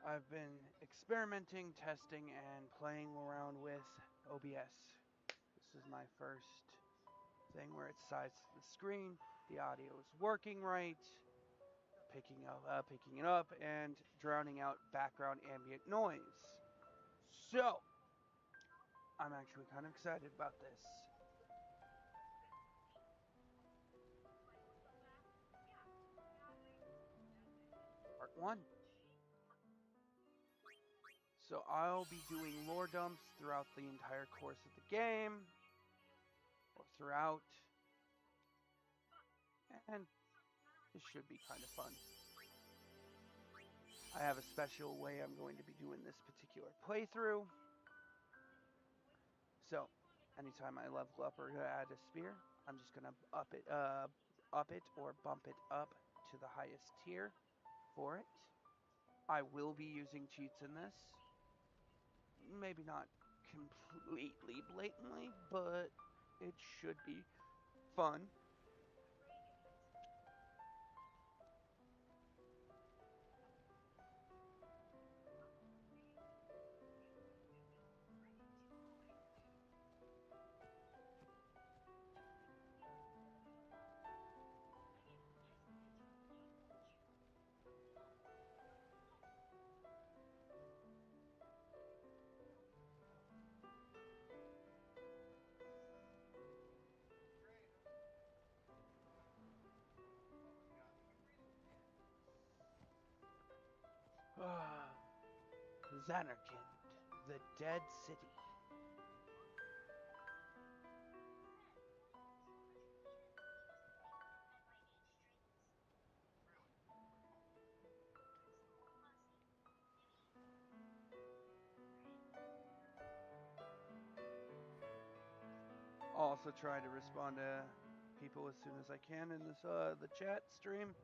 I've been experimenting, testing, and playing around with OBS. This is my first thing where it's sized to the screen, the audio is working right, picking it up, and drowning out background ambient noise. So, I'm actually kind of excited about this. Part 1. So I'll be doing lore dumps throughout the entire course of the game, or throughout, and this should be kind of fun. I have a special way I'm going to be doing this particular playthrough. So, anytime I level up or add a spear, I'm just gonna up it or bump it up to the highest tier for it. I will be using cheats in this. Maybe not completely blatantly, but it should be fun. Zanarkand, the Dead City. I'll also try to respond to people as soon as I can in this the chat stream.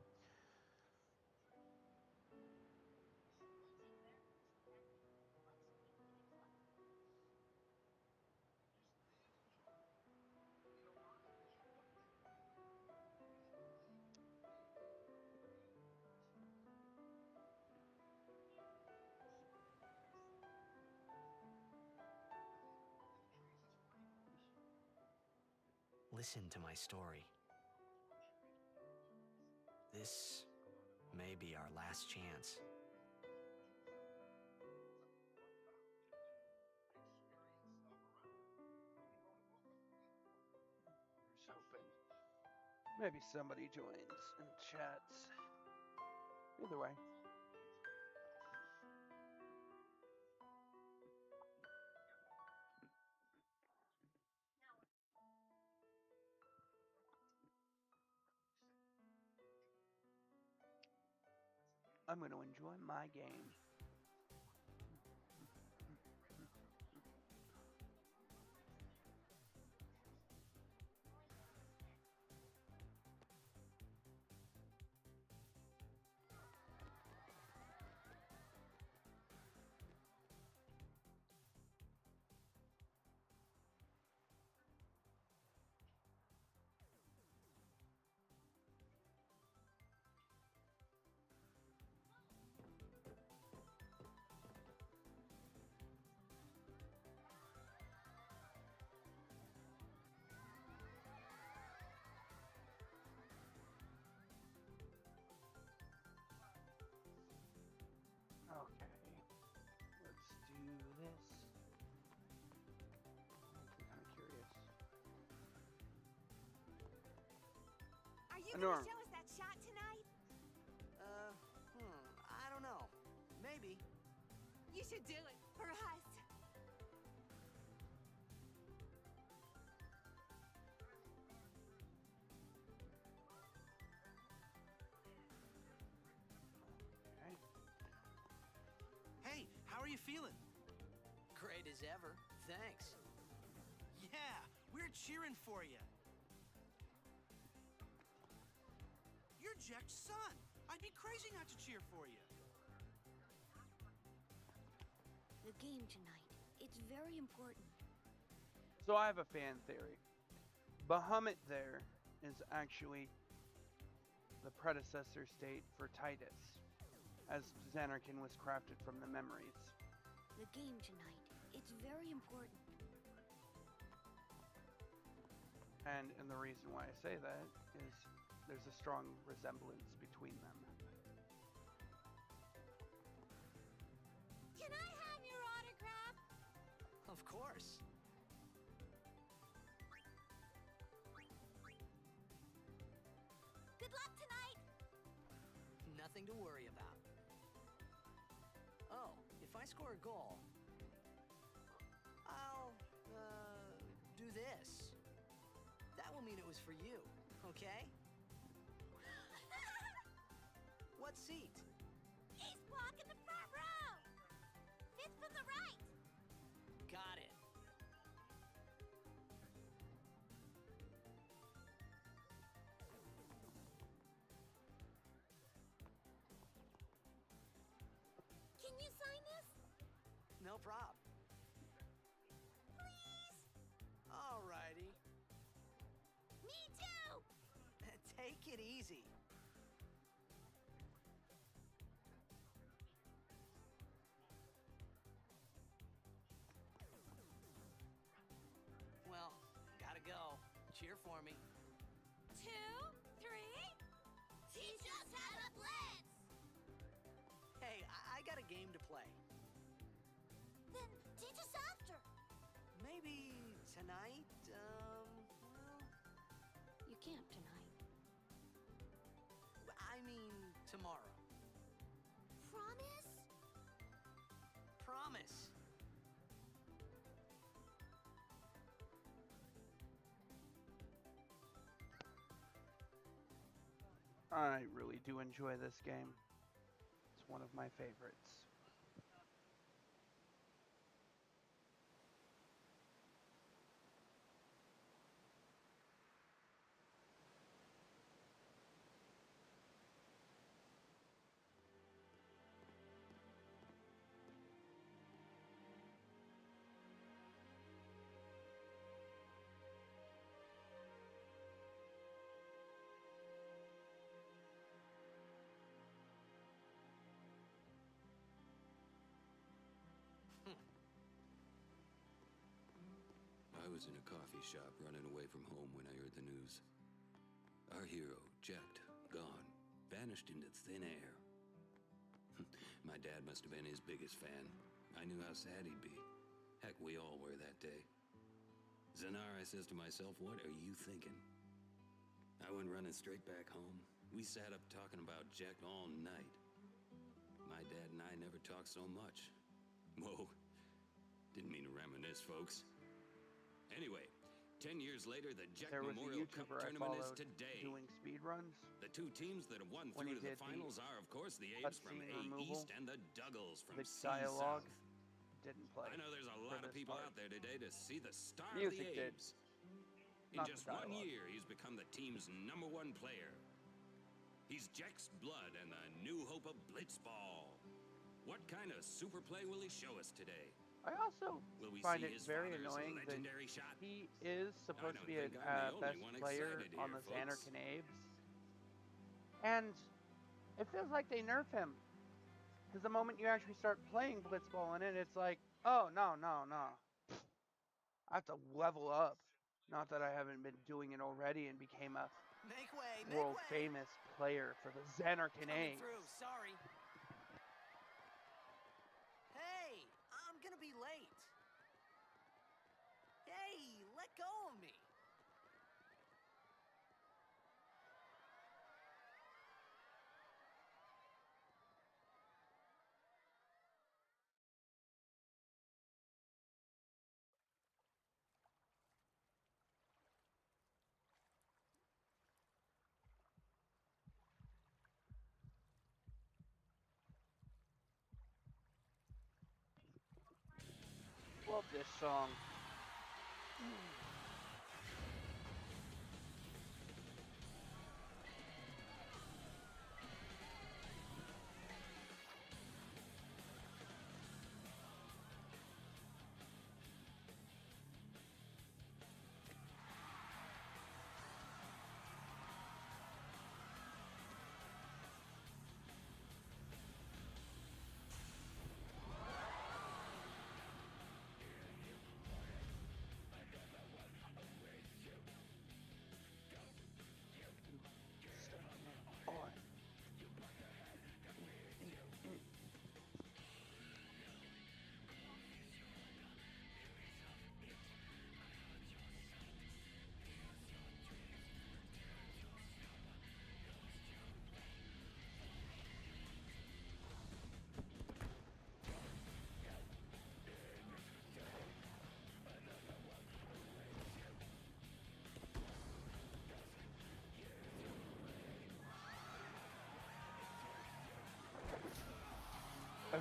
Listen to my story. This may be our last chance. Here's hoping. Maybe somebody joins and chats. Either way. I'm going to enjoy my game. Okay, let's do this. I'm kind of curious. Are you Norm. gonna show us that shot tonight? I don't know. Maybe. You should do it for us. Okay. Hey, how are you feeling? Great as ever. Thanks. Yeah, we're cheering for you. You're Jack's son. I'd be crazy not to cheer for you. The game tonight. It's very important. So I have a fan theory. Bahamut there is actually the predecessor state for Titus. as Xanarkin was crafted from the memories. The game tonight. It's very important. And the reason why I say that is there's a strong resemblance between them. Can I have your autograph? Of course. Good luck tonight. Nothing to worry about. Oh, if I score a goal, I'll, do this. That will mean it was for you, okay? What seat? Ace block in the front row. Fifth from the right. Got it. Can you sign this? No prob. Please? Alrighty. Me too. Take it easy. Well, gotta go. Cheer for me. 2, 3. Teach us how to blitz. Hey, I got a game to play. Then teach us after. Maybe tonight, well, You can't tonight. I mean tomorrow. Promise? Promise. I really do enjoy this game. It's one of my favorites. I was in a coffee shop running away from home when I heard the news. Our hero, Jecht, gone, vanished into thin air. My dad must have been his biggest fan. I knew how sad he'd be. Heck, we all were that day. Zanar, I says to myself, what are you thinking? I went running straight back home. We sat up talking about Jecht all night. My dad and I never talked so much. Whoa, didn't mean to reminisce, folks. Anyway, 10 years later, the Jecht There was a Memorial Cup YouTuber I tournament is followed today. doing speedruns. The two teams that have won When through he to the did the finals are, of course, the Apes from cutscene A removal, East and the Duggles from The C dialogue South. didn't play. I know there's a for lot of this people part. out there today to see the star of Music the did, Apes. In not the just 1 dialogue. year, he's become the team's #1 player. He's Jecht's blood and the new hope of Blitzball. What kind of super play will he show us today? I also Will we find see it his very father's annoying that legendary shot? he is supposed to don't be a think I'm the only best one player excited on here, the folks. Xanarkin Apes. And it feels like they nerf him. Because the moment you actually start playing Blitzball in it, it's like, oh, no. I have to level up. Not that I haven't been doing it already and became a Make way, make world way. famous player for the Xanarkin Coming Apes. through, sorry. Hey, I'm gonna be late. Hey, let go of me. Love this song.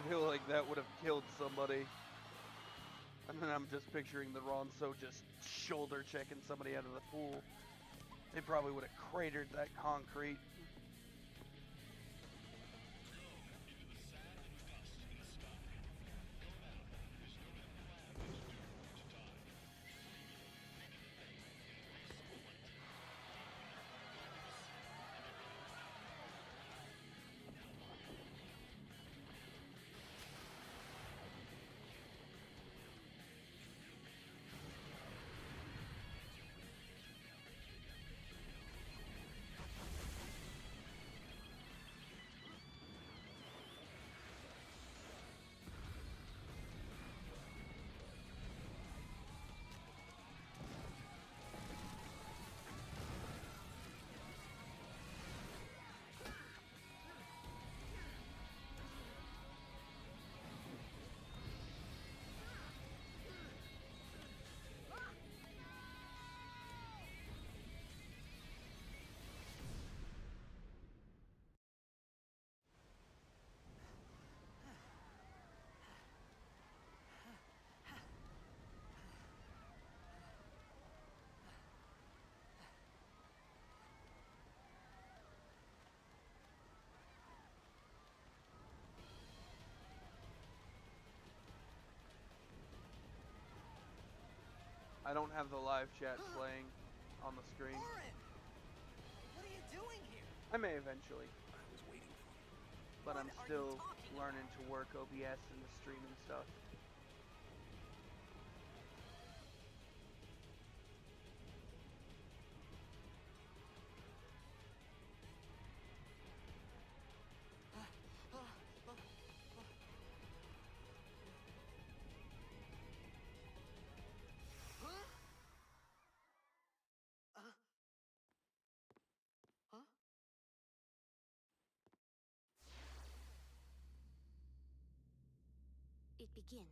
feel like that would have killed somebody. And then I'm just picturing the Ronso just shoulder checking somebody out of the pool. They probably would have cratered that concrete. I don't have the live chat playing on the screen. Orin! What are you doing here? I may eventually, I was waiting for you. but What I'm are you still talking learning to work OBS and the stream and stuff. Huh? Huh? It begins.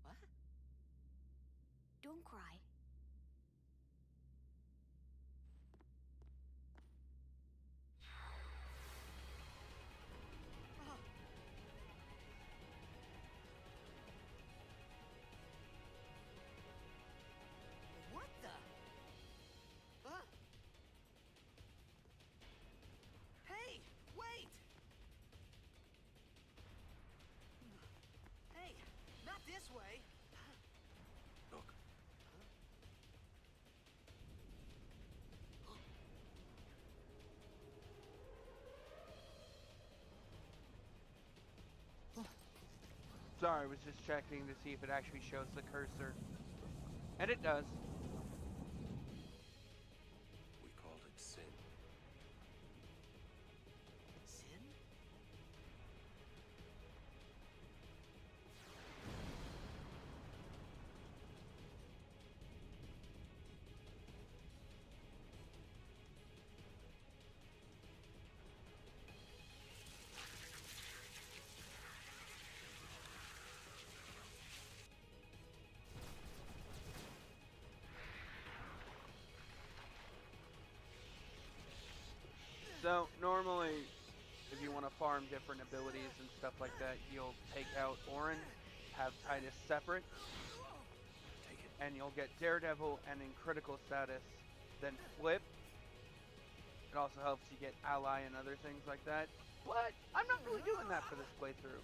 What? Don't cry. Oh. What the? Huh? Hey, wait! Hey, not this way. Look, Sorry, I was just checking to see if it actually shows the cursor. And it does. we called it sin. Sin? So, normally, if you want to farm different abilities and stuff like that, you'll take out Orin, have Titus separate, Take it. and you'll get Daredevil and in critical status, then flip. It also helps you get Ally and other things like that. But I'm not really doing that for this playthrough.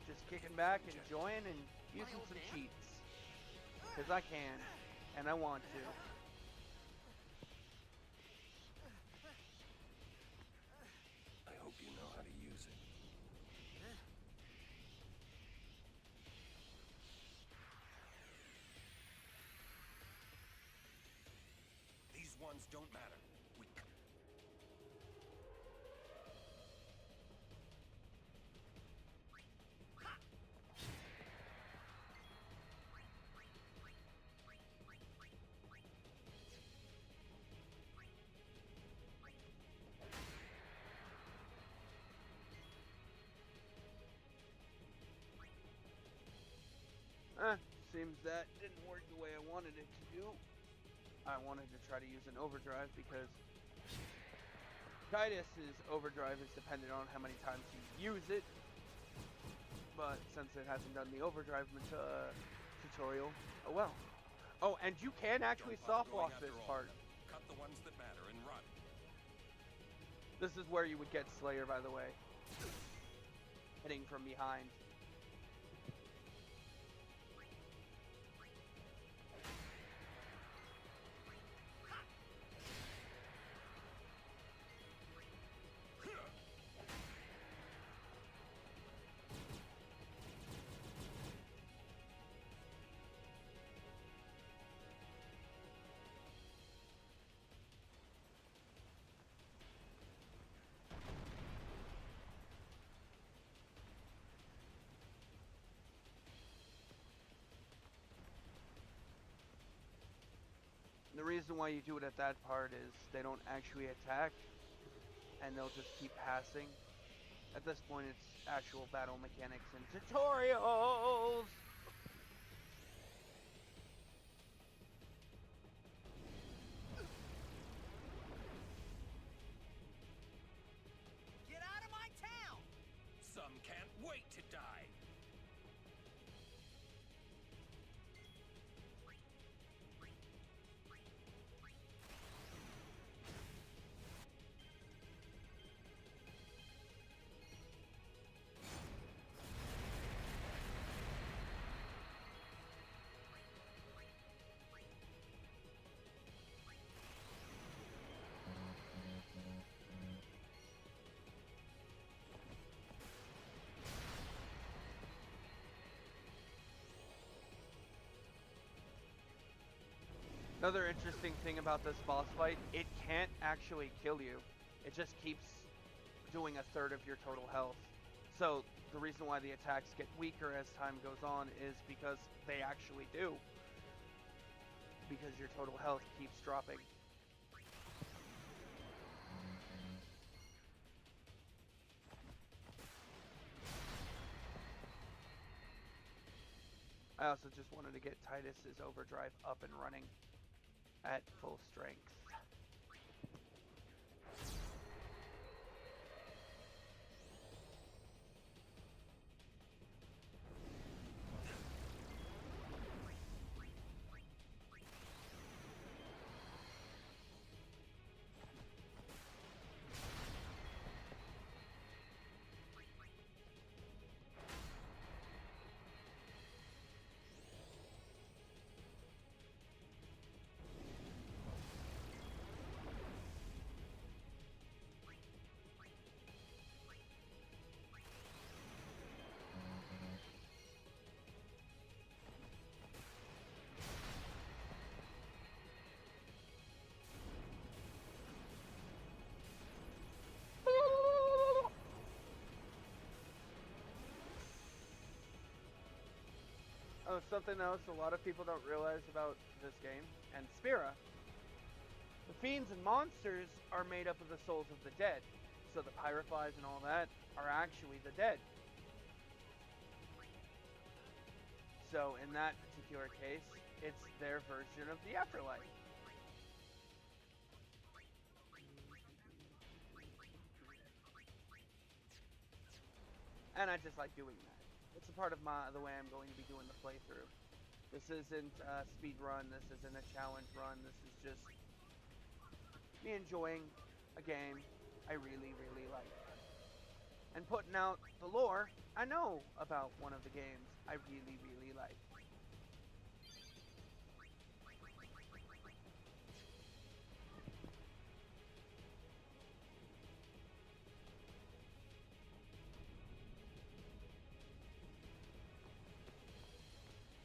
Just kicking back, enjoying, and using some cheats. Because I can, and I want to. I hope you know how to use it. These ones don't matter. We... Seems that didn't work the way I wanted it to do. I wanted to try to use an overdrive because Titus's overdrive is dependent on how many times you use it, but since it hasn't done the overdrive tutorial, oh well. Oh, and you can actually Don't bother soft going lock after this all part. of them. Cut the ones that matter and run. This is where you would get Slayer, by the way. Hitting from behind. The reason why you do it at that part is they don't actually attack, and they'll just keep passing. At this point, it's actual battle mechanics and tutorials! Get out of my town! Some can't wait to die. Another interesting thing about this boss fight, it can't actually kill you. It just keeps doing a third of your total health. So the reason why the attacks get weaker as time goes on is because they actually do. Because your total health keeps dropping. I also just wanted to get Titus's overdrive up and running at full strength. Oh, something else a lot of people don't realize about this game, and Spira. The fiends and monsters are made up of the souls of the dead. So the Pyroflies and all that are actually the dead. So in that particular case, it's their version of the afterlife. And I just like doing that. It's a part of the way I'm going to be doing the playthrough. This isn't a speed run, this isn't a challenge run, this is just me enjoying a game I really, really like. And putting out the lore I know about one of the games I really, really like.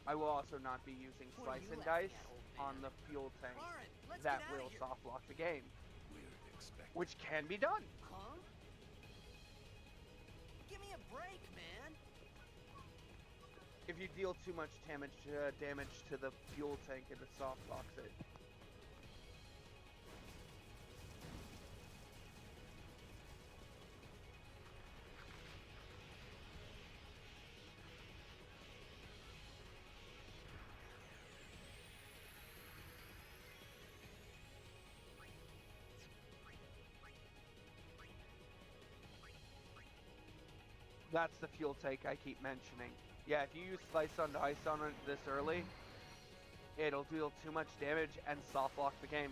I will also not be using What are Slice you and laughing Dice at, old on man? the fuel tank. Lauren, let's That get outta will here. soft lock the game, We're expecting. which can be done. Huh? Give me a break, man. If you deal too much damage to the fuel tank, it soft locks it. That's the fuel take I keep mentioning. Yeah, if you use Slice on Dice on it this early, it'll deal too much damage and soft lock the game.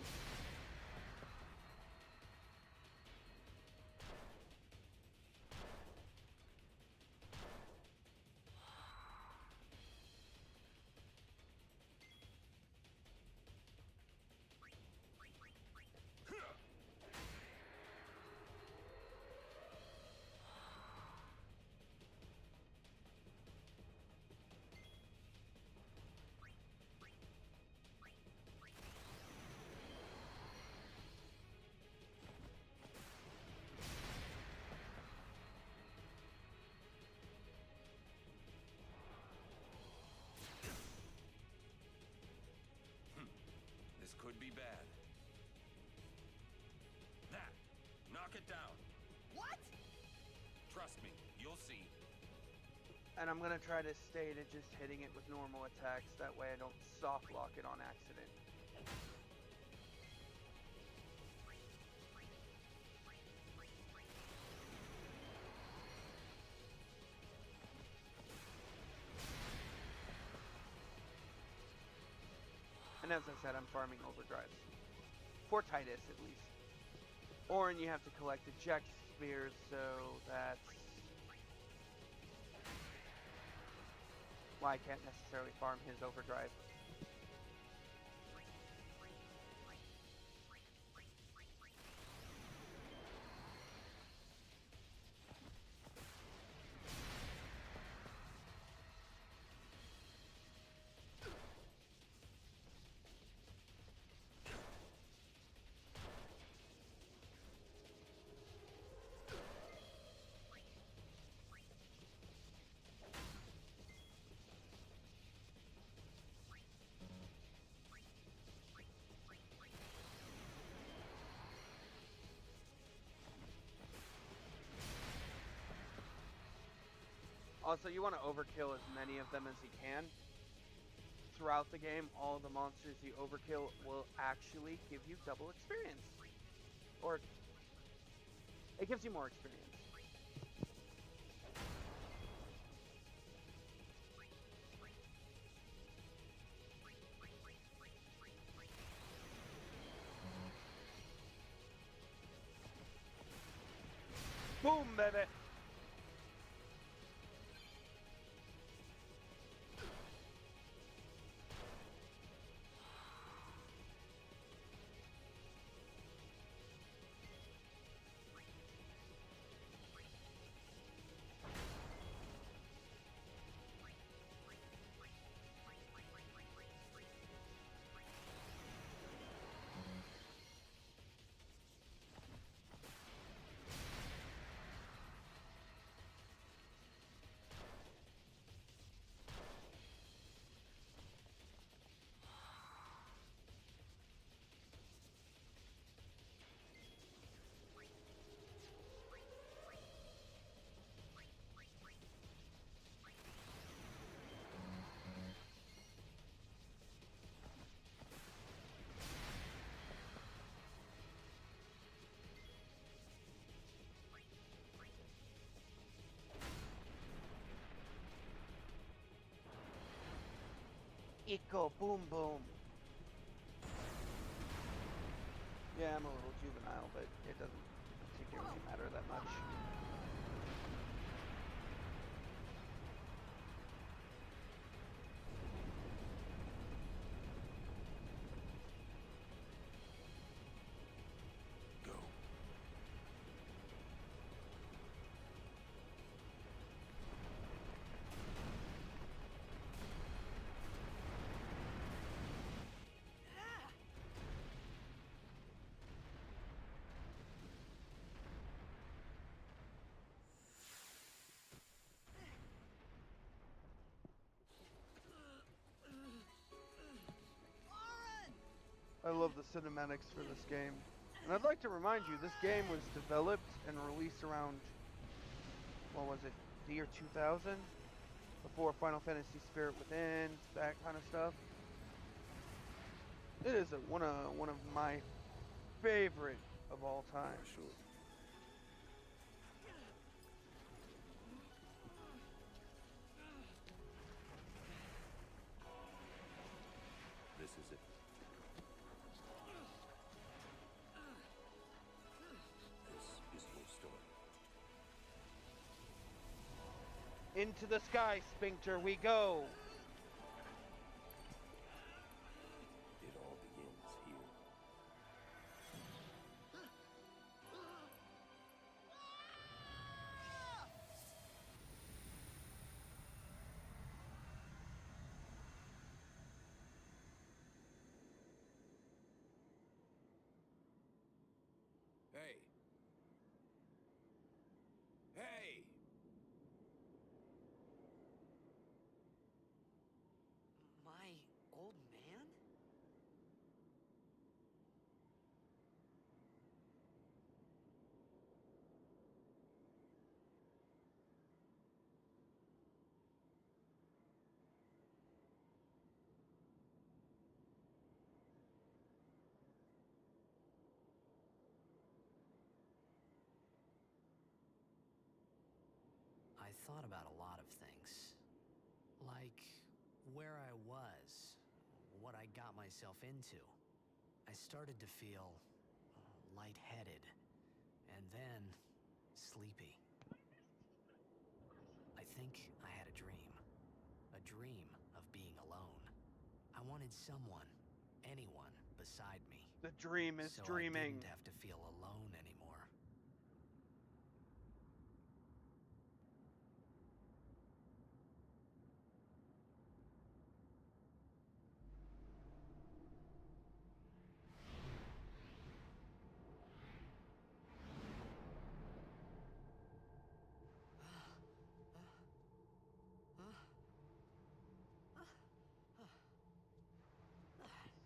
This could be bad. That! Knock it down. What? Trust me, you'll see. And I'm gonna try to stay to just hitting it with normal attacks, that way I don't soft lock it on accident. And as I said, I'm farming overdrives. For Titus, at least. Orin, you have to collect eject spheres, so that's why I can't necessarily farm his overdrive. Also, you want to overkill as many of them as you can. Throughout the game, all the monsters you overkill will actually give you double experience. Or, it gives you more experience. Boom, baby! Eco boom boom. Yeah, I'm a little juvenile, but it doesn't particularly matter that much. Go. I love the cinematics for this game. And I'd like to remind you, this game was developed and released around, what was it, the year 2000? Before Final Fantasy Spirit Within, that kind of stuff. It is one of my favorite of all time. Sure. is it? This is your story. Into the sky, Sphincter, we go! It all begins here. Hey! Hey! My old man? I thought about a lot of things. Like where I was, what I got myself into. I started to feel lightheaded, and then sleepy. I think I had a dream of being alone. I wanted someone, anyone beside me. The dream is so dreaming. I didn't have to feel alone anymore.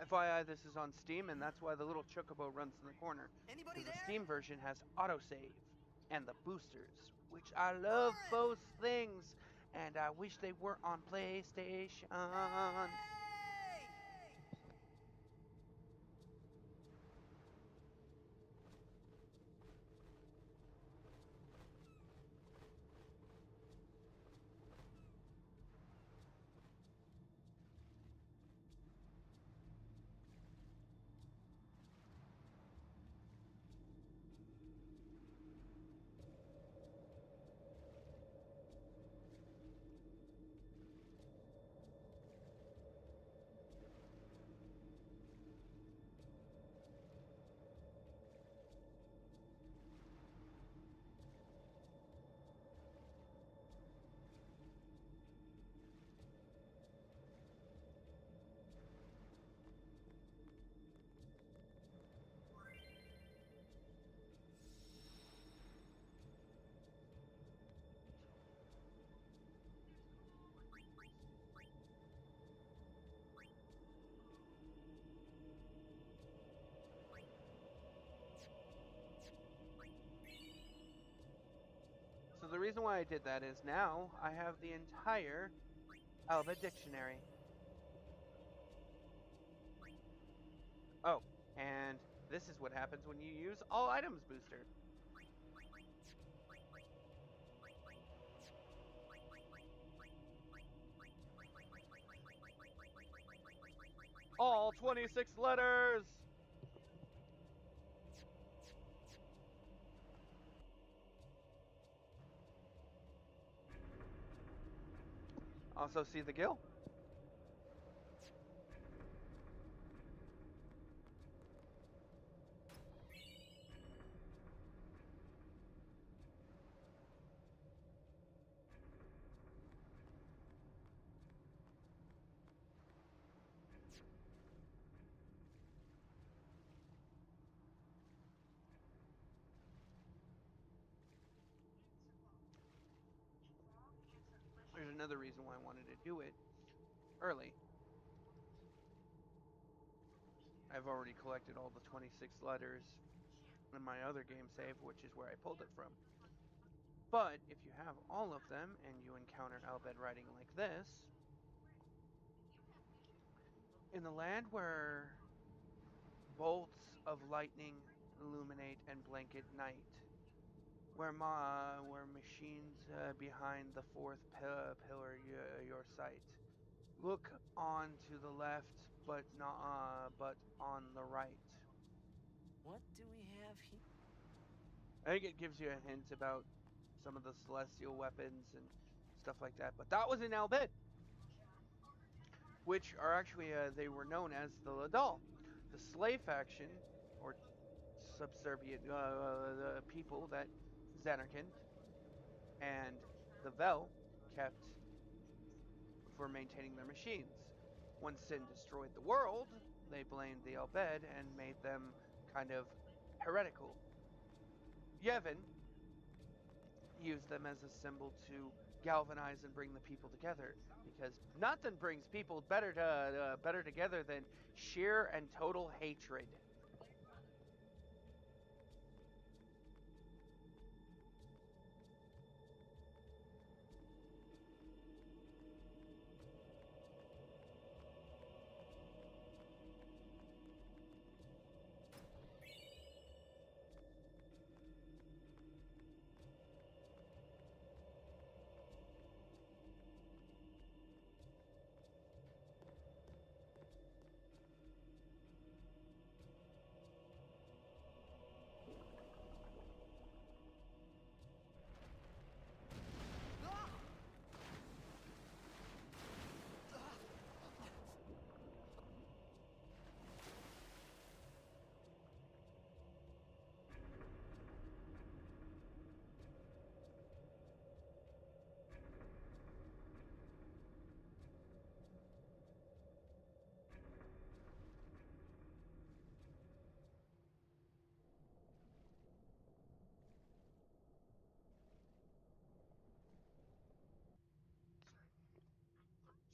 FYI, this is on Steam, and that's why the little chocobo runs in the corner. Anybody Because the there? Steam version has autosave and the boosters, which I love both things, and I wish they were on PlayStation. Hey! So the reason why I did that is now I have the entire Alba dictionary. Oh, and this is what happens when you use all items booster. All 26 letters! Also see the gill. There's another reason why I wanted to do it early. I've already collected all the 26 letters in my other game save, which is where I pulled it from. But if you have all of them and you encounter Albed writing like this, in the land where bolts of lightning illuminate and blanket night, where machines behind the fourth pillar your sight, look on to the left, but not but on the right. What do we have here? I think it gives you a hint about some of the celestial weapons and stuff like that. But that was in Al Bhed, which are actually they were known as the Ladal, the slave faction or subservient the people that Zanarkand and the Vel kept for maintaining their machines. When Sin destroyed the world, they blamed the Al Bhed and made them kind of heretical. Yevon used them as a symbol to galvanize and bring the people together, because nothing brings people better together than sheer and total hatred.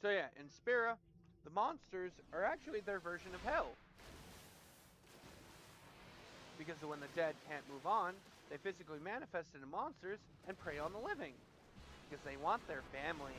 So yeah, in Spira, the monsters are actually their version of hell. Because when the dead can't move on, they physically manifest into monsters and prey on the living. Because they want their family.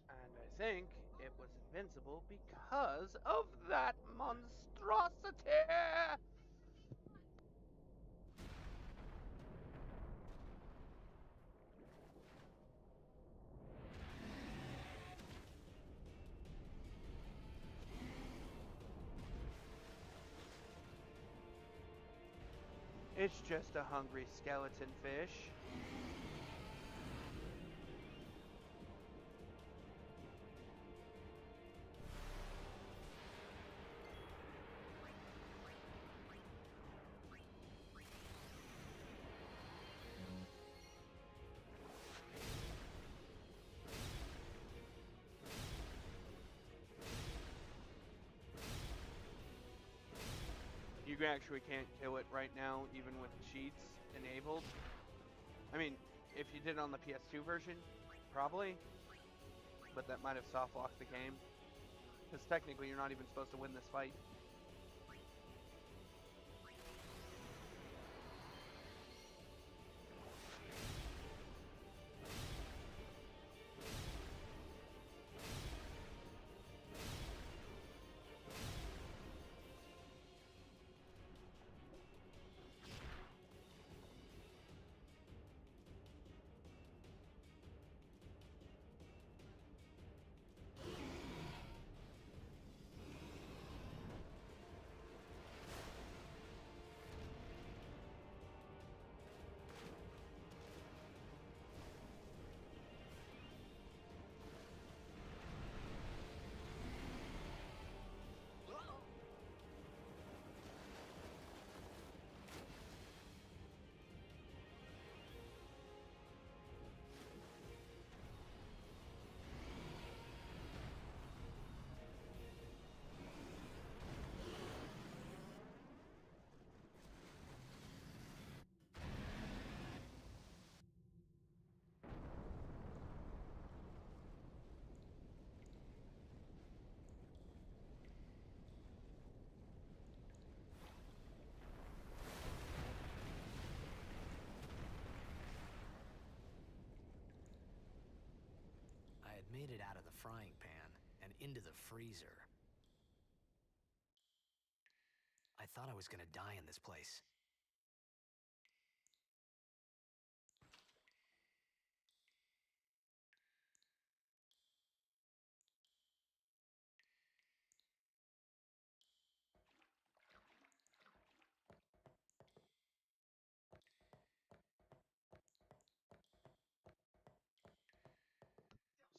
And I think it was invincible because of that monstrosity! It's just a hungry skeleton fish. You actually can't kill it right now, even with cheats enabled. I mean, if you did it on the PS2 version, probably. But that might have soft locked the game. Because technically you're not even supposed to win this fight. made it out of the frying pan and into the freezer. I thought I was gonna die in this place.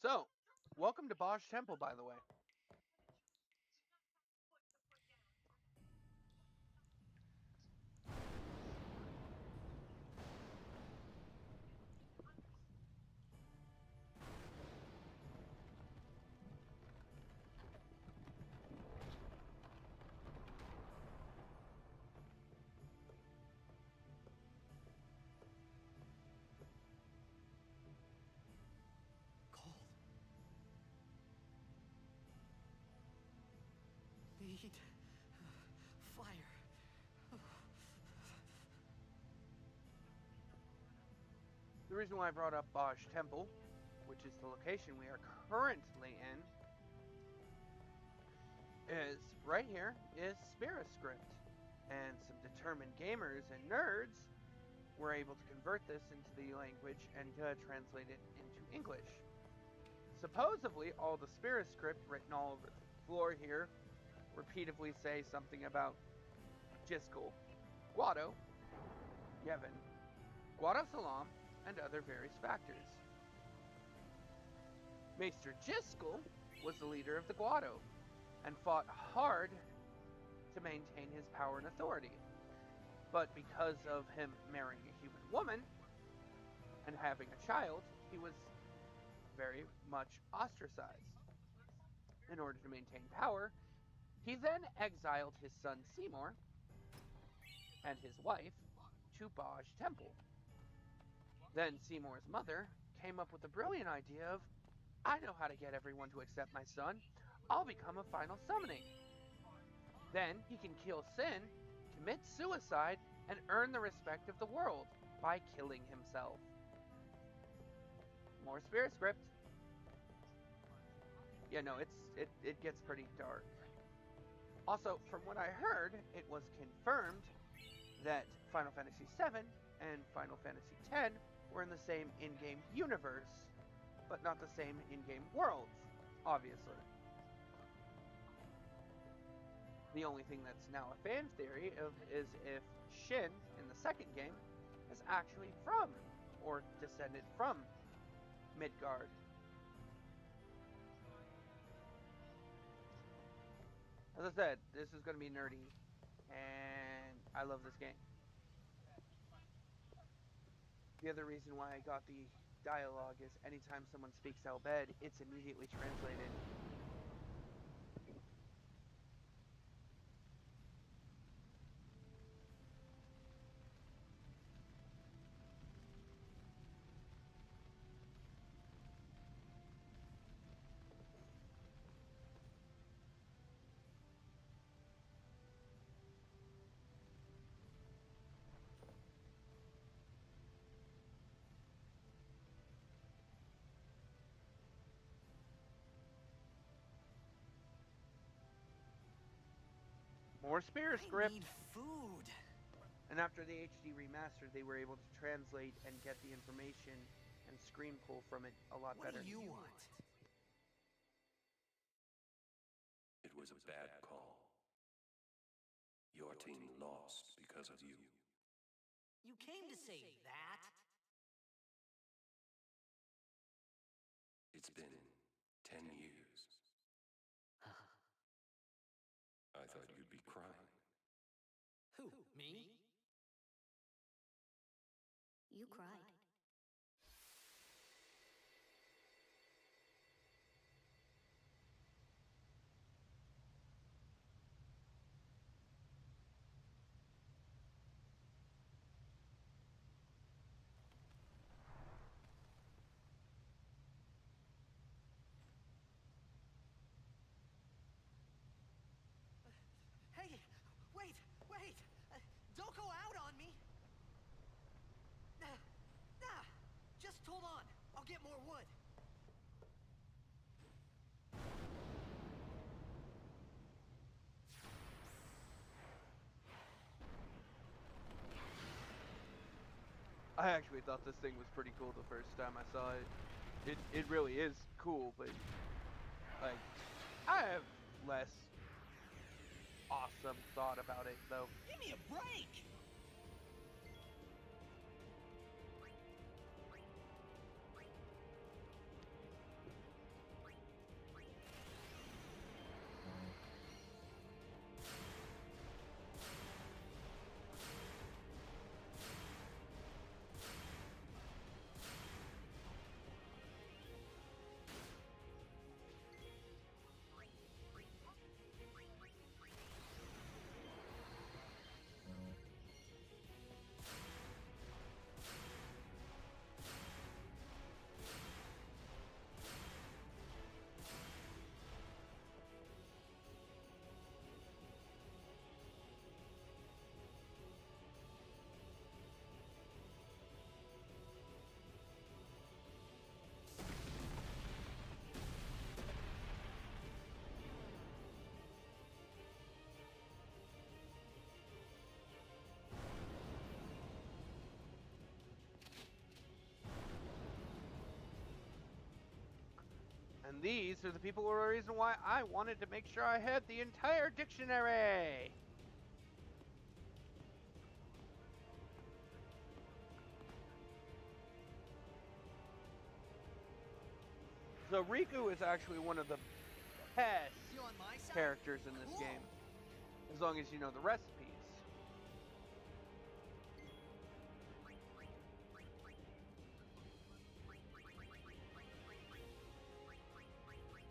So, welcome to Bosch Temple, by the way. Cold. Need fire. The reason why I brought up Bosch Temple, which is the location we are currently in, is right here is Spiriscript. And some determined gamers and nerds were able to convert this into the language and translate it into English. Supposedly, all the Spiriscript written all over the floor here repeatedly say something about Jyscal, Guado, Yevon, Guado Salam, and other various factors. Maester Jyscal was the leader of the Guado and fought hard to maintain his power and authority. But because of him marrying a human woman and having a child, he was very much ostracized. In order to maintain power, he then exiled his son Seymour and his wife to Bosch Temple. Then Seymour's mother came up with the brilliant idea of, I know how to get everyone to accept my son. I'll become a final summoning. Then he can kill Sin, commit suicide, and earn the respect of the world by killing himself. More Spiriscript. Yeah, no, it gets pretty dark. Also, from what I heard, it was confirmed that Final Fantasy VII and Final Fantasy X were in the same in-game universe, but not the same in-game worlds, obviously. The only thing that's now a fan theory is if Shin, in the second game, is actually from, or descended from, Midgard. As I said, this is going to be nerdy, and I love this game. The other reason why I got the dialogue is anytime someone speaks Al Bhed, it's immediately translated. More Spiriscript. I need food. And after the HD remastered, they were able to translate and get the information and screen pull from it a lot better. What do you want? It was a bad call. Your team lost because of you. You came to say that? It's been 10 years. I thought you'd be crying. Who, me? You cried. Hey, wait! Don't go out on me! I actually thought this thing was pretty cool the first time I saw it. It really is cool, but like I have less awesome thought about it though. Give me a break! And these are the people who are the reason why I wanted to make sure I had the entire dictionary. So Riku is actually one of the best You on my side? characters in this Cool. game, as long as you know the recipes.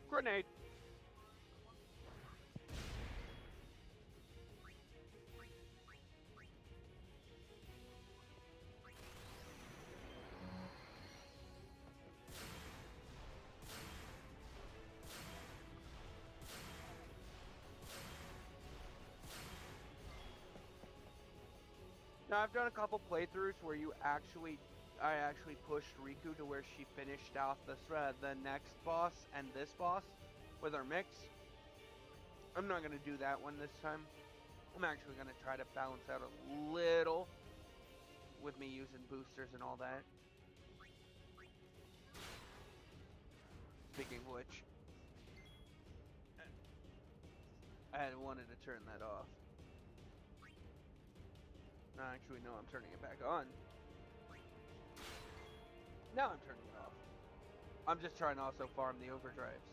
Grenade. Now I've done a couple playthroughs where I actually pushed Riku to where she finished off the next boss and this boss with her mix. I'm not gonna do that one this time. I'm actually gonna try to balance out a little with me using boosters and all that. Speaking of which, I had wanted to turn that off. No, actually, no, I'm turning it back on. Now I'm turning it off. I'm just trying to also farm the overdrives.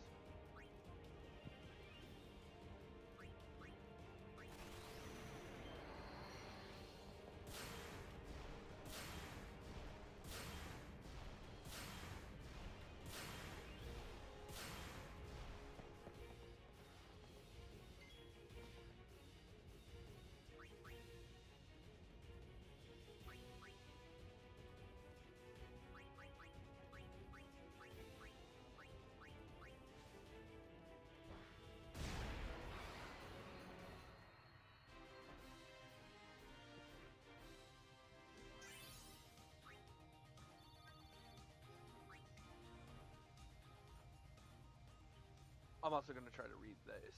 I'm also going to try to read this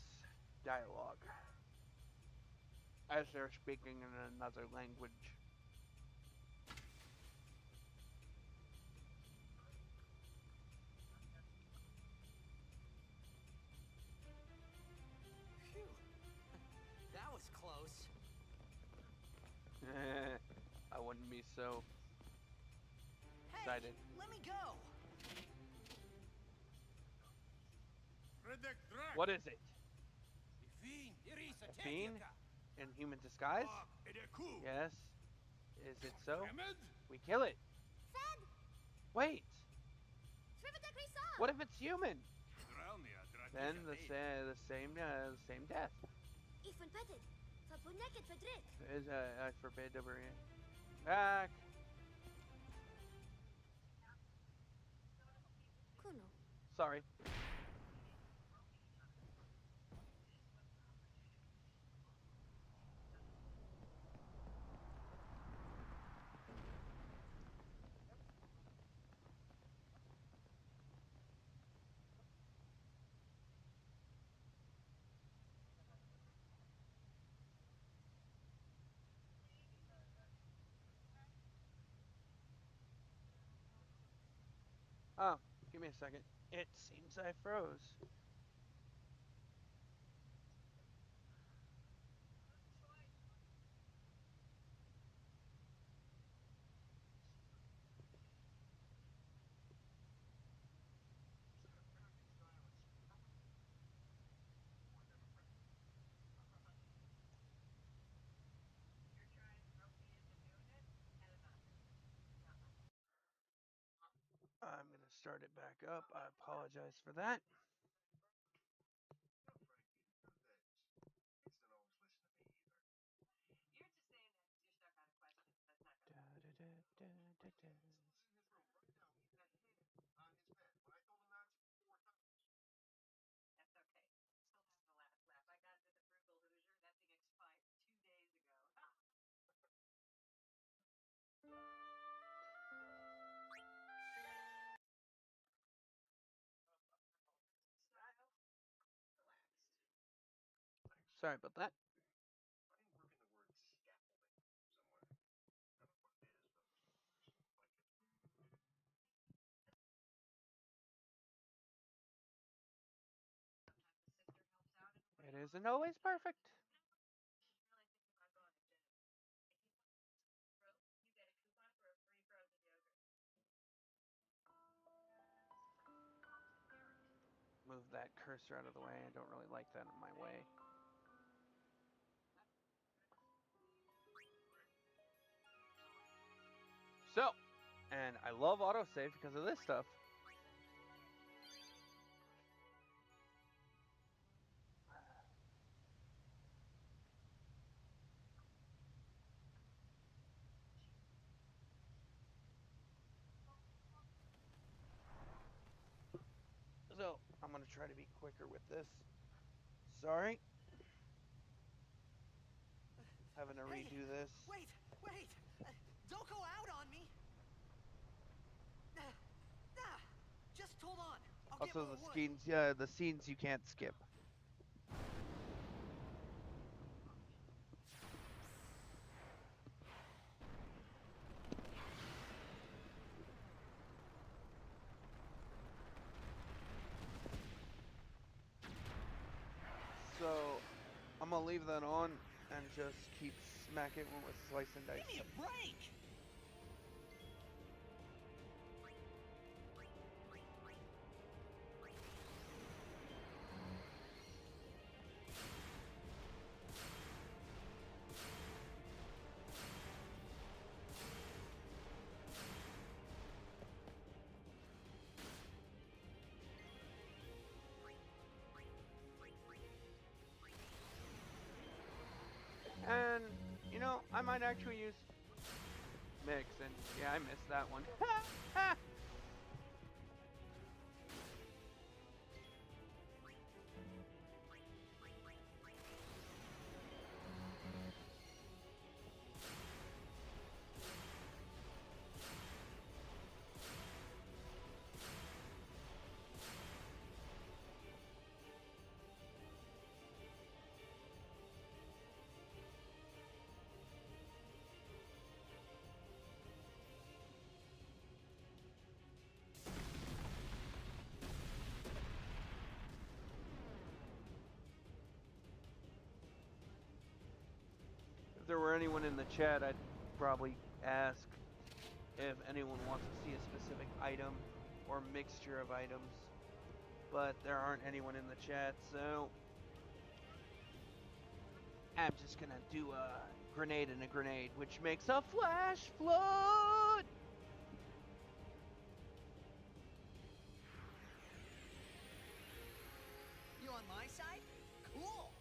dialogue as they're speaking in another language. Phew. That was close. I wouldn't be so Hey, excited. let me go! What is it? A fiend in human disguise? Yes. Is it so? We kill it. Fed! Wait. Trivita Grison! What if it's human? Then the same death. Ifan Petit. Fabunek et Fedrik. Is I forbid over here. Back. Kuno. Sorry. Oh, give me a second. It seems I froze. I'm going to start it back up. I apologize for that. Sorry about that. It isn't always perfect. Move that cursor out of the way. I don't really like that in my way. So, and I love autosave because of this stuff. So, I'm going to try to be quicker with this. Sorry. Having to redo this. Wait! Don't go out on me! Just hold on. I'll get Also, more wood. the scenes you can't skip. So, I'm gonna leave that on and just keep smacking it with slice and dice. Give me a break! And, you know, I might actually use mix, and yeah, I missed that one. If there were anyone in the chat, I'd probably ask if anyone wants to see a specific item or mixture of items, but there aren't anyone in the chat, so I'm just gonna do a grenade and a grenade, which makes a flash flood. You on my side? Cool!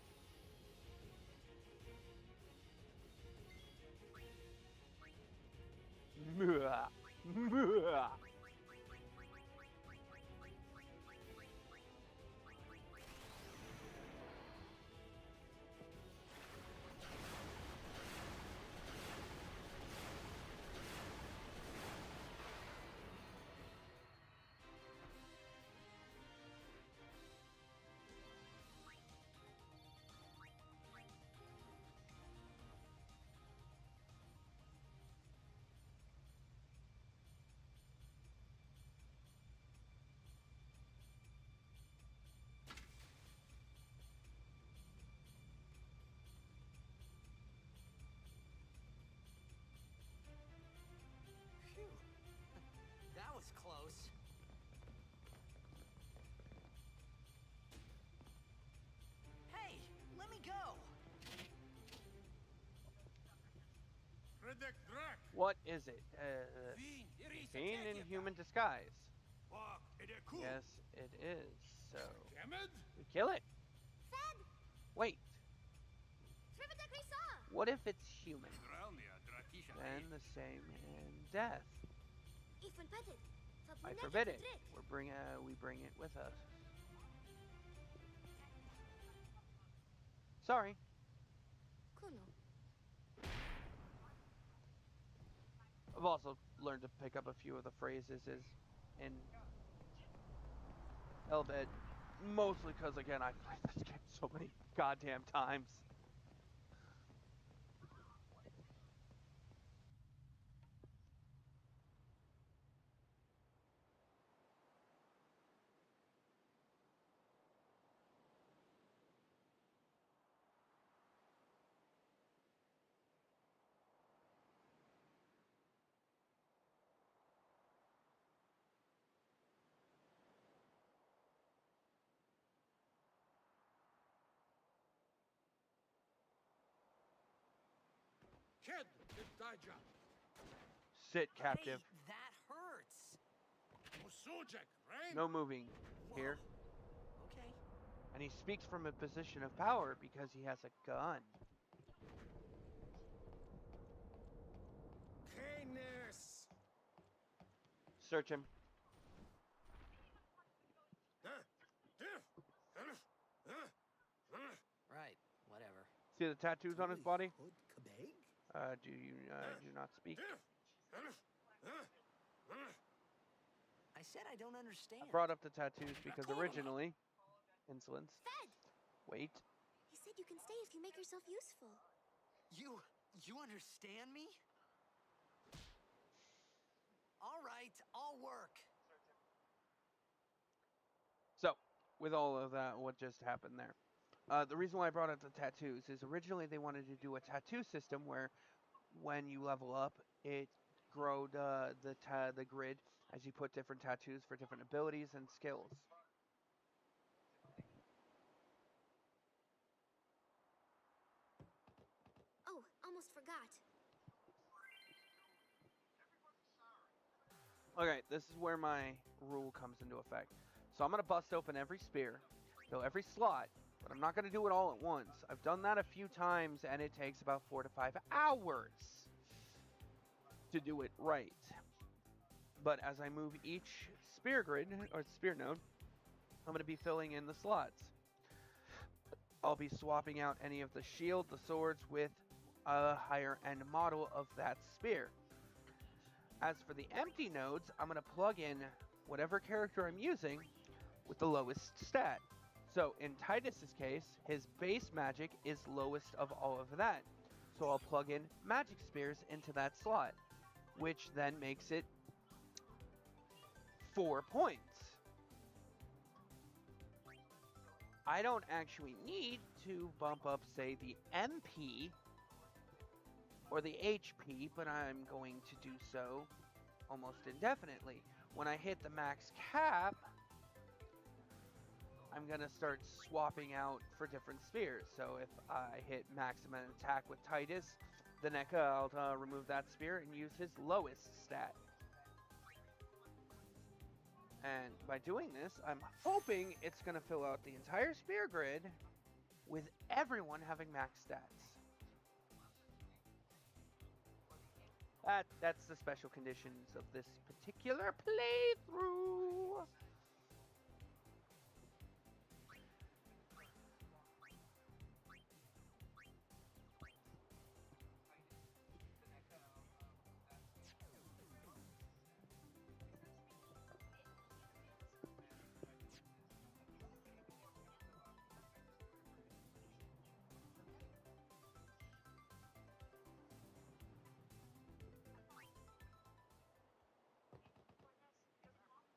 What is it? Vin, Irisa, Fiend in Tedya. human disguise. Yes, it is. So we kill it. Fed! Wait, Srivadak Risa! what if it's human? Then the same in death. Ifan Petit. I forbid it. We bring it with us. Sorry. Kuno. I've also learned to pick up a few of the phrases in Elbed, mostly because again I played this game so many goddamn times. Sit captive. Hey, that hurts. No moving here. Okay. And he speaks from a position of power because he has a gun. Search him. Right. Whatever. See the tattoos on his body? Do you do not speak? I said I don't understand. I brought up the tattoos because originally, insolence. Fed! Wait. He said you can stay if you make yourself useful. You understand me? All right, I'll work. So, with all of that, what just happened there? The reason why I brought up the tattoos is originally they wanted to do a tattoo system where when you level up, it growed the grid as you put different tattoos for different abilities and skills. Oh, almost forgot. Okay, this is where my rule comes into effect. So I'm going to bust open every spear, fill every slot, but I'm not going to do it all at once. I've done that a few times, and it takes about 4 to 5 hours to do it right. But as I move each spear grid, or spear node, I'm going to be filling in the slots. I'll be swapping out any of the shield, the swords, with a higher end model of that spear. As for the empty nodes, I'm going to plug in whatever character I'm using with the lowest stat. So in Titus's case, his base magic is lowest of all of that. So I'll plug in magic spears into that slot, which then makes it 4 points. I don't actually need to bump up, say, the MP or the HP, but I'm going to do so almost indefinitely. When I hit the max cap, I'm going to start swapping out for different spheres. So if I hit maximum attack with Titus, the NECA, I'll remove that spear and use his lowest stat. And by doing this, I'm hoping it's going to fill out the entire spear grid with everyone having max stats. That's the special conditions of this particular playthrough.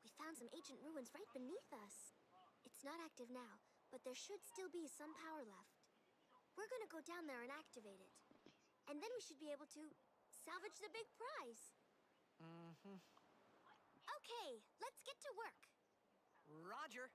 We found some ancient ruins right beneath us. It's not active now, but there should still be some power left. We're gonna go down there and activate it. And then we should be able to salvage the big prize. Mm-hmm. Okay, let's get to work. Roger.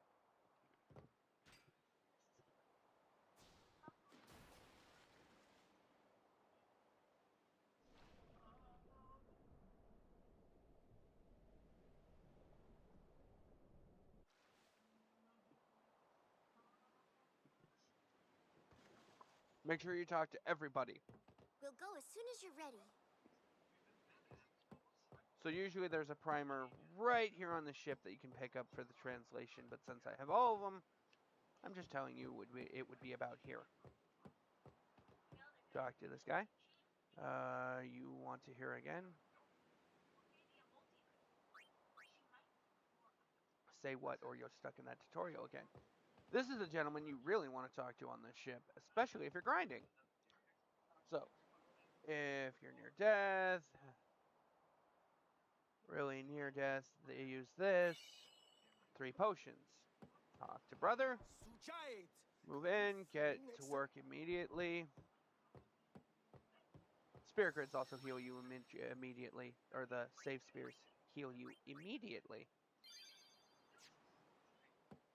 Make sure you talk to everybody. We'll go as soon as you're ready. So usually there's a primer right here on the ship that you can pick up for the translation, but since I have all of them, I'm just telling you it would be about here. Talk to this guy. You want to hear again? Say what, or you're stuck in that tutorial again. This is a gentleman you really want to talk to on this ship, especially if you're grinding. So, if you're near death, really near death, they use this. 3 potions. Talk to brother. Move in, get to work immediately. Spear grids also heal you immediately, or the save spears heal you immediately.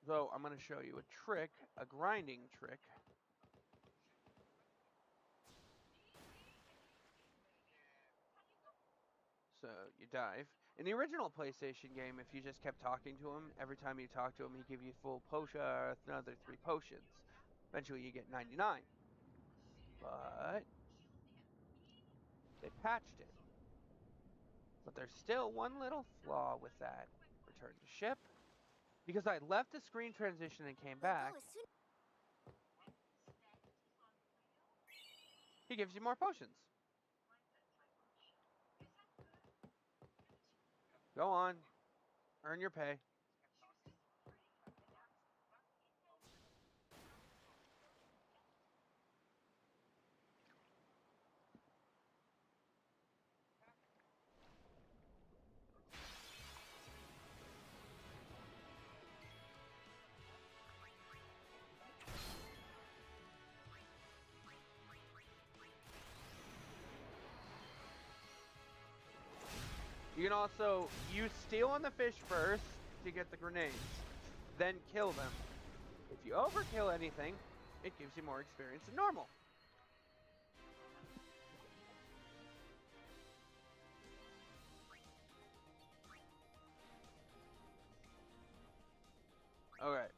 So I'm going to show you a trick, a grinding trick. So you dive. In the original PlayStation game, if you just kept talking to him, every time you talk to him, he'd give you full potion, another 3 potions. Eventually you get 99. But they patched it. But there's still one little flaw with that. Return to ship. Because I left the screen transition and came back, he gives you more potions. Go on. Earn your pay. You can also use steel on the fish first to get the grenades, then kill them. If you overkill anything, it gives you more experience than normal. Alright.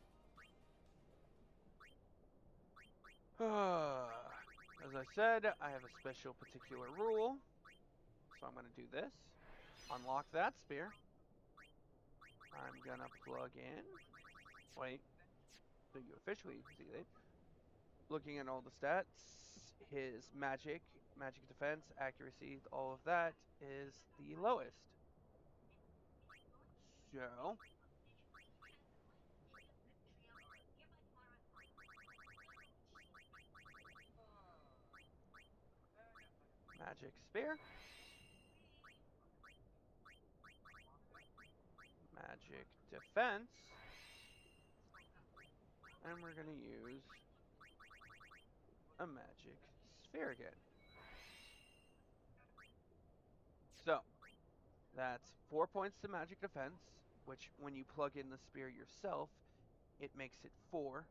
As I said, I have a special particular rule. So I'm going to do this. Unlock that spear. I'm going to plug in. Wait. So you officially see it. Looking at all the stats, his magic defense, accuracy, all of that is the lowest. So magic spear. Magic defense. And we're going to use a magic sphere again. So, that's 4 points to magic defense, which when you plug in the spear yourself, it makes it 4,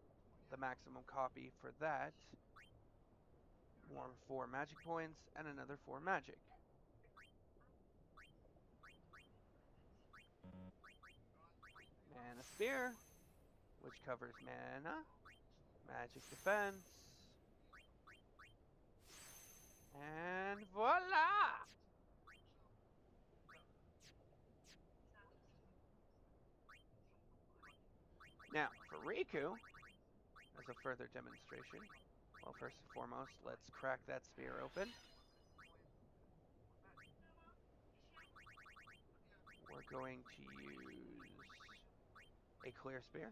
the maximum copy for that. More 4 magic points, and another 4 magic. Mana spear, which covers mana, magic defense, and voila! Now, for Riku, as a further demonstration, well, first and foremost, let's crack that spear open. We're going to use a clear spear,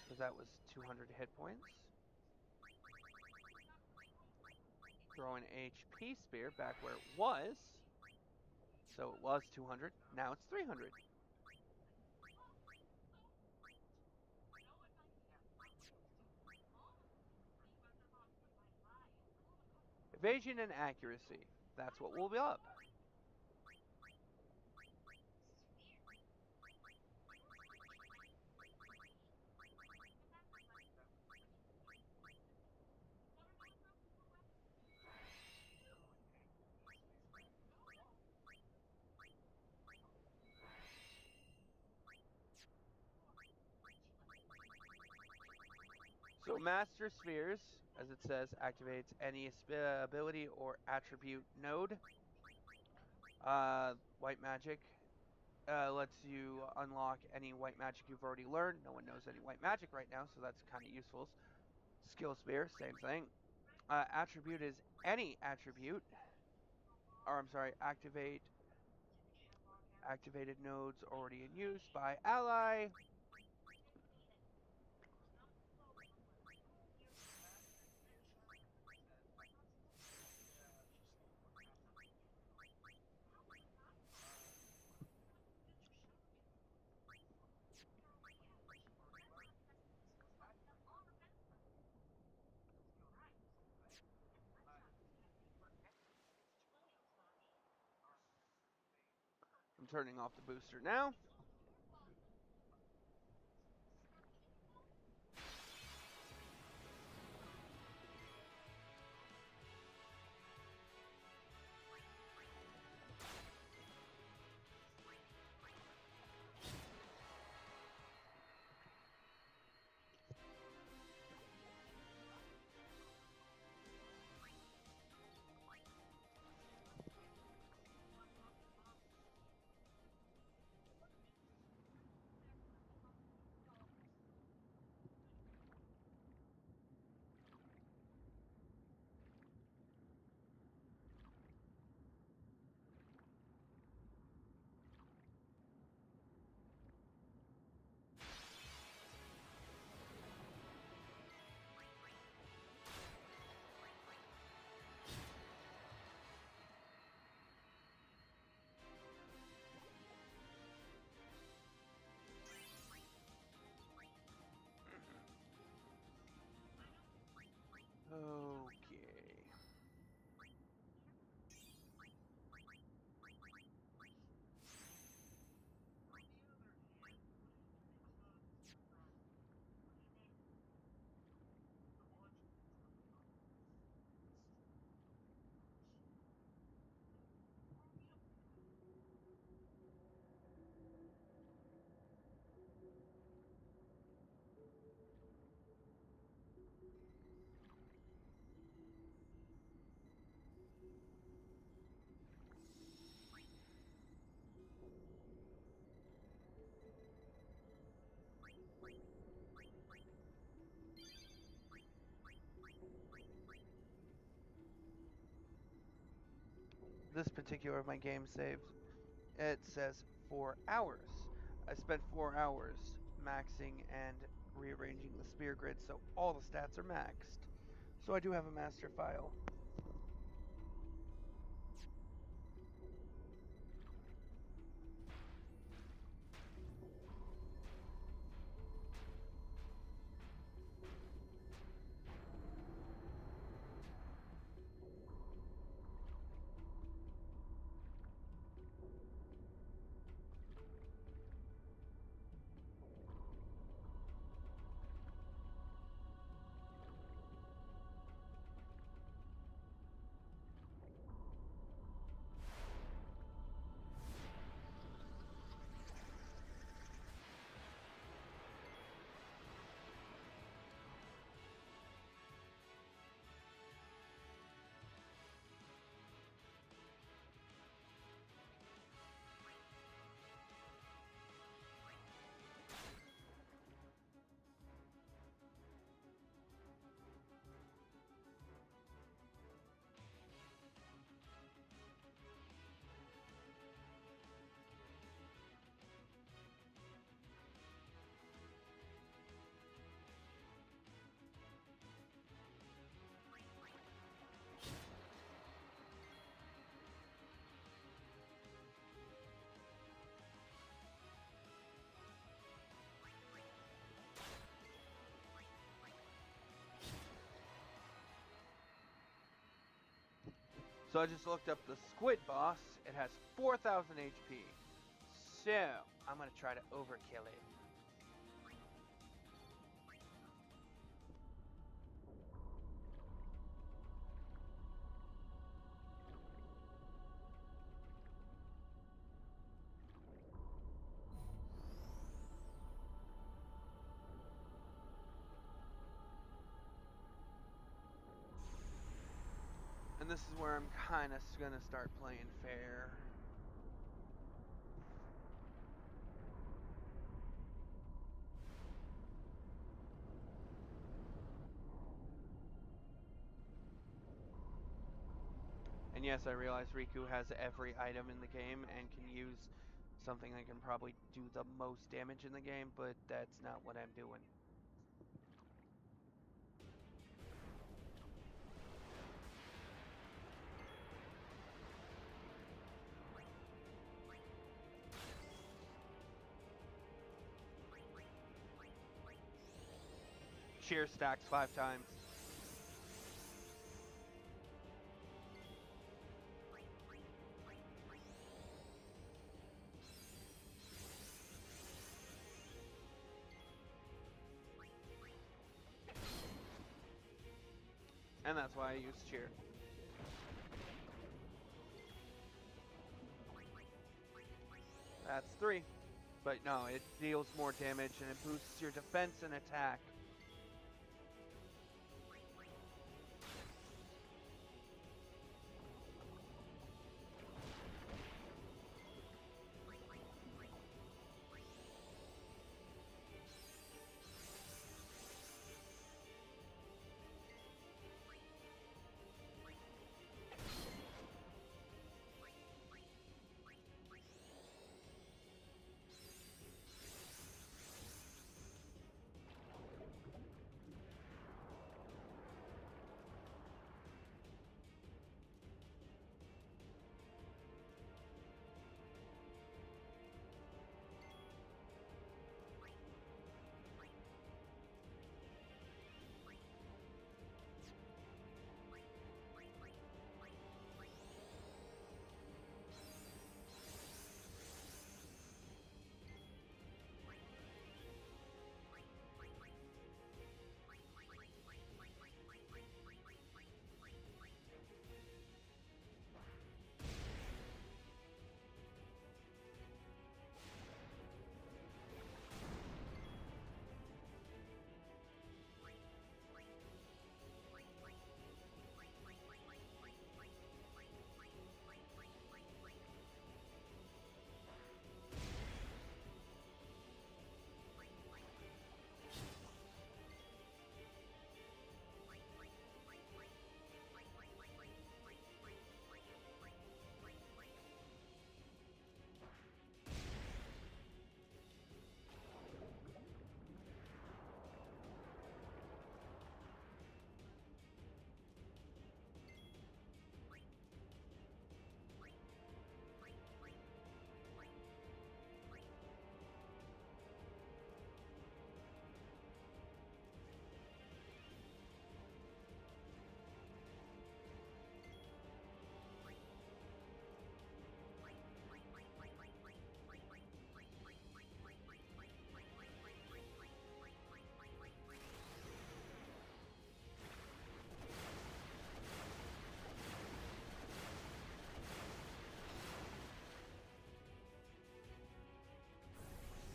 because that was 200 hit points. Throw an HP spear back where it was. So it was 200, now it's 300. Evasion and accuracy, that's what will be up. So Master Spheres, as it says, activates any ability or attribute node. White magic lets you unlock any white magic you've already learned. No one knows any white magic right now, so that's kind of useful. Skill spear, same thing. Attribute is any attribute. Or I'm sorry, activated nodes already in use by ally. I'm turning off the booster now. Okay. This particular of my game saves, it says 4 hours. I spent 4 hours maxing and rearranging the spear grid so all the stats are maxed. So I do have a master file. So I just looked up the squid boss. It has 4,000 HP. So I'm going to try to overkill it. this is where I'm kind of gonna start playing fair. And yes, I realize Riku has every item in the game and can use something that can probably do the most damage in the game, but that's not what I'm doing. Cheer stacks 5 times. And that's why I use cheer. That's 3. But no, it deals more damage and it boosts your defense and attack.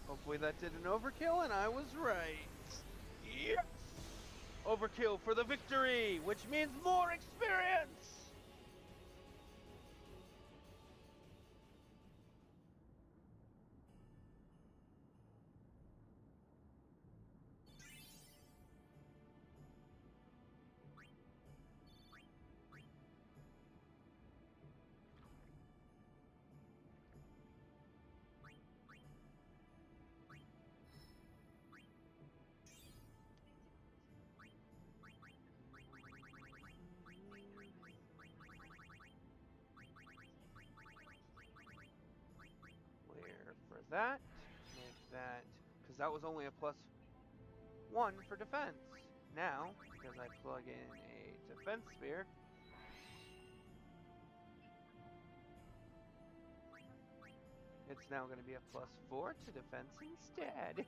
Hopefully that did an overkill and I was right. Yes! Overkill for the victory, which means more experience! Where for that, make that, because that was only a +1 for defense. Now, because I plug in a defense sphere, it's now going to be a +4 to defense instead.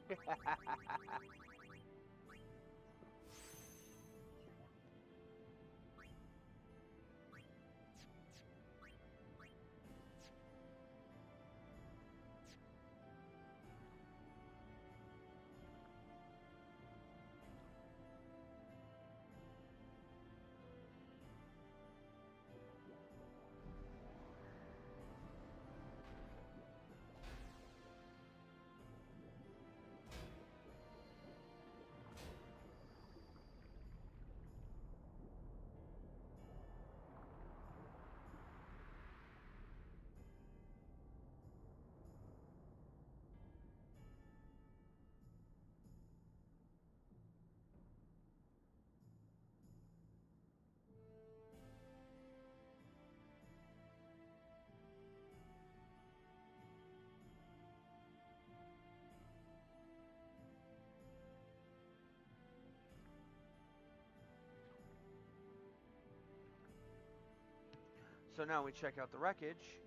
So now we check out the wreckage,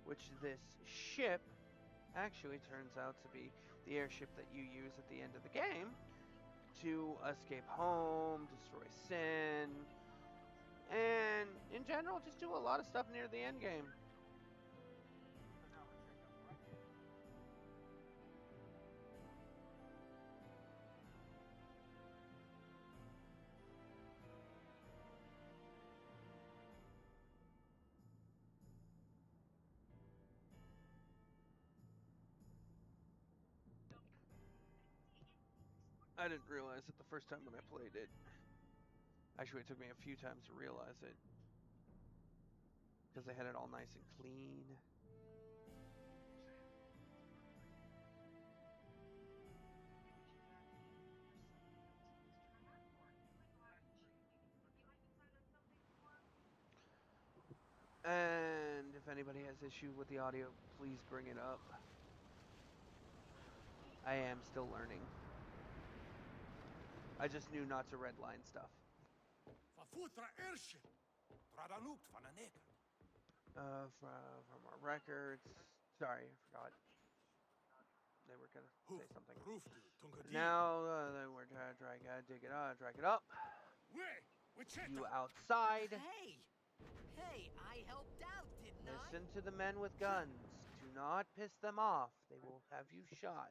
which this ship actually turns out to be the airship that you use at the end of the game to escape home, destroy Sin, and in general, just do a lot of stuff near the end game. I didn't realize it the first time when I played it. Actually, it took me a few times to realize it. Because they had it all nice and clean. And if anybody has issue with the audio, please bring it up. I am still learning. I just knew not to redline stuff. Verfutra airship. Tradanuk van een nek. From our records. Sorry, I forgot. They were gonna say something. Now they were trying to dig it up, drag it up. You outside. Hey! Hey, I helped out, didn't Listen to the men with guns. Do not piss them off. They will have you shot.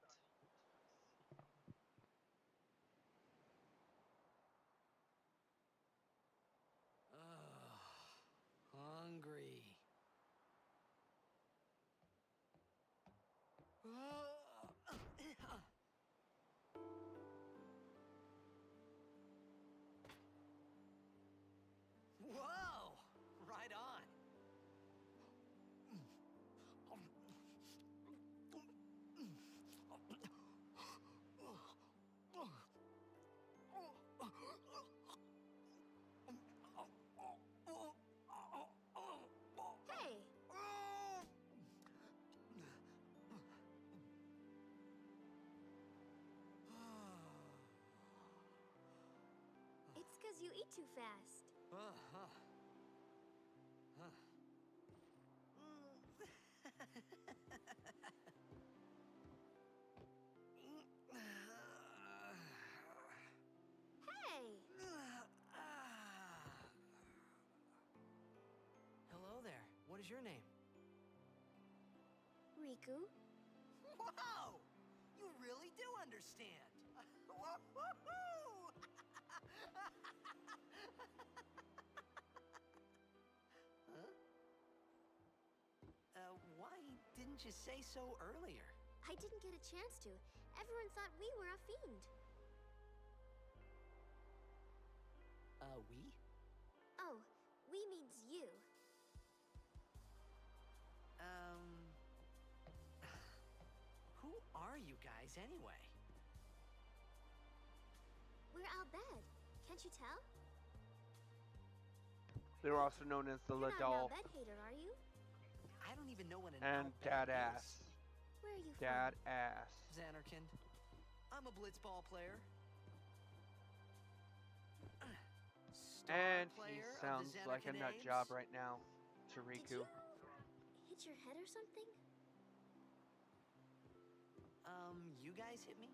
Hungry. Whoa! Right on. Hey, it's because you eat too fast. Hey, Hello there. What is your name? Riku. Whoa! You really do understand. Woo-hoo-hoo! Huh? Why didn't you say so earlier? I didn't get a chance to. Everyone thought we were a fiend. We? Oh, we means you. Who are you guys anyway? We're Albed. Can't you tell? They're also known as the You're not an Ladal Albed hater, are you? I don't even know what an and Albed Dad is. Ass. Where are you Dad Ass. Xanarkin. I'm a blitzball player. Star And he player of the sounds like a Xanarkin nut Ames. job right now to from? Did Riku. you hit your head or something? You guys hit me?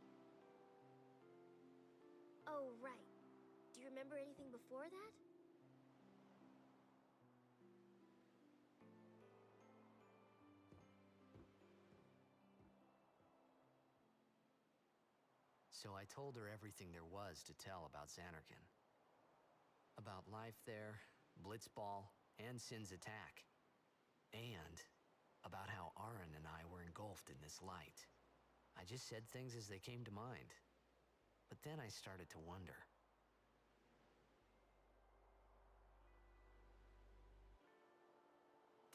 Oh, right. Do you remember anything before that? So I told her everything there was to tell about Xanarkin. About life there, Blitzball, and Sin's attack. And about how Aaron and I were engulfed in this light. I just said things as they came to mind. But then I started to wonder.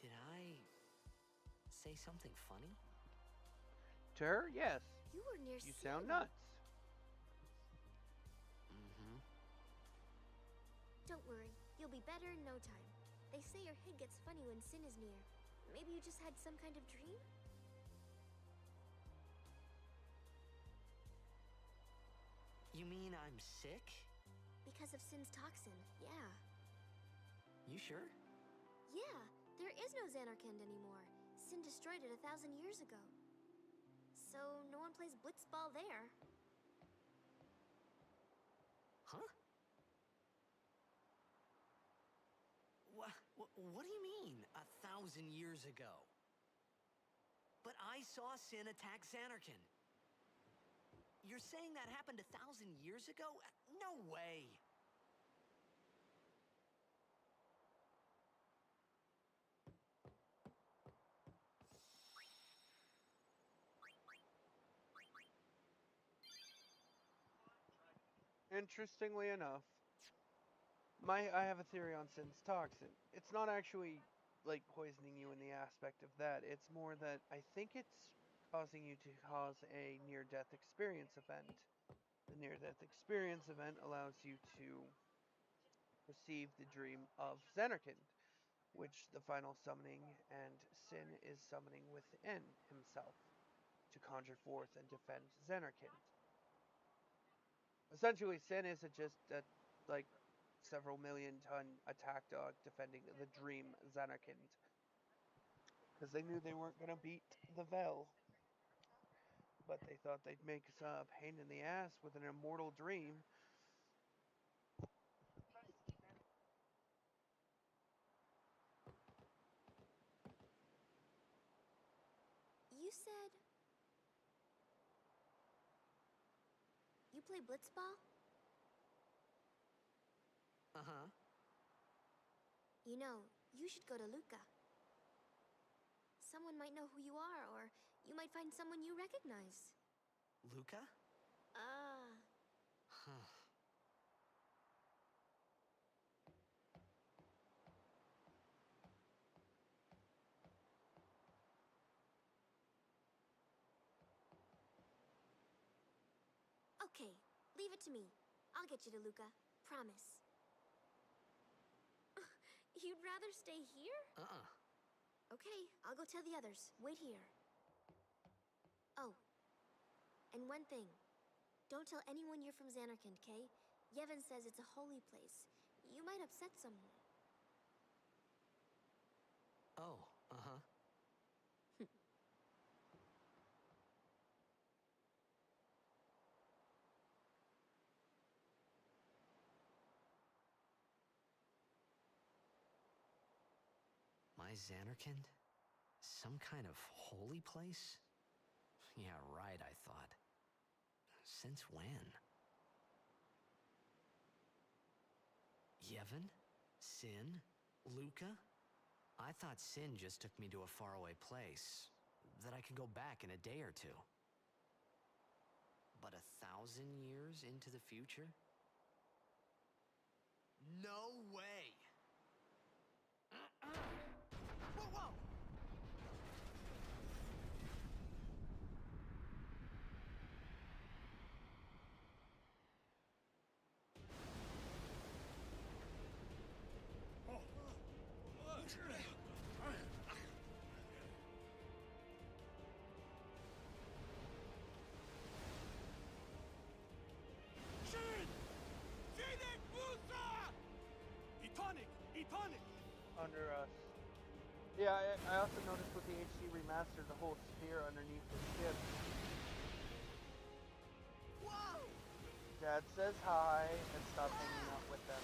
Did I say something funny? To her, yes. You were near You Sin. sound nuts. Mm-hmm. Don't worry. You'll be better in no time. They say your head gets funny when Sin is near. Maybe you just had some kind of dream? You mean I'm sick? Because of Sin's toxin, yeah. You sure? Yeah, there of Xanarkand anymore. Sin destroyed it 1,000 years ago. So no one plays blitzball there. Huh? What do you mean, 1,000 years ago? But I saw Sin attack Xanarkand. You're saying that happened 1,000 years ago? No way! Interestingly enough, I have a theory on Sin's toxin. It's not actually like poisoning you in the aspect of that. It's more that I think it's causing you to cause a near-death experience event. The near-death experience event allows you to receive the dream of Xanarkand, which the final summoning and Sin is summoning within himself to conjure forth and defend Xanarkand. Essentially, Sin isn't just a like several million-ton attack dog defending the dream Xanarkand, because they knew they weren't going to beat the Vel, but they thought they'd make a pain in the ass with an immortal dream. You said... You play blitzball? Uh-huh. You know, you should go to Luca. Someone might know who you are, or you might find someone you recognize. Luca? Huh. Okay, leave it to me. I'll get you to Luca. Promise. You'd rather stay here? Uh-uh. Okay, I'll go tell the others. Wait here. Oh, and one thing. Don't tell anyone you're from Xanarkand, Kay? Yevon says it's a holy place. You might upset someone. Oh, uh-huh. My Xanarkand? Some kind of holy place? Yeah, right, I thought. Since when? Yevon? Sin? Luca? I thought Sin just took me to a faraway place, that I could go back in a day or two. But 1,000 years into the future? No way! Whoa, whoa! Shin! Sinek Musa! Etonic! Etonic! Under us. Yeah, I also noticed with the HD remaster, the whole sphere underneath the ship. Whoa! Dad says hi and stop hanging out with them.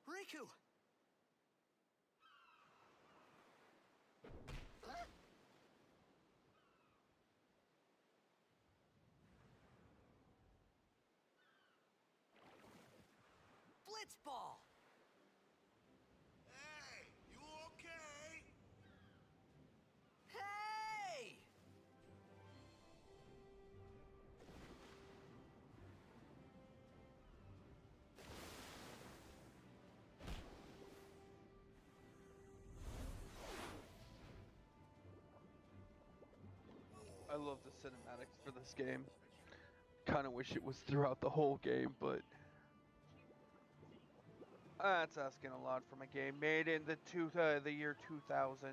Riku! Blitzball! Hey, you okay? love the cinematics for this game. Kind of wish it was throughout the whole game, but that's asking a lot from a game made in the year 2000.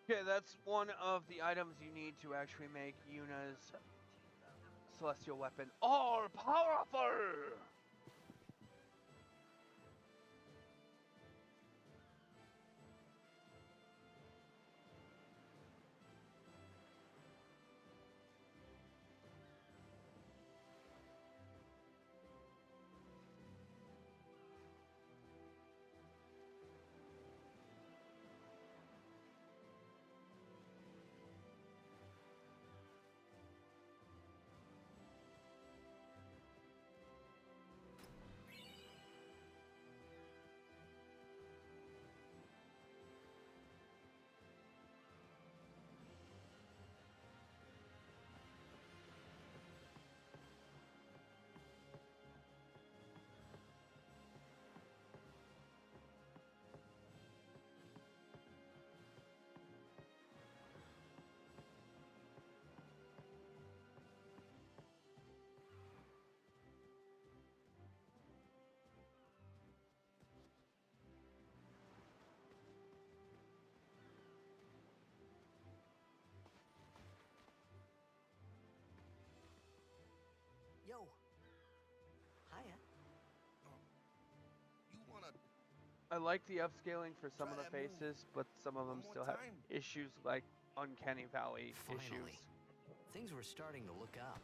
Okay, that's one of the items you need to actually make Yuna's celestial weapon all powerful. Yo. Hiya. You wanna I like the upscaling for some of Try the that move faces, but some of them one more still have time? issues like Uncanny Valley Finally. issues. Things were starting to look up.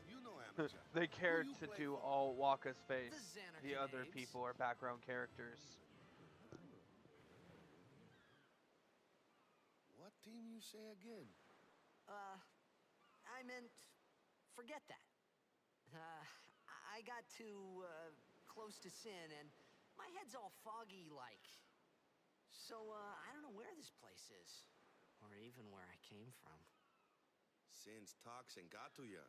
You know amateur. They cared you to play do for? all Waka's face. The The other Xanarkanaves. people are background characters. What team you say again? I meant, forget that. I got too, close to Sin, and my head's all foggy like. So, I don't know where this place is, or even where I came from. Sin's toxin got to you,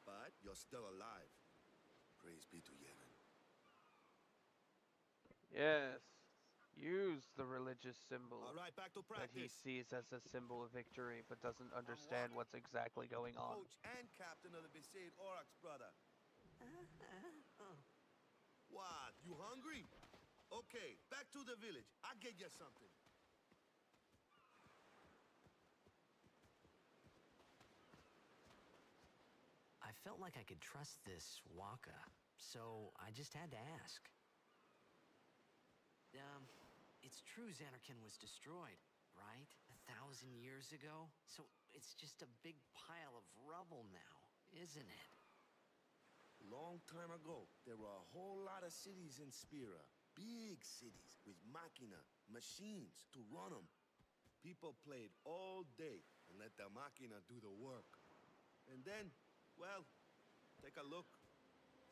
but you're still alive. Praise be to Yevon. Yes. Use the religious symbol All right, back to that he practice. sees as a symbol of victory, but doesn't understand Waka. what's exactly going on. Coach and captain of the Besaid Aurochs, brother. What? You hungry? Okay, back to the village. I'll get you something. I felt like I could trust this Waka, so I just had to ask. It's true Xanarkand was destroyed, right? 1,000 years ago? So it's just a big pile of rubble now, isn't it? Long time ago, there were a whole lot of cities in Spira. Big cities with machina, machines to run them. People played all day and let the machina do the work. And then, well, take a look.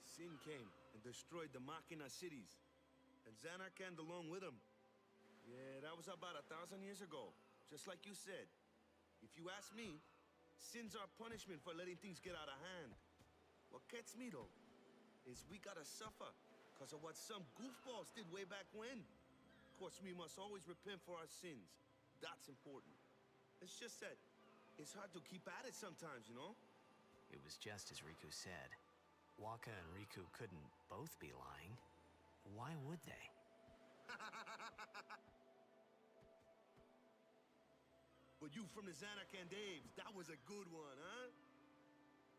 Sin came and destroyed the machina cities. And Xanarkand along with him. Yeah, that was about 1,000 years ago. Just like you said. If you ask me, Sin's our punishment for letting things get out of hand. What gets me, though, is we gotta suffer because of what some goofballs did way back when. Of course, we must always repent for our sins. That's important. It's just that it's hard to keep at it sometimes, you know? It was just as Riku said. Waka and Riku couldn't both be lying. Why would they? But you from the Xanarkand Daves, that was a good one, huh?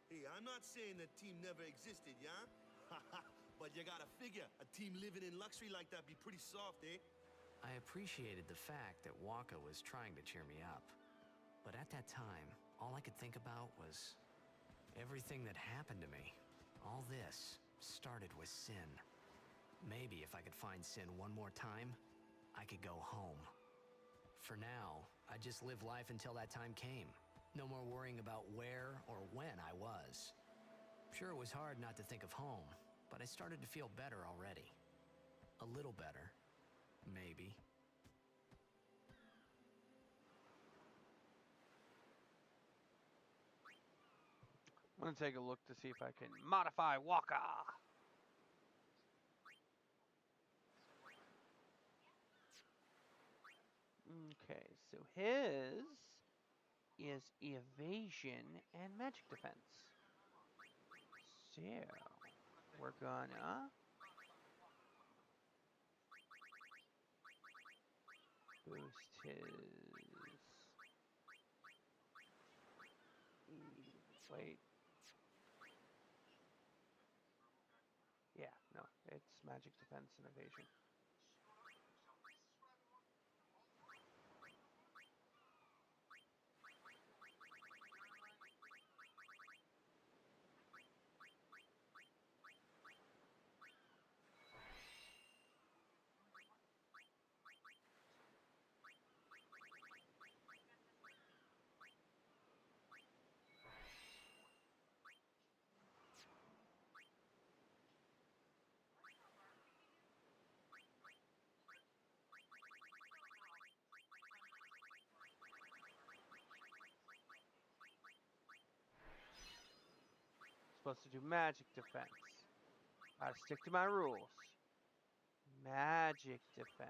Hey, I'm not saying the team never existed, yeah? But you gotta figure, a team living in luxury like that be pretty soft, eh? I appreciated the fact that Waka was trying to cheer me up. But at that time, all I could think about was everything that happened to me. All this started with Sin. Maybe if I could find Sin one more time, I could go home. For now, I'd just live life until that time came. No more worrying about where or when I was. Sure, it was hard not to think of home, but I started to feel better already. A little better, maybe. I'm gonna take a look to see if I can modify Waka. Okay, so his is evasion and magic defense. So we're gonna boost his. Wait. Yeah, no, it's magic defense and evasion. Supposed to do magic defense. Gotta stick to my rules. Magic defense.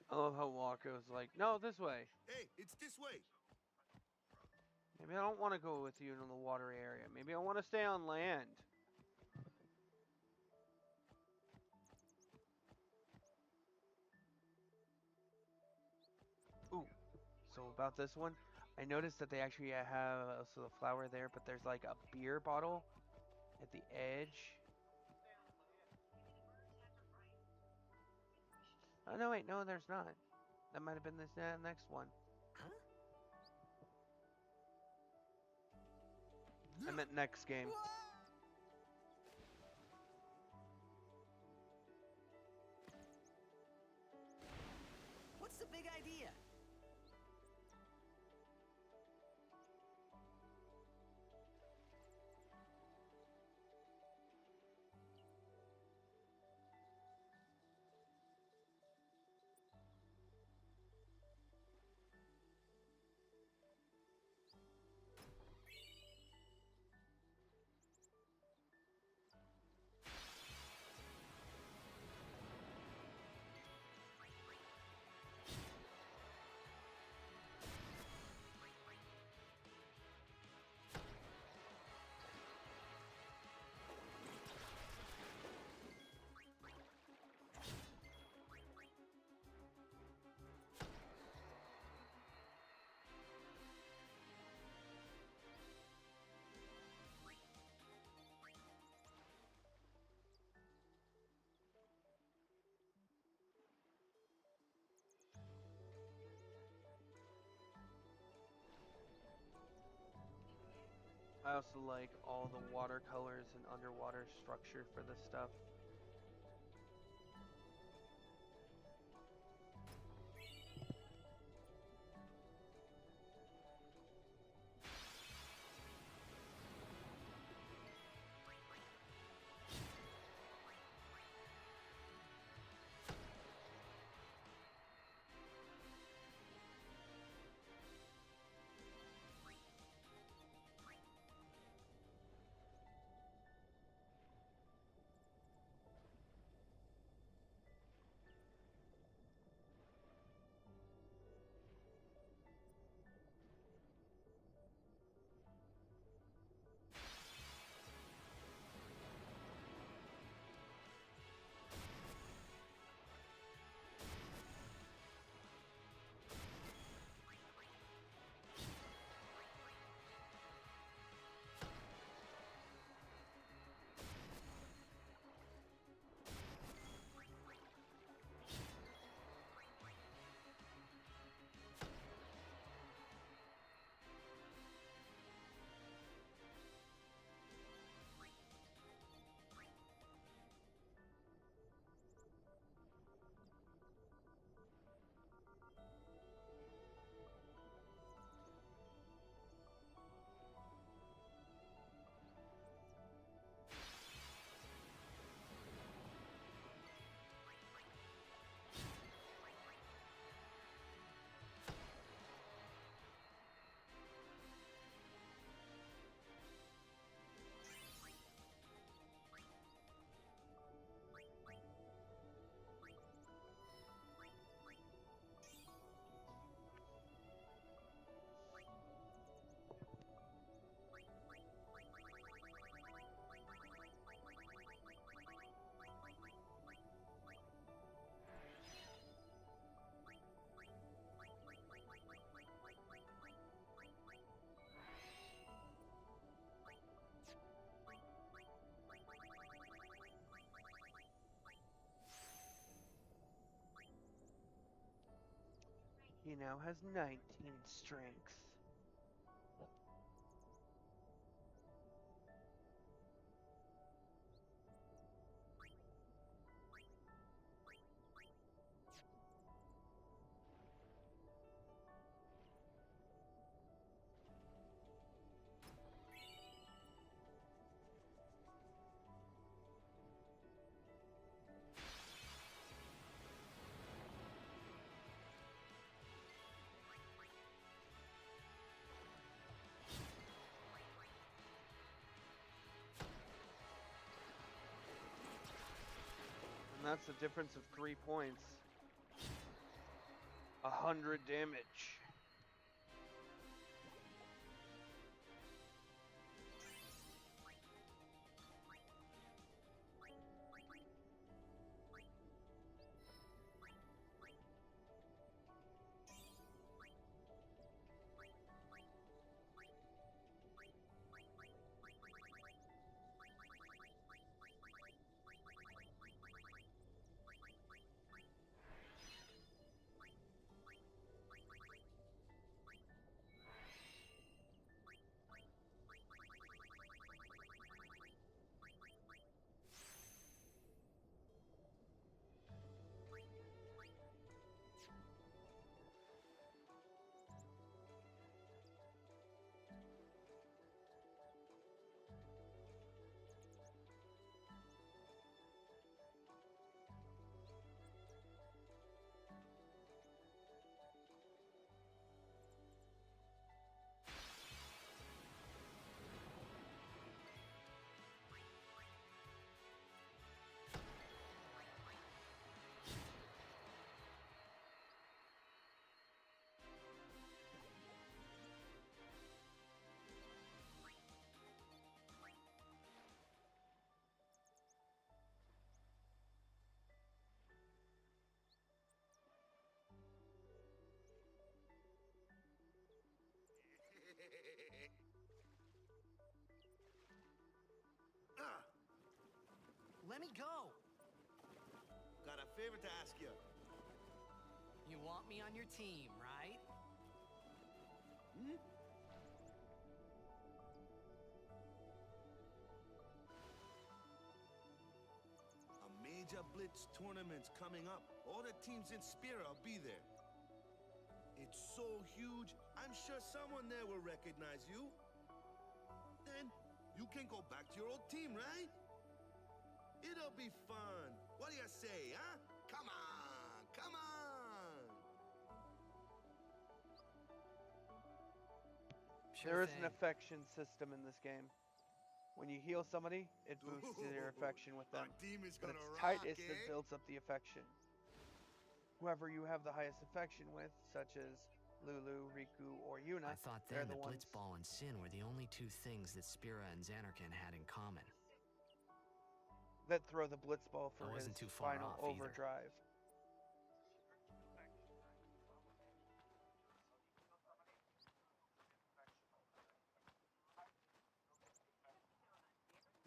I love how Walker's like, no, this way. Hey, it's this way. Maybe I don't want to go with you in the water area. Maybe I want to stay on land. Ooh, so about this one, I noticed that they actually have also the flower there, but there's like a beer bottle at the edge. Oh, no, wait, no, there's not. That might have been this next one. I meant next game. What's the big idea? I also like all the watercolors and underwater structure for this stuff. He now has 19 strength. And that's the difference of 3 points. 100 damage. Ah, Let me go! got a favor to ask you. You want me on your team, right? Hmm? A major blitz tournament's coming up. All the teams in Spira will be there. It's so huge, I'm sure someone there will recognize you. Then you can go back to your old team, right? It'll be fun. What do you say, huh? Come on, come on! There is an affection system in this game. When you heal somebody, it boosts your affection with them. Our team is But gonna it's rock, Titus eh? that builds up the affection. Whoever you have the highest affection with, such as Lulu, Riku, or Yuna, I thought they're then the that ones Blitzball and Sin were the only two things that Spira and Xanarkand had in common. that throw the Blitzball for I his wasn't too far final off either. overdrive.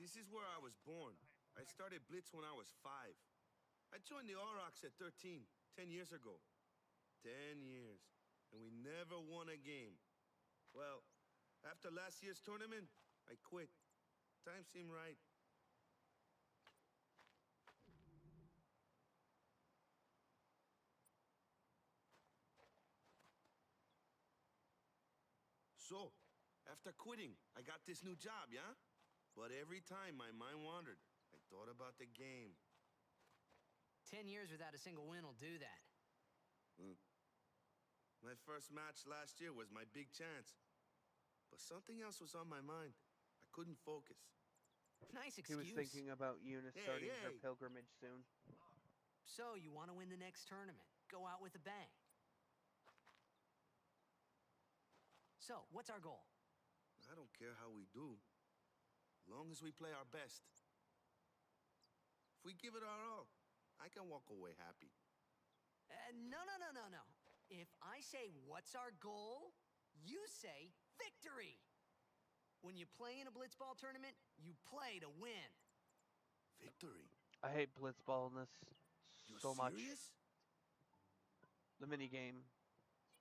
This is where I was born. I started Blitz when I was 5. I joined the Aurochs at 13, 10 years ago. 10 years, and we never won a game. Well, after last year's tournament, I quit. Time seemed right. So, after quitting, I got this new job, yeah? But every time my mind wandered, I thought about the game. 10 years without a single win will do that. My first match last year was my big chance. But something else was on my mind. I couldn't focus. Nice He was excuse. thinking about Yuna Hey, starting her hey. pilgrimage soon. So, you want to win the next tournament. Go out with a bang. So, what's our goal? I don't care how we do, long as we play our best. If we give it our all, I can walk away happy. No. If I say, what's our goal? You say, victory! When you play in a Blitzball tournament, you play to win. Victory? I hate Blitzball in this You so much. serious? The minigame.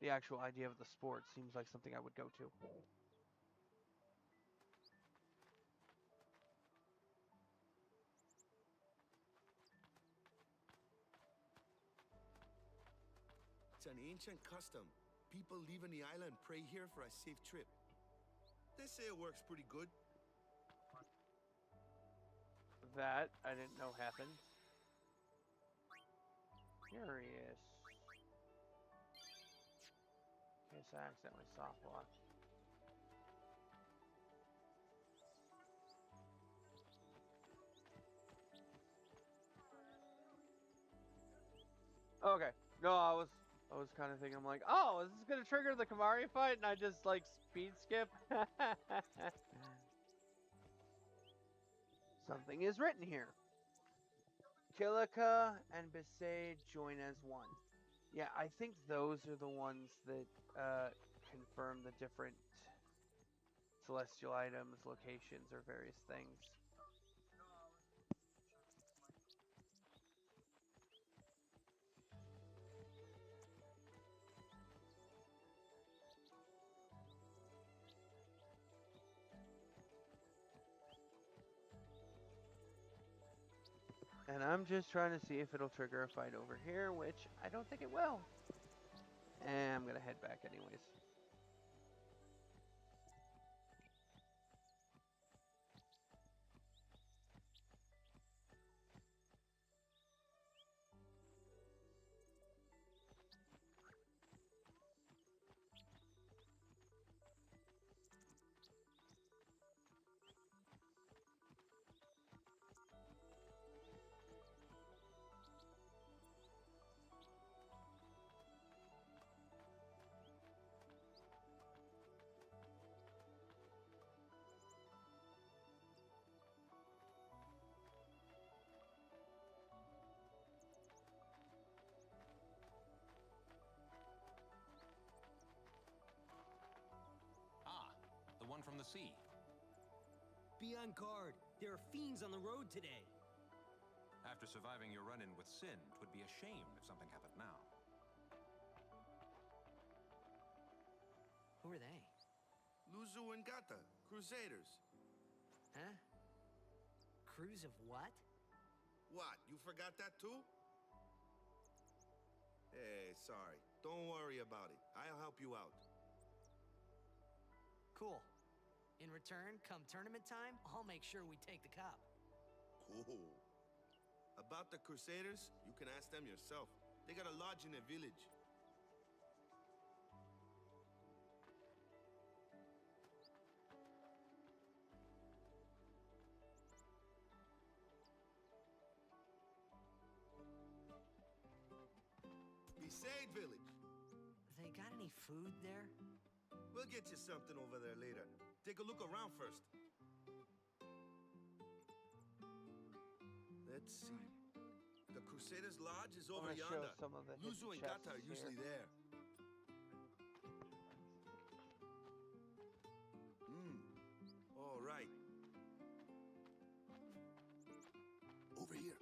the actual idea of the sport seems like something I would go to. It's an ancient custom. People leaving the island pray here for a safe trip. They say it works pretty good. That I didn't know happened. Curious. In case I accidentally soft blocked. Okay. No, I was kind of thinking, I'm like, oh, is this gonna trigger the Kamari fight? And I just like speed skip. Something is written here. Kilika and Besaid join as one. Yeah, I think those are the ones that confirm the different celestial items, locations, or various things. And I'm just trying to see if it'll trigger a fight over here, which I don't think it will. And I'm gonna head back anyways. Ah, the one from the sea. Be on guard. There are fiends on the road today. After surviving your run-in with Sin, it would be a shame if something happened now. Who are they? Luzu and Gata, Crusaders. Huh? Crews of what? What, you forgot that too? Hey, sorry. Don't worry about it. I'll help you out. Cool. In return, come tournament time, I'll make sure we take the cup. Cool. About the Crusaders, you can ask them yourself. They got a lodge in a village. Besaid Village. They got any food there? We'll get you something over there later. Take a look around first. Let's see. The Crusaders Lodge is over I'm gonna show yonder. some of the Luzu hidden and Gata are chests usually here. there. All right. Over here.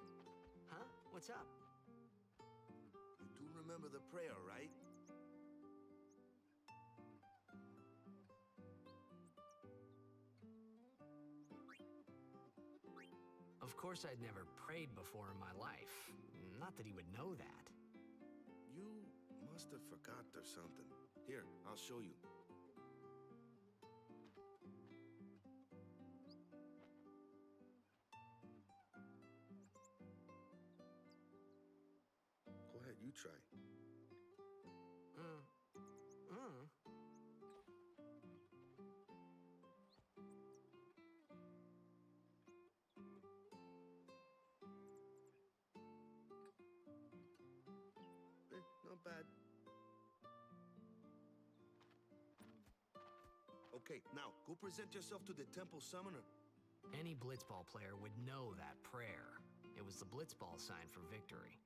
Huh? What's up? You do remember the prayer, right? Of course I'd never prayed before in my life. Not that he would know that. You must have forgot or something. Here, I'll show you. Go ahead, you try. Not bad. Okay, now go present yourself to the temple summoner. Any blitzball player would know that prayer. It was the blitzball sign for victory.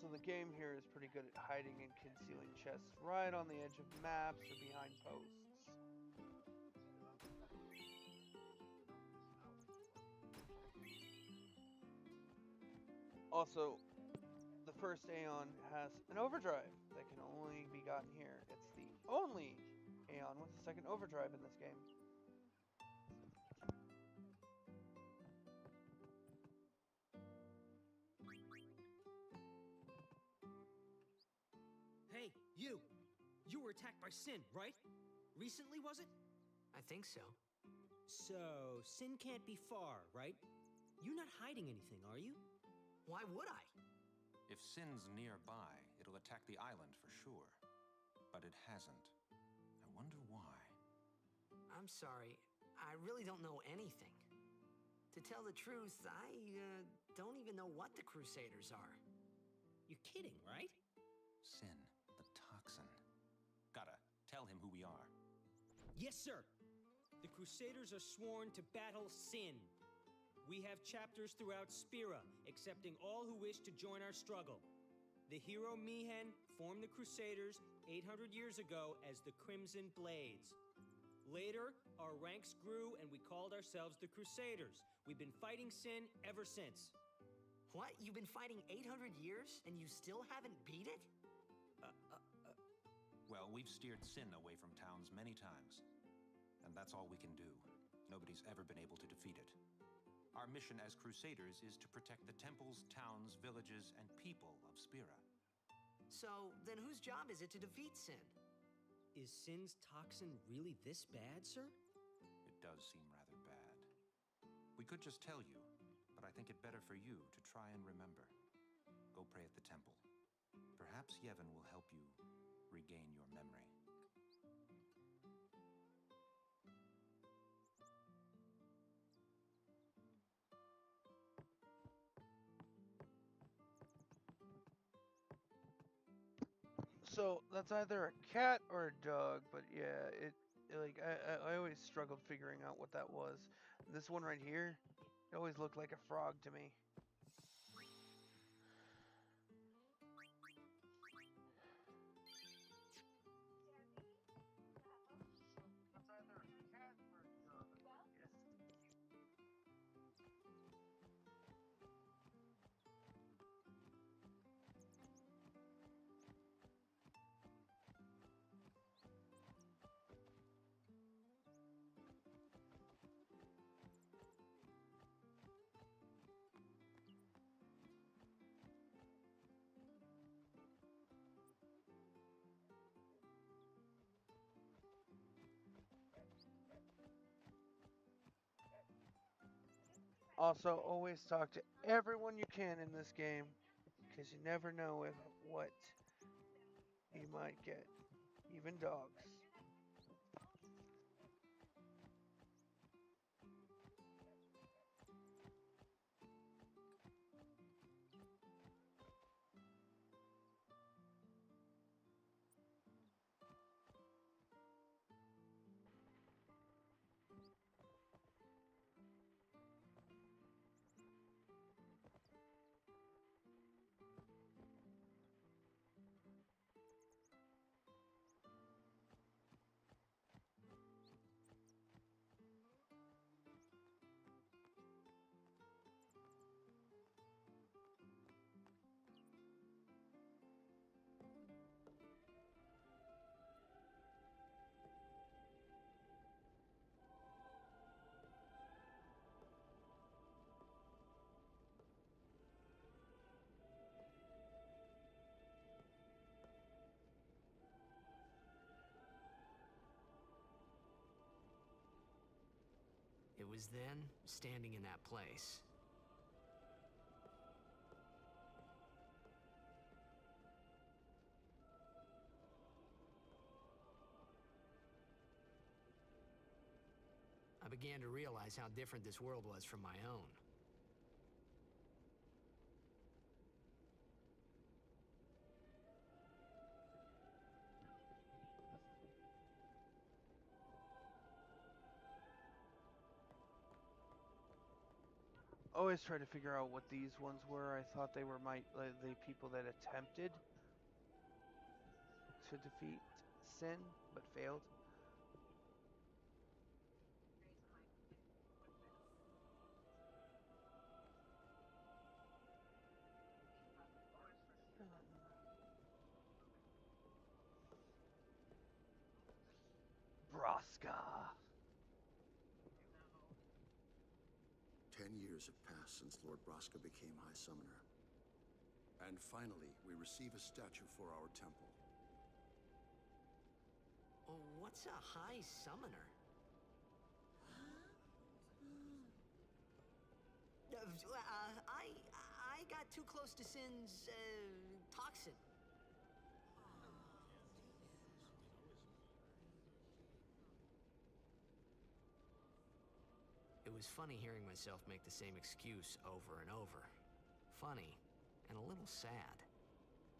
Also, the game here is pretty good at hiding and concealing chests right on the edge of maps or behind posts. Also, the first Aeon has an overdrive that can only be gotten here. It's the only Aeon with a second overdrive in this game. Hey, you! You were attacked by Sin, right? Recently, was it? I think so. So, Sin can't be far, right? You're not hiding anything, are you? Why would I? If Sin's nearby, it'll attack the island for sure. But it hasn't. I wonder why. I'm sorry. I really don't know anything. To tell the truth, I don't even know what the Crusaders are. You're kidding, right? Sin, the toxin. Gotta tell him who we are. Yes, sir. The Crusaders are sworn to battle Sin. We have chapters throughout Spira, accepting all who wish to join our struggle. The hero Mihen formed the Crusaders 800 years ago as the Crimson Blades. Later, our ranks grew and we called ourselves the Crusaders. We've been fighting Sin ever since. What? You've been fighting 800 years and you still haven't beat it? Well, we've steered Sin away from towns many times. And that's all we can do. Nobody's ever been able to defeat it. Our mission as Crusaders is to protect the temples, towns, villages, and people of Spira. So, then whose job is it to defeat Sin? Is Sin's toxin really this bad, sir? It does seem rather bad. We could just tell you, but I think it better for you to try and remember. Go pray at the temple. Perhaps Yevon will help you regain your memory. So that's either a cat or a dog, but yeah, like I always struggled figuring out what that was. This one right here, it always looked like a frog to me. Also, always talk to everyone you can in this game, because you never know what you might get, even dogs. It was then, standing in that place. I began to realize how different this world was from my own. always try to figure out what these ones were. I thought they were the people that attempted to defeat Sin, but failed. Braska. 10 years have passed since Lord Braska became High Summoner. And finally, we receive a statue for our temple. Oh, what's a High Summoner? I got too close to Sin's, toxin. It was funny hearing myself make the same excuse over and over. Funny, and a little sad.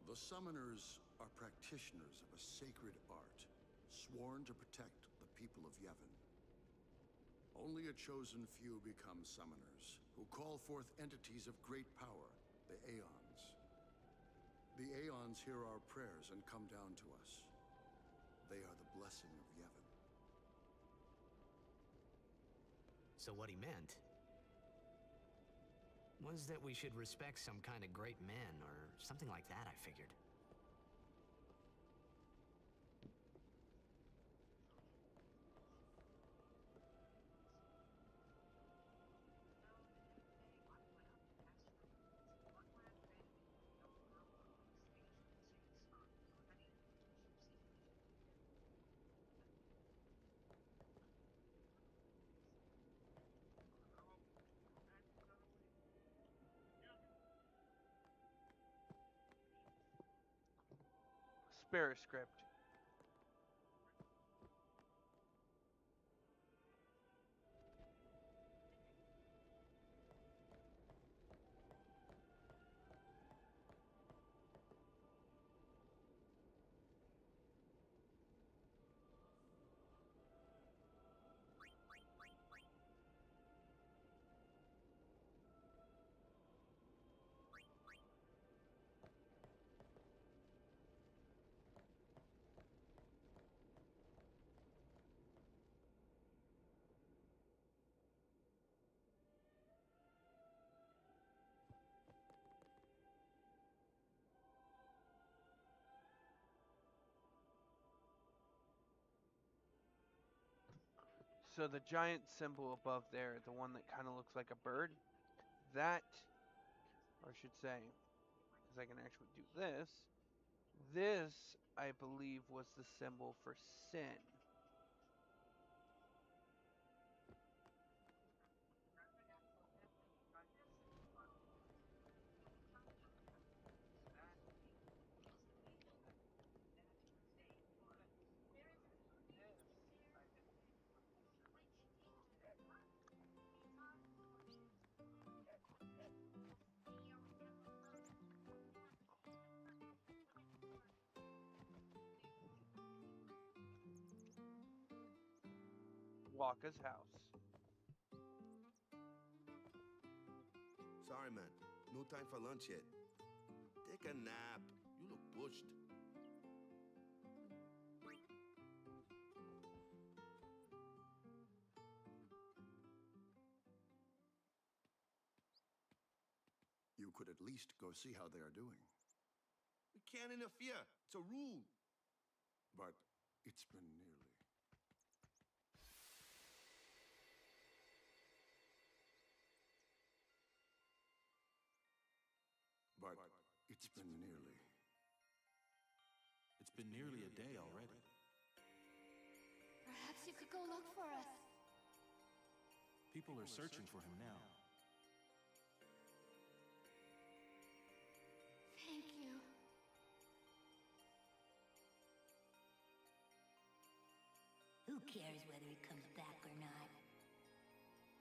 The Summoners are practitioners of a sacred art, sworn to protect the people of Yevon. Only a chosen few become Summoners, who call forth entities of great power, the Aeons. The Aeons hear our prayers and come down to us. They are the blessing of Yevon. So what he meant was that we should respect some kind of great men, or something like that, I figured. Spare script. So the giant symbol above there, the one that kind of looks like a bird, that, or I should say, because I can actually do this, I believe, was the symbol for Sin. Wakka's house. Sorry, man. No time for lunch yet. Take a nap. You look pushed. You could at least go see how they are doing. We can't interfere. It's a rule. But it's been nearly. But it's been nearly. It's been nearly a day already. Perhaps you could go look for us. People are searching for him now. Thank you. Who cares whether he comes back or not?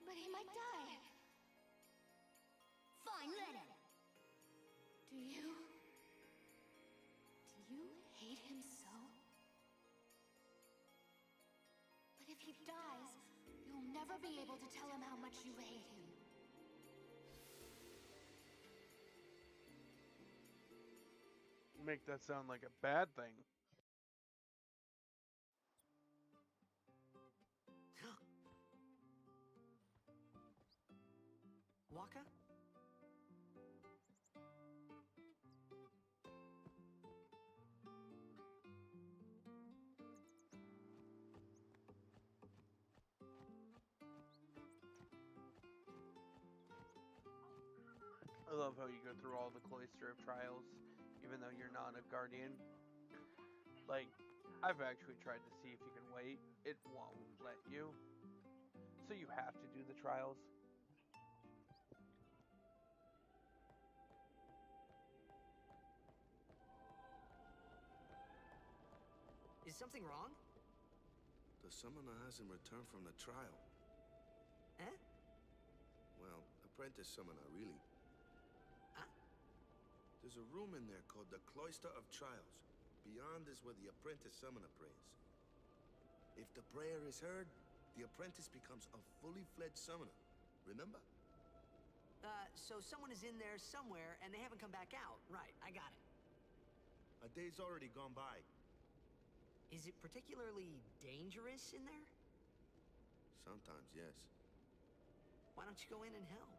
But he might die. Fine, let him. Do you hate him so? But if he dies, you'll never be able to tell him how much you hate him. Make that sound like a bad thing. Waka? I love how you go through all the Cloister of Trials, even though you're not a Guardian. Like, I've actually tried to see if you can wait. It won't let you. So you have to do the trials. Is something wrong? The summoner hasn't returned from the trial. Eh? Well, apprentice summoner, really. Huh? There's a room in there called the Cloister of Trials. Beyond is where the apprentice summoner prays. If the prayer is heard, the apprentice becomes a fully fledged summoner. Remember? So someone is in there somewhere and they haven't come back out. Right, I got it. A day's already gone by. Is it particularly dangerous in there? Sometimes, yes. Why don't you go in and help?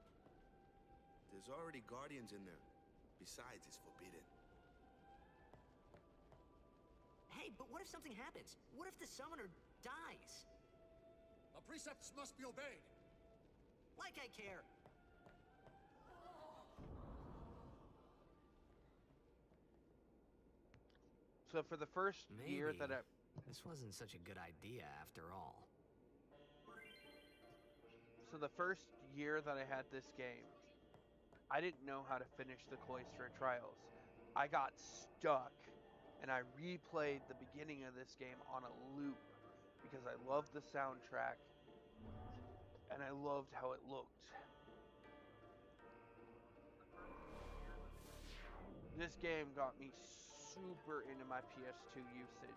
There's already guardians in there. Besides, it's forbidden. Hey, but what if something happens? What if the summoner dies? The precepts must be obeyed. Like I care. So for the first year that I... This wasn't such a good idea after all. So the first year that I had this game, I didn't know how to finish the Cloister Trials. I got stuck, and I replayed the beginning of this game on a loop because I loved the soundtrack, and I loved how it looked. This game got me super into my PS2 usage.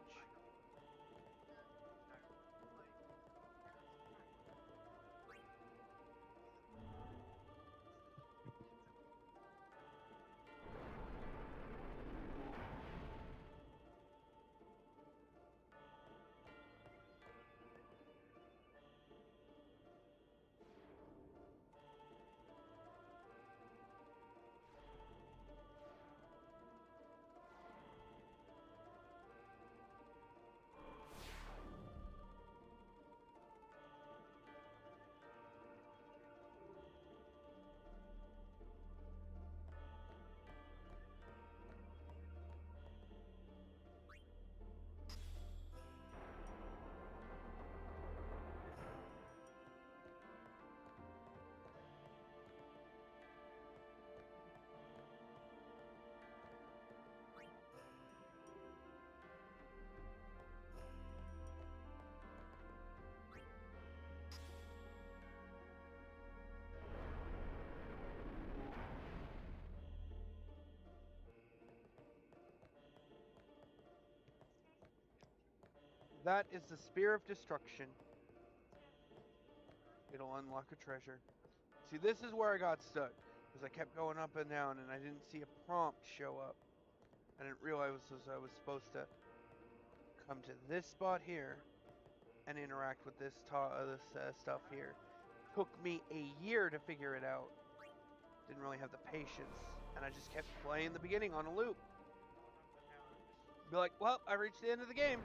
That is the Spear of Destruction. It'll unlock a treasure. See, this is where I got stuck, because I kept going up and down, and I didn't see a prompt show up. I didn't realize I was supposed to come to this spot here and interact with this stuff here. Took me a year to figure it out. Didn't really have the patience, and I just kept playing the beginning on a loop. Be like, well, I reached the end of the game.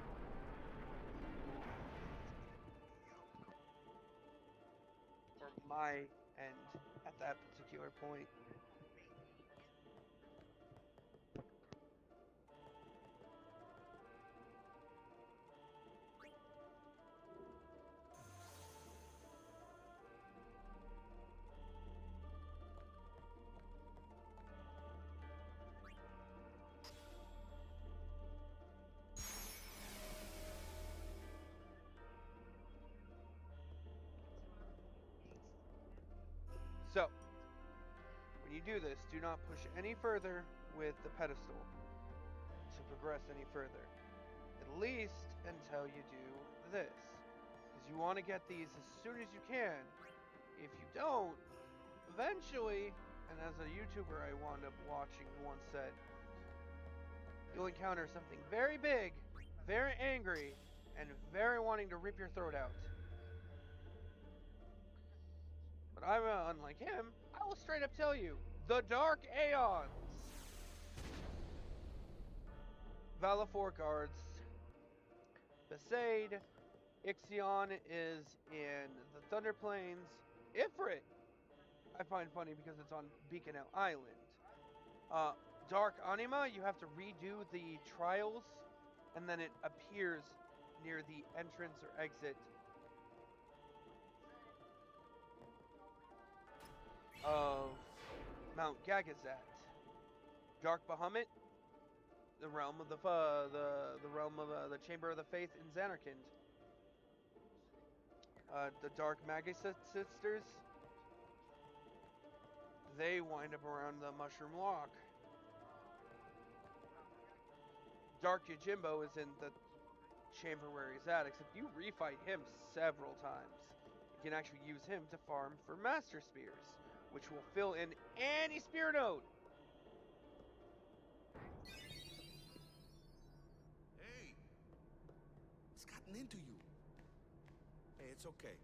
Or my end at that particular point. So, when you do this, do not push any further with the pedestal to progress any further. At least until you do this. Because you want to get these as soon as you can. If you don't, eventually, and as a YouTuber I wound up watching once said, you'll encounter something very big, very angry, and very wanting to rip your throat out. But I'm unlike him. I will straight up tell you, the Dark Aeons. Valifor guards Besaid. Ixion is in the Thunder Plains. Ifrit, I find funny because it's on Beacon Island. Dark Anima, you have to redo the trials, and then it appears near the entrance or exit of Mount Gagazet. Dark Bahamut, the realm of the realm of the Chamber of the Faith in Xanarkand. The Dark Magus Sisters, they wind up around the Mushroom Lock. Dark Yojimbo is in the chamber where he's at, except you refight him several times. You can actually use him to farm for Master Spears, which will fill in any spear node. Hey! It's gotten into you. Hey, it's okay.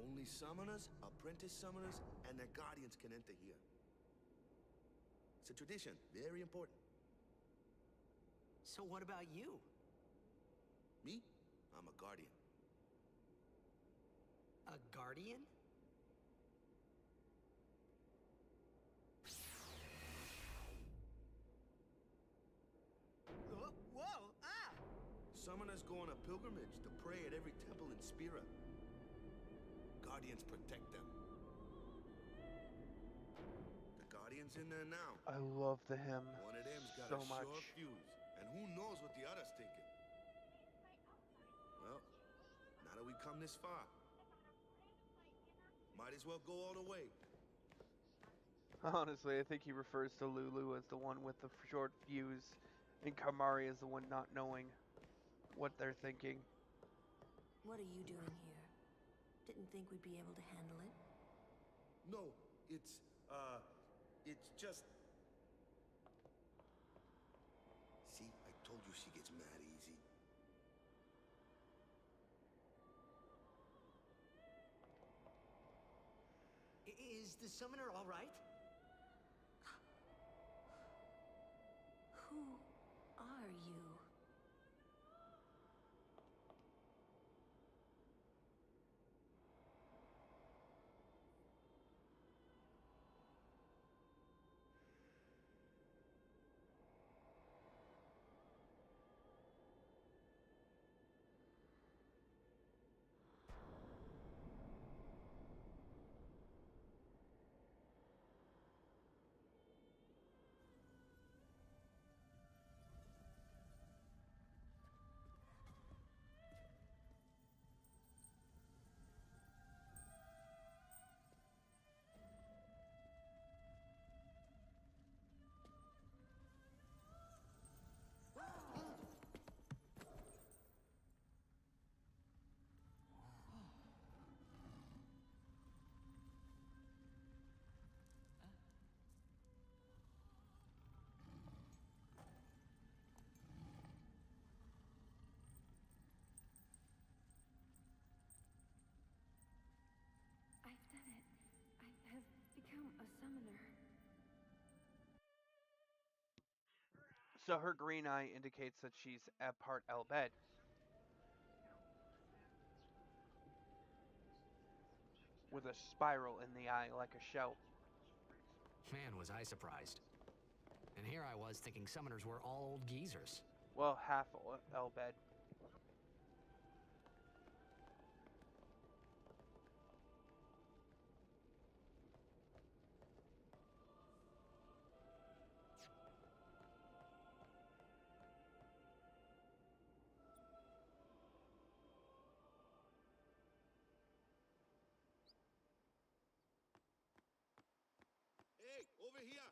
Only summoners, apprentice summoners, and their guardians can enter here. It's a tradition, very important. So what about you? Me? I'm a guardian. A guardian? Whoa! Ah! Summoners go on a pilgrimage to pray at every temple in Spira. Guardians protect them. The guardian's in there now. I love the hymn One of them's got so a much. short fuse, and who knows what the other's thinking. Well, now that we come this far, might as well go all the way. Honestly, I think he refers to Lulu as the one with the short fuse, and Kamari as the one not knowing what they're thinking. What are you doing here? Didn't think we'd be able to handle it. No, it's just... See, I told you she gets mad easy. Is the summoner all right? Who are you? I've done it. I have become a summoner. So her green eye indicates that she's a part Elbed. With a spiral in the eye like a shell. Man, was I surprised. And here I was thinking summoners were all old geezers. Well, half Elbed. Hey, over here!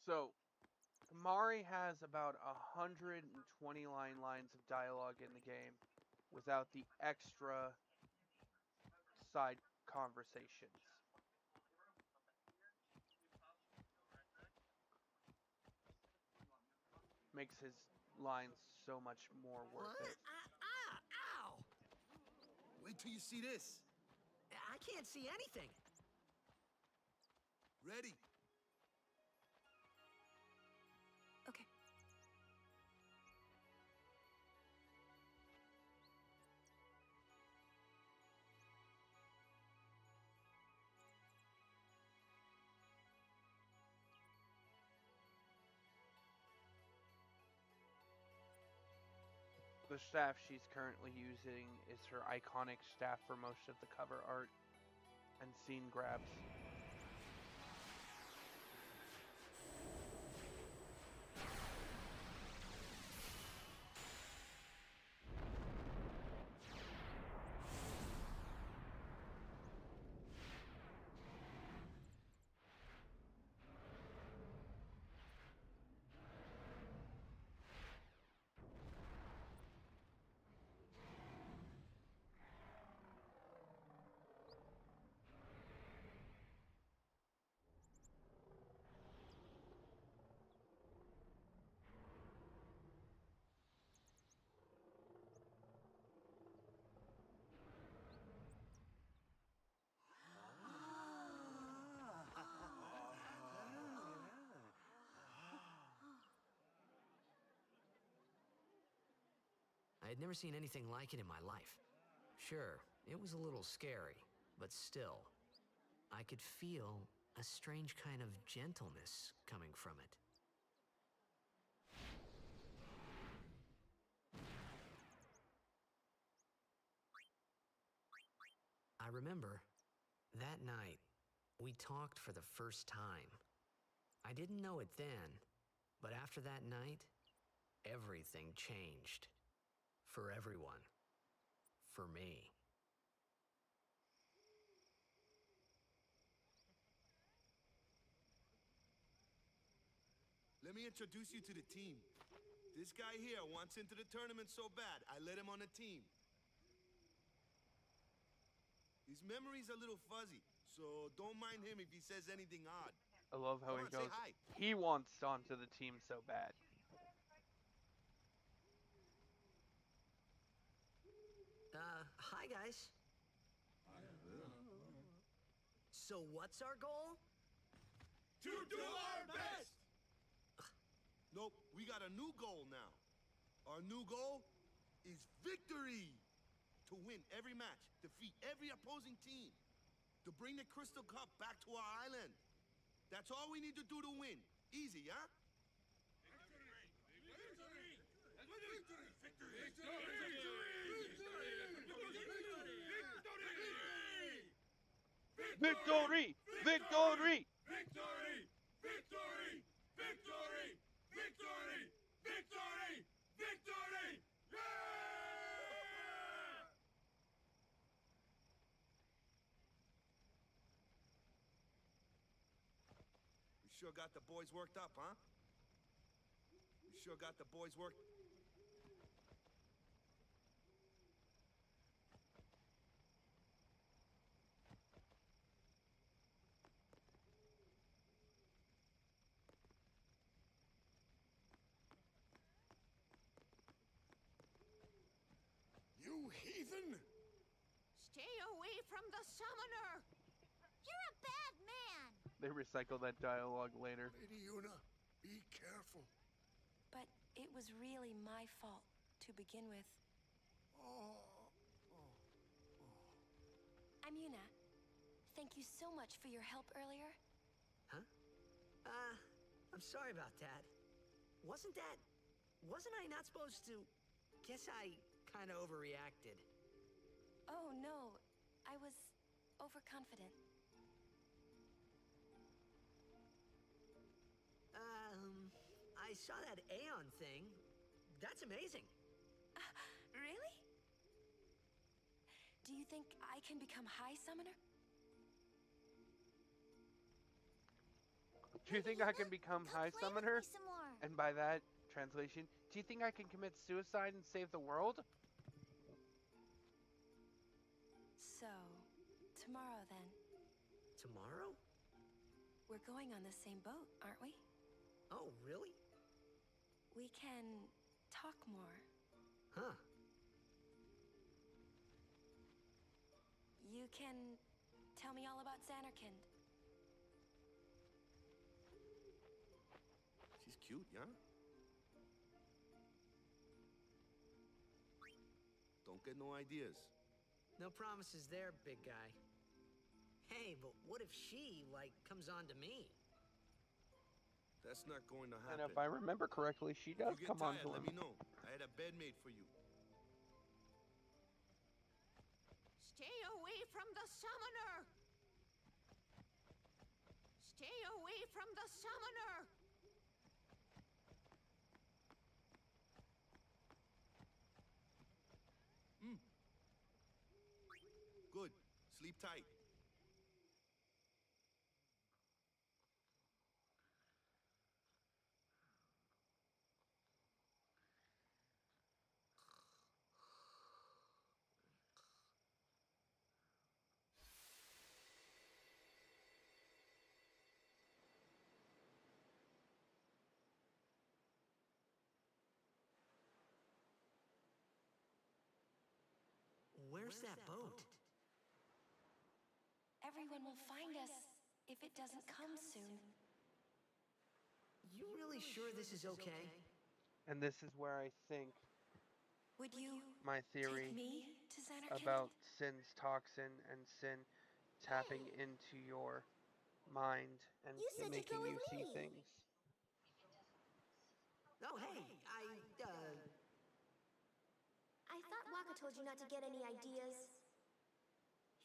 So, Kamari has about 120 lines of dialogue in the game without the extra side conversations. makes his lines so much more worth it. Ow! Wait till you see this. I can't see anything. Ready? Okay. The staff she's currently using is her iconic staff for most of the cover art and scene grabs. I had never seen anything like it in my life. Sure, it was a little scary, but still, I could feel a strange kind of gentleness coming from it. I remember that night we talked for the first time. I didn't know it then, but after that night, everything changed. For everyone. For me. Let me introduce you to the team. This guy here wants into the tournament so bad, I let him on the team. His memory's a little fuzzy, so don't mind him if he says anything odd. I love how Come he on, goes, say hi. he wants onto the team so bad. Hi guys. So what's our goal? To do our best! Nope, we got a new goal now. Our new goal is victory! To win every match, defeat every opposing team. To bring the Crystal Cup back to our island. That's all we need to do to win. Easy, huh? Victory! Victory! Victory! Victory! Victory! Victory! Victory! Victory! We sure got the boys worked up, huh? We sure got the boys worked. You heathen! Stay away from the summoner! You're a bad man! They recycle that dialogue later. Lady Yuna, be careful. But it was really my fault to begin with. I'm Yuna. Thank you so much for your help earlier. Huh? I'm sorry about that. Wasn't I not supposed to? Guess I kind of overreacted. Oh no, I was overconfident. I saw that Aeon thing. That's amazing. Really? Do you think I can become High Summoner? Do you think I can become High Summoner? Some more. And by that translation, do you think I can commit suicide and save the world? So, tomorrow then. Tomorrow? We're going on the same boat, aren't we? Oh, really? We can talk more. Huh. You can tell me all about Xanarkand. She's cute, yeah? Don't get no ideas. No promises there, big guy. Hey, but what if she, like, comes on to me? That's not going to And happen. if I remember correctly, she does If you get come on tired, to let him. me know. I had a bed made for you. Stay away from the summoner! Stay away from the summoner! Good. Sleep tight. Where's that boat? Everyone will find us if it doesn't come soon. You really sure this is okay? And this is where I think Would you my theory take me to Xanarkand? about Sin's toxin and Sin tapping into your mind and You said to making go you with see me. things. Oh, hey, I thought Waka told you not to get any ideas.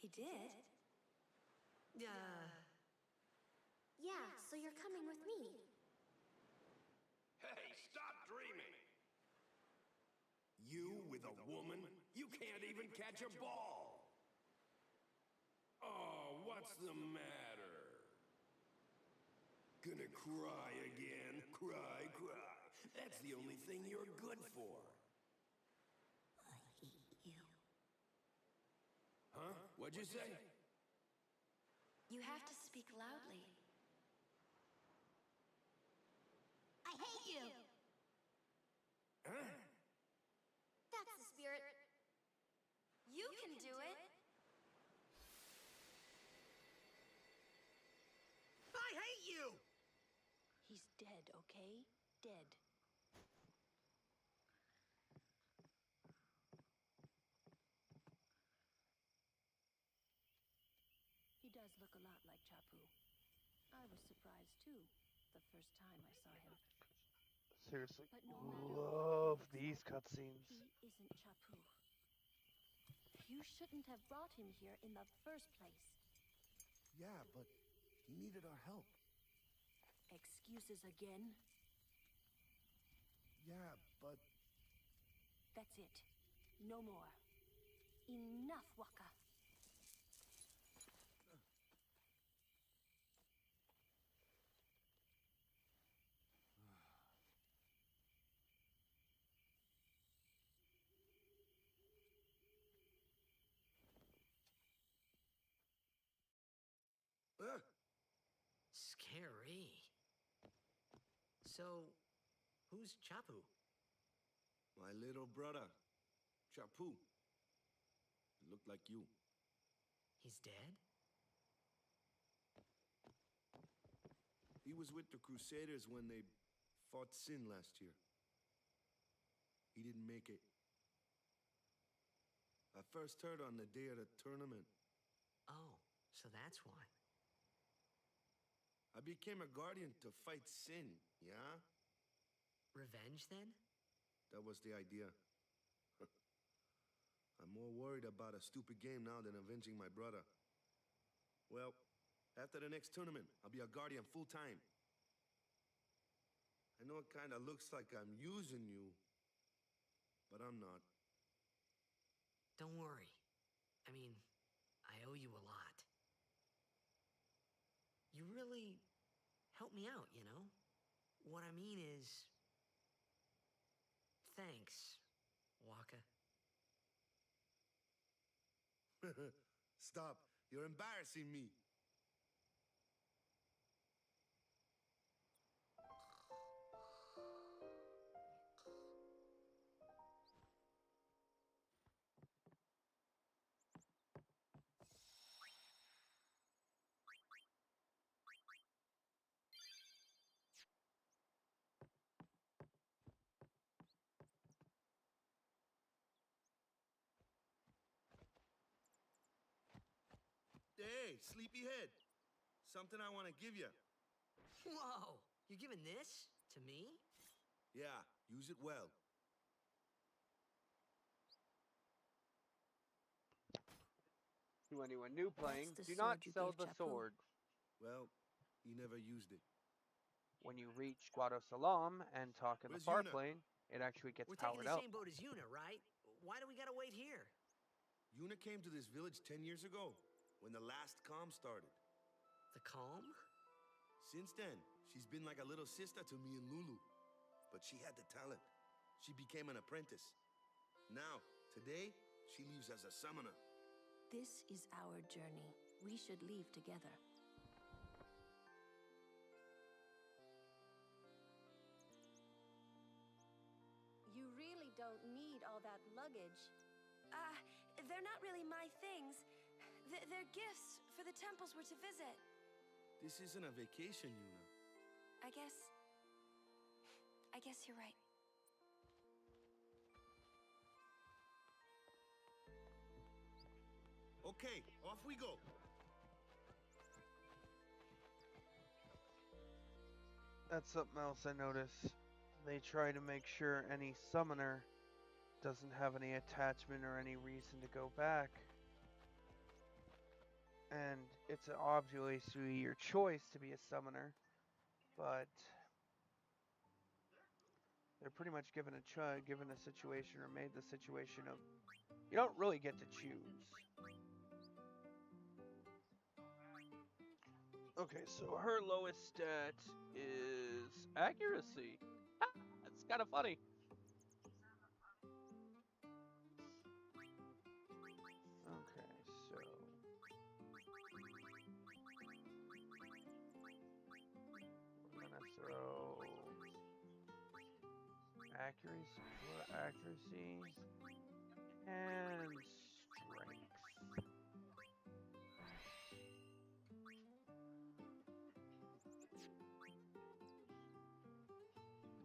He did? Yeah, so you're coming with me. Hey, stop dreaming! You with a woman? You can't even catch a ball! Oh, what's the matter? Gonna cry again? Cry, cry. That's the only thing you're good for. I hate you. Huh? What'd you say? You have to speak loudly. I hate you! Huh? That's the spirit. You can do it. I hate you! He's dead, okay? Dead. He does look a lot like Chapu. I was surprised too, the first time I saw him. Seriously, But no matter love what he these looks like, cutscenes. he isn't Chapu. You shouldn't have brought him here in the first place. Yeah, but he needed our help. Excuses again? Yeah, but That's it. No more. Enough, Waka. Scary. So, who's Chapu? my little brother, Chapu. Looked like you. He's dead? He was with the Crusaders when they fought Sin last year. He didn't make it. I first heard on the day of the tournament. Oh, so that's why. I became a guardian to fight Sin, yeah? Revenge, then? That was the idea. I'm more worried about a stupid game now than avenging my brother. Well, after the next tournament, I'll be a guardian full-time. I know it kinda looks like I'm using you, but I'm not. Don't worry. I mean, I owe you a lot. You really helped me out, you know? What I mean is... Thanks, Waka. Stop. You're embarrassing me. Hey, sleepyhead. Something I want to give you. Whoa! You're giving this to me? Yeah, use it well. To anyone new playing, That's the do not sword you sell gave the Chapu. sword. Well, he never used it. When you reach Guado Salam and talk in the Where's far Yuna? plane, it actually gets We're taking powered the up. same boat as Yuna, right? Why do we gotta wait here? Yuna came to this village 10 years ago, when the last calm started. The calm? Since then, she's been like a little sister to me and Lulu. But she had the talent. She became an apprentice. Now, today, she leaves as a summoner. This is our journey. We should leave together. You really don't need all that luggage. They're not really my things. They're gifts for the temples we're to visit. This isn't a vacation, Yuna. I guess you're right. Okay, off we go. That's something else I noticed. They try to make sure any summoner doesn't have any attachment or any reason to go back. And it's obviously your choice to be a summoner, but they're pretty much given a situation or made the situation of you don't really get to choose. Okay, so her lowest stat is accuracy. That's kind of funny. Okay, so we're gonna throw accuracy and strength.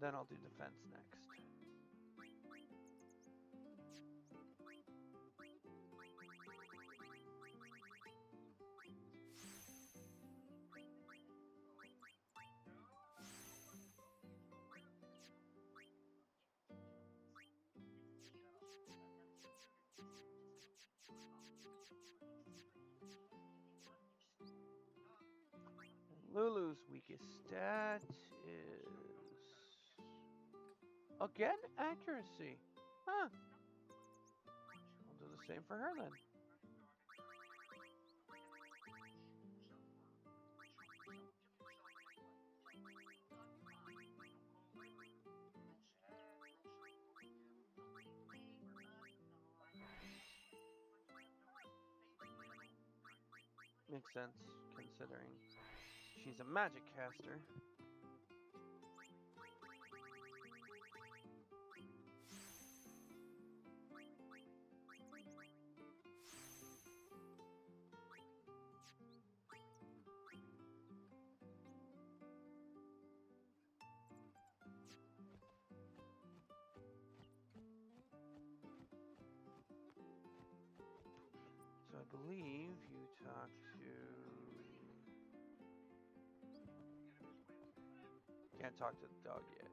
Then I'll do defense next. Lulu's weakest stat is again accuracy. Huh. I'll do the same for her then. Makes sense, considering she's a magic caster. So I believe you talk to... Can't talk to the dog yet,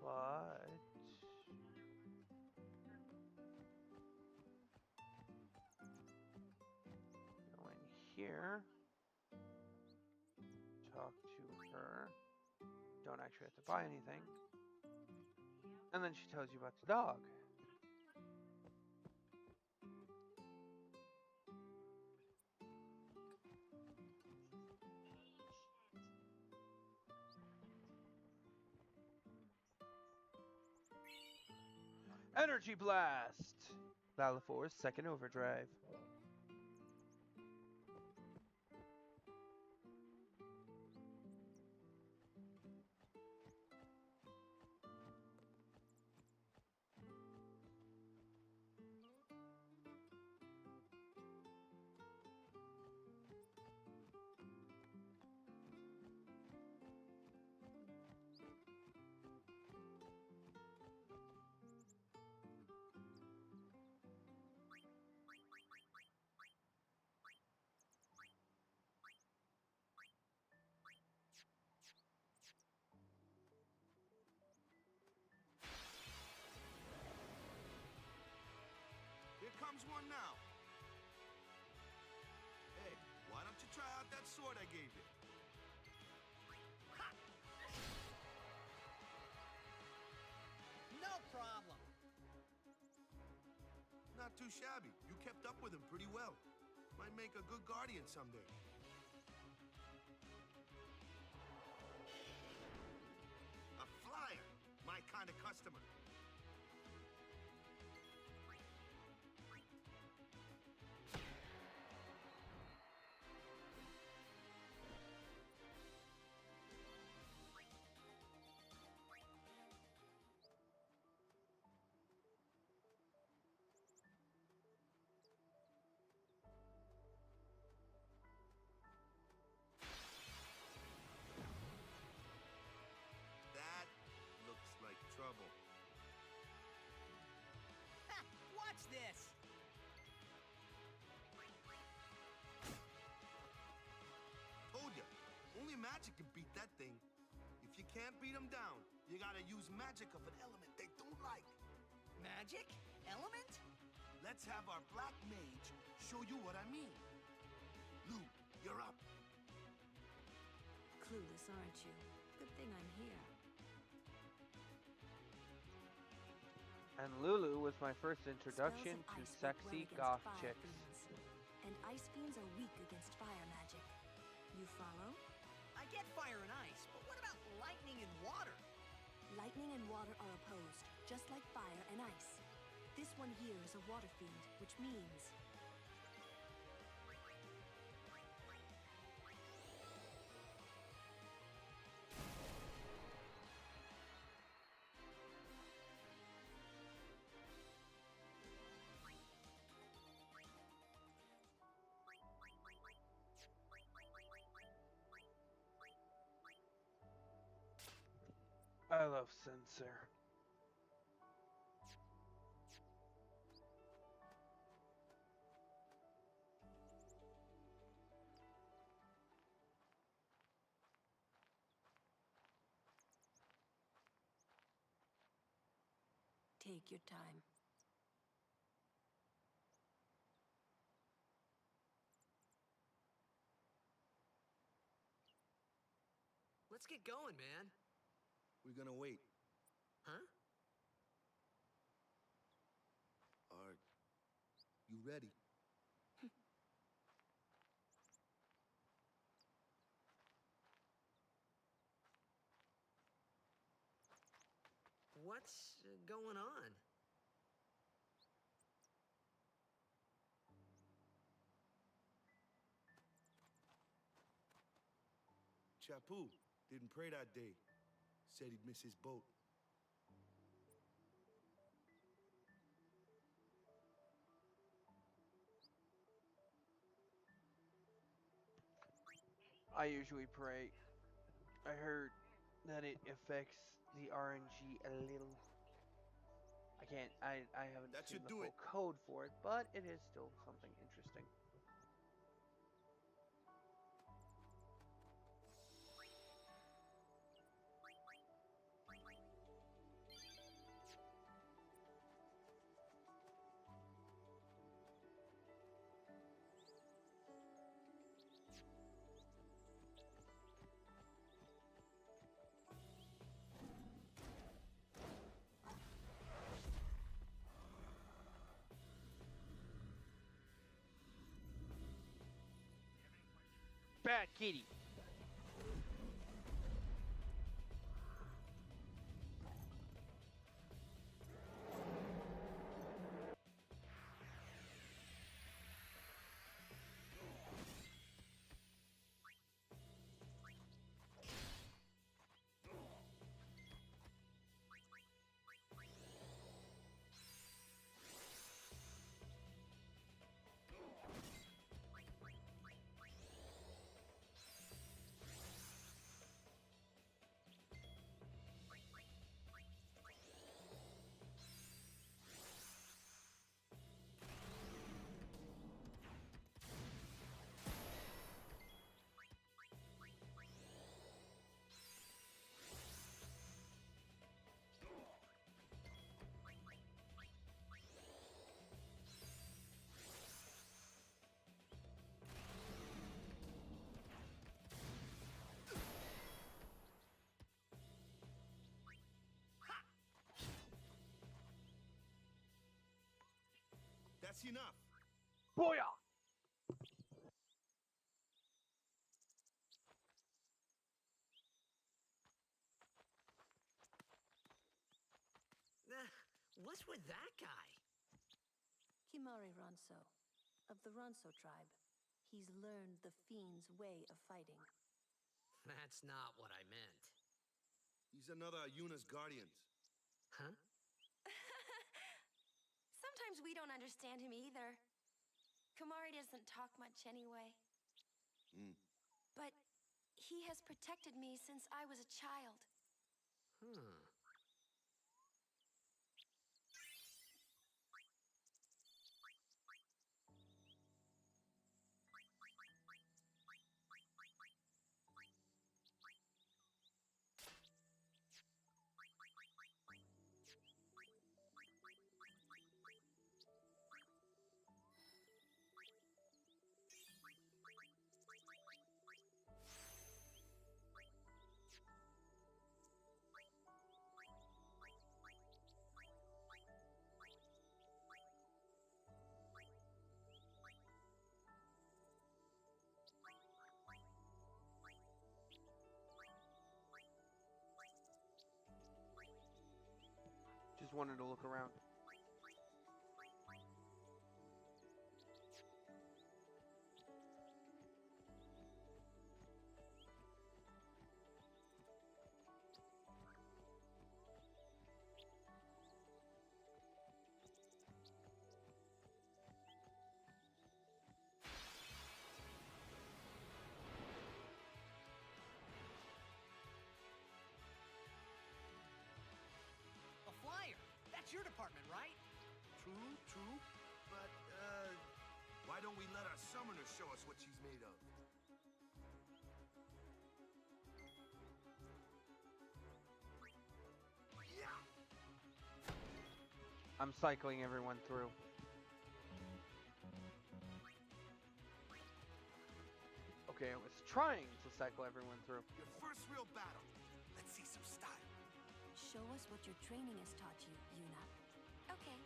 but... Go in here. Talk to her. Don't actually have to buy anything. And then she tells you about the dog. Energy Blast! Valifor's second overdrive. comes one now. Hey, why don't you try out that sword I gave you? No problem. Not too shabby. You kept up with him pretty well. Might make a good guardian someday. A flyer. My kind of customer. That looks like trouble. Ha! Watch this! Told ya, only magic can beat that thing. If you can't beat them down, you gotta use magic of an element they don't like. Magic? Element? Let's have our black mage show you what I mean. Lou, you're up. Clueless, aren't you? Good thing I'm here. And Lulu was my first introduction Spells of to ice work sexy well goth against fire chicks. fiends. And ice fiends are weak against fire magic. You follow? I get fire and ice, but what about lightning and water? Lightning and water are opposed, just like fire and ice. This one here is a water fiend, which means... I love Sensor. Take your time. Let's get going, man. We're gonna wait. Huh? Are you ready? What's going on? Chapu didn't pray that day. Said he'd miss his boat. I usually pray. I heard that it affects the RNG a little. I haven't That seen should the do full it. code for it, but it is still something interesting. Bad kitty. That's enough. Booyah! What's with that guy? Kimari Ronso, of the Ronso tribe. He's learned the Fiend's way of fighting. That's not what I meant. He's another Yuna's guardians. Huh? Sometimes we don't understand him either. Kumari doesn't talk much anyway. But he has protected me since I was a child. Just wanted to look around. A flyer. That's your department, right? True. But, why don't we let our summoner show us what she's made of? I'm cycling everyone through. Okay, I was trying to cycle everyone through. Your first real battle. Let's see some style. Show us what your training has taught you, Yuna. Okay.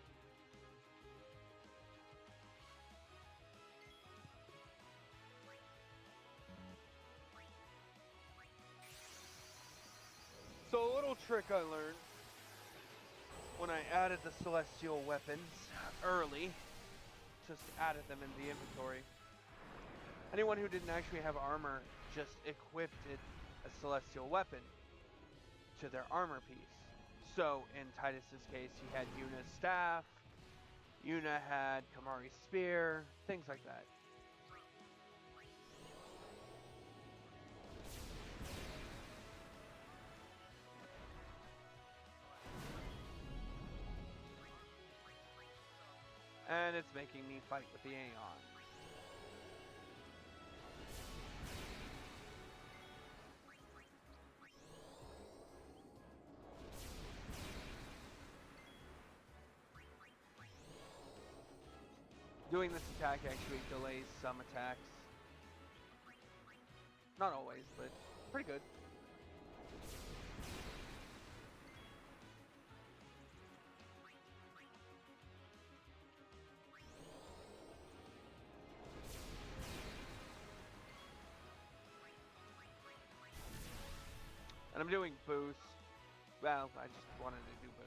So a little trick I learned when I added the celestial weapons early, just added them in the inventory. Anyone who didn't actually have armor just equipped a celestial weapon to their armor piece. So in Titus's case, he had Yuna's staff, Yuna had Kimari's spear, things like that. And it's making me fight with the Aeon. Doing this attack actually delays some attacks. Not always, but pretty good. And I'm doing boost. Well, I just wanted to do boost.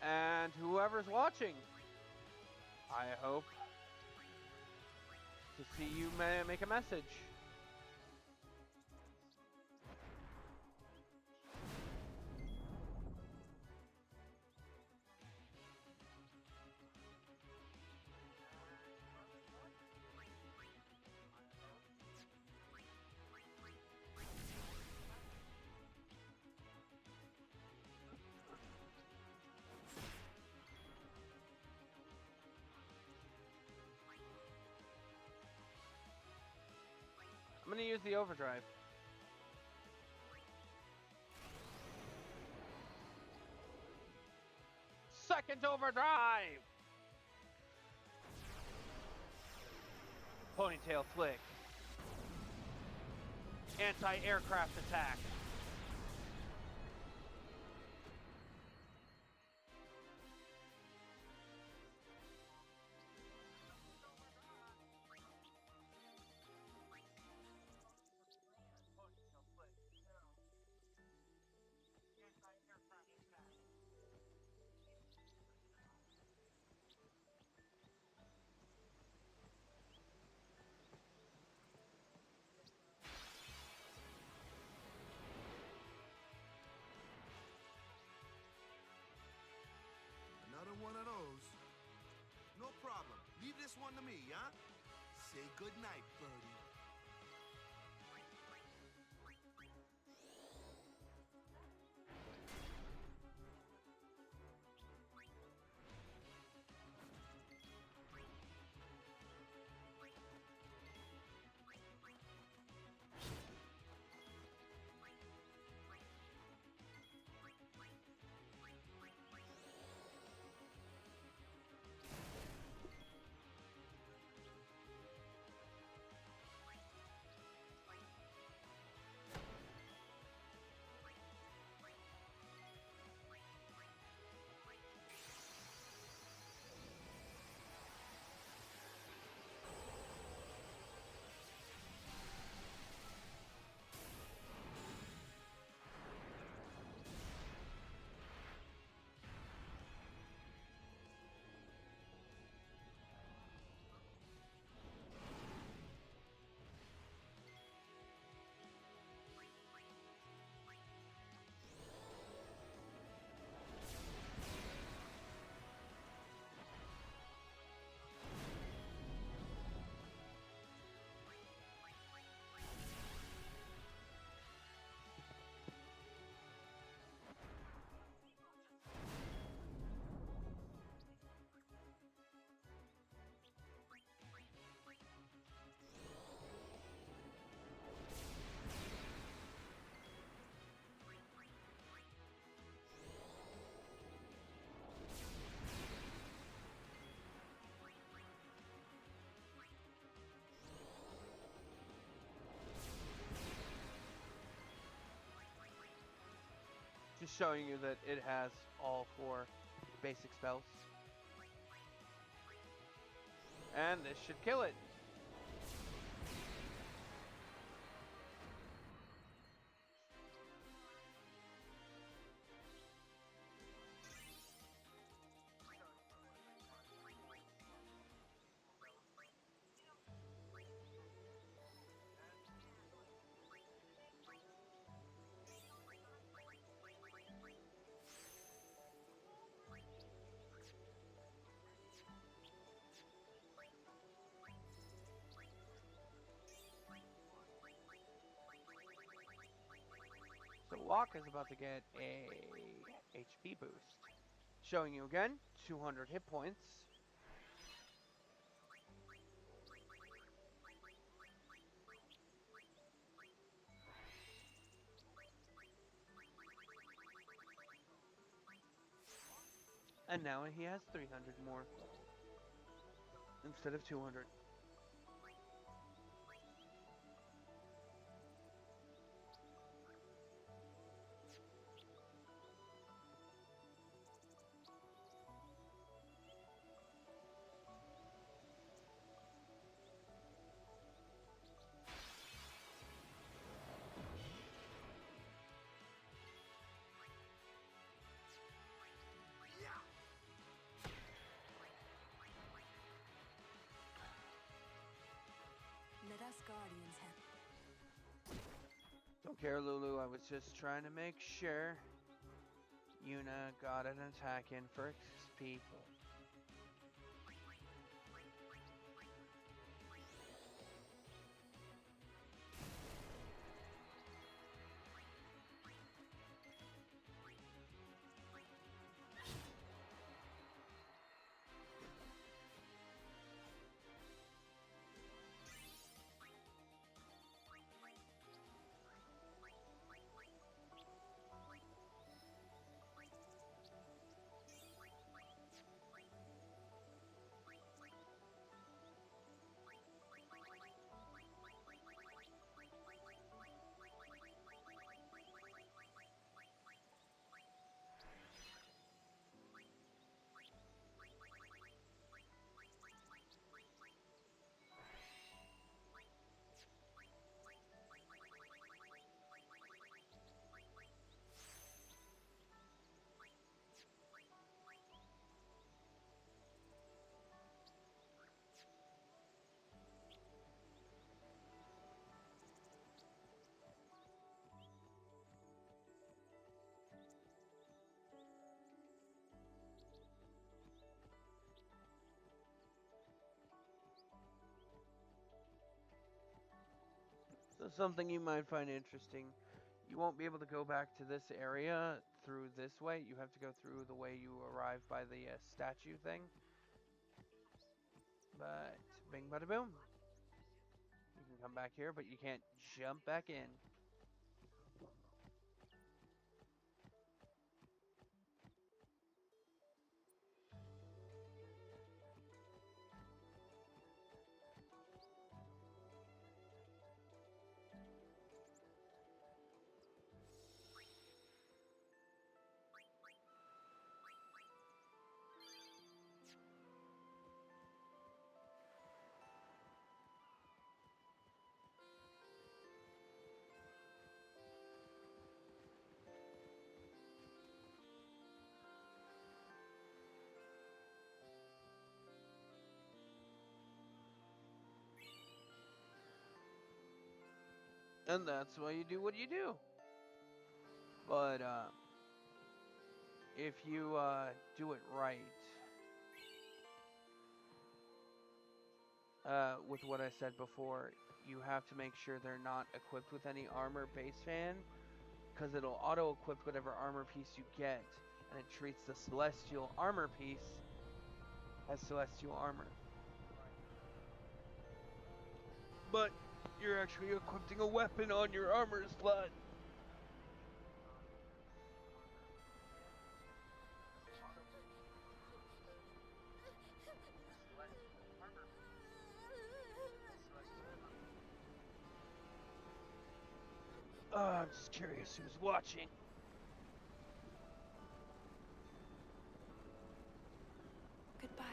And whoever's watching, I hope to see you make a message. I'm gonna use the overdrive. Second overdrive! Ponytail flick. Anti-aircraft attack. Another one of those. No problem. Leave this one to me, huh? Say good night, birdie. Just showing you that it has all 4 basic spells. And this should kill it. So Locke is about to get a HP boost. Showing you again, 200 hit points. And now he has 300 more instead of 200. Let us Guardians have... Don't care, Lulu. I was just trying to make sure Yuna got an attack in for XP. something you might find interesting. You won't be able to go back to this area through this way. You have to go through the way you arrived by the statue thing. But bing bada boom. You can come back here, but you can't jump back in. And that's why you do what you do. But if you do it right, with what I said before, you have to make sure they're not equipped with any armor base fan, because it'll auto-equip whatever armor piece you get, and it treats the celestial armor piece as celestial armor. But you're actually equipping a weapon on your armor slot. I'm just curious who's watching. Goodbye.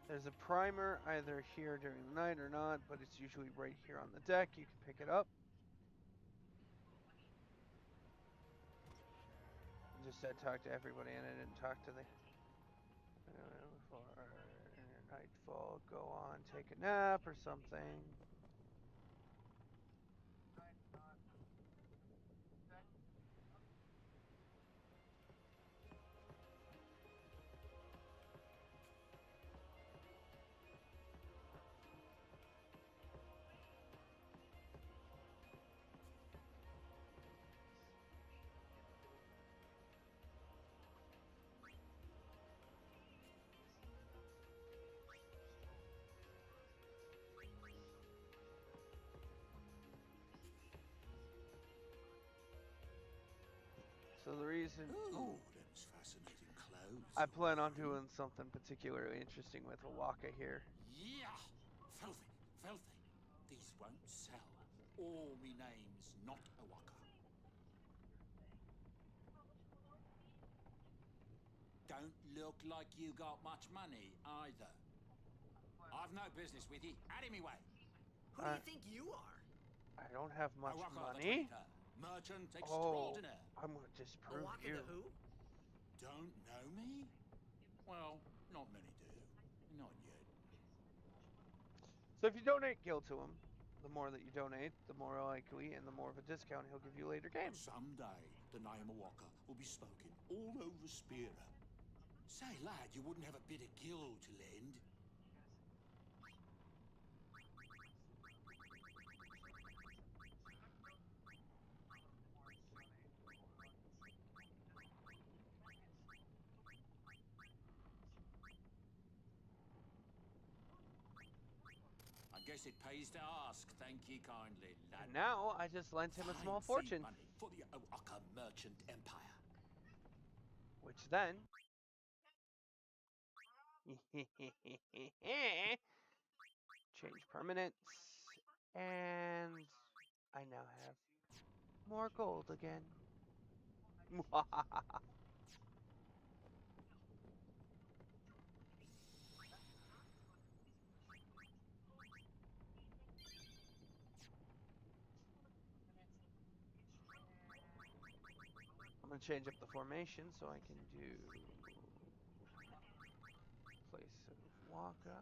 There's a primer either here during the night or not, but it's usually right here on the deck. You can pick it up. Just said talk to everybody, and I didn't talk to the... Before nightfall, go on, take a nap or something. So the reason... Oh, them's fascinating clothes. I plan on doing something particularly interesting with O'aka here. Yeah! Filthy, filthy. These won't sell. All me name's not O'aka. Don't look like you got much money, either. I've no business with you. Out of me way. Who do you think you are? I don't have much Awaka the money. traitor, merchant Oh, extraordinaire. I'm gonna disprove Awaka you. the who? Don't know me? Well, not many do. Not yet. So if you donate gil to him, the more that you donate, the more likely and the more of a discount he'll give you later game. Someday, the name Awaka will be spoken all over Spira. Say, lad, you wouldn't have a bit of gil to lend? I guess it pays to ask. Thank ye kindly, lad. And now I just lent him a small Fine seed fortune, money for the Awaka merchant empire. which then change permanents, and I now have more gold again. I'm gonna change up the formation so I can do place of Waka.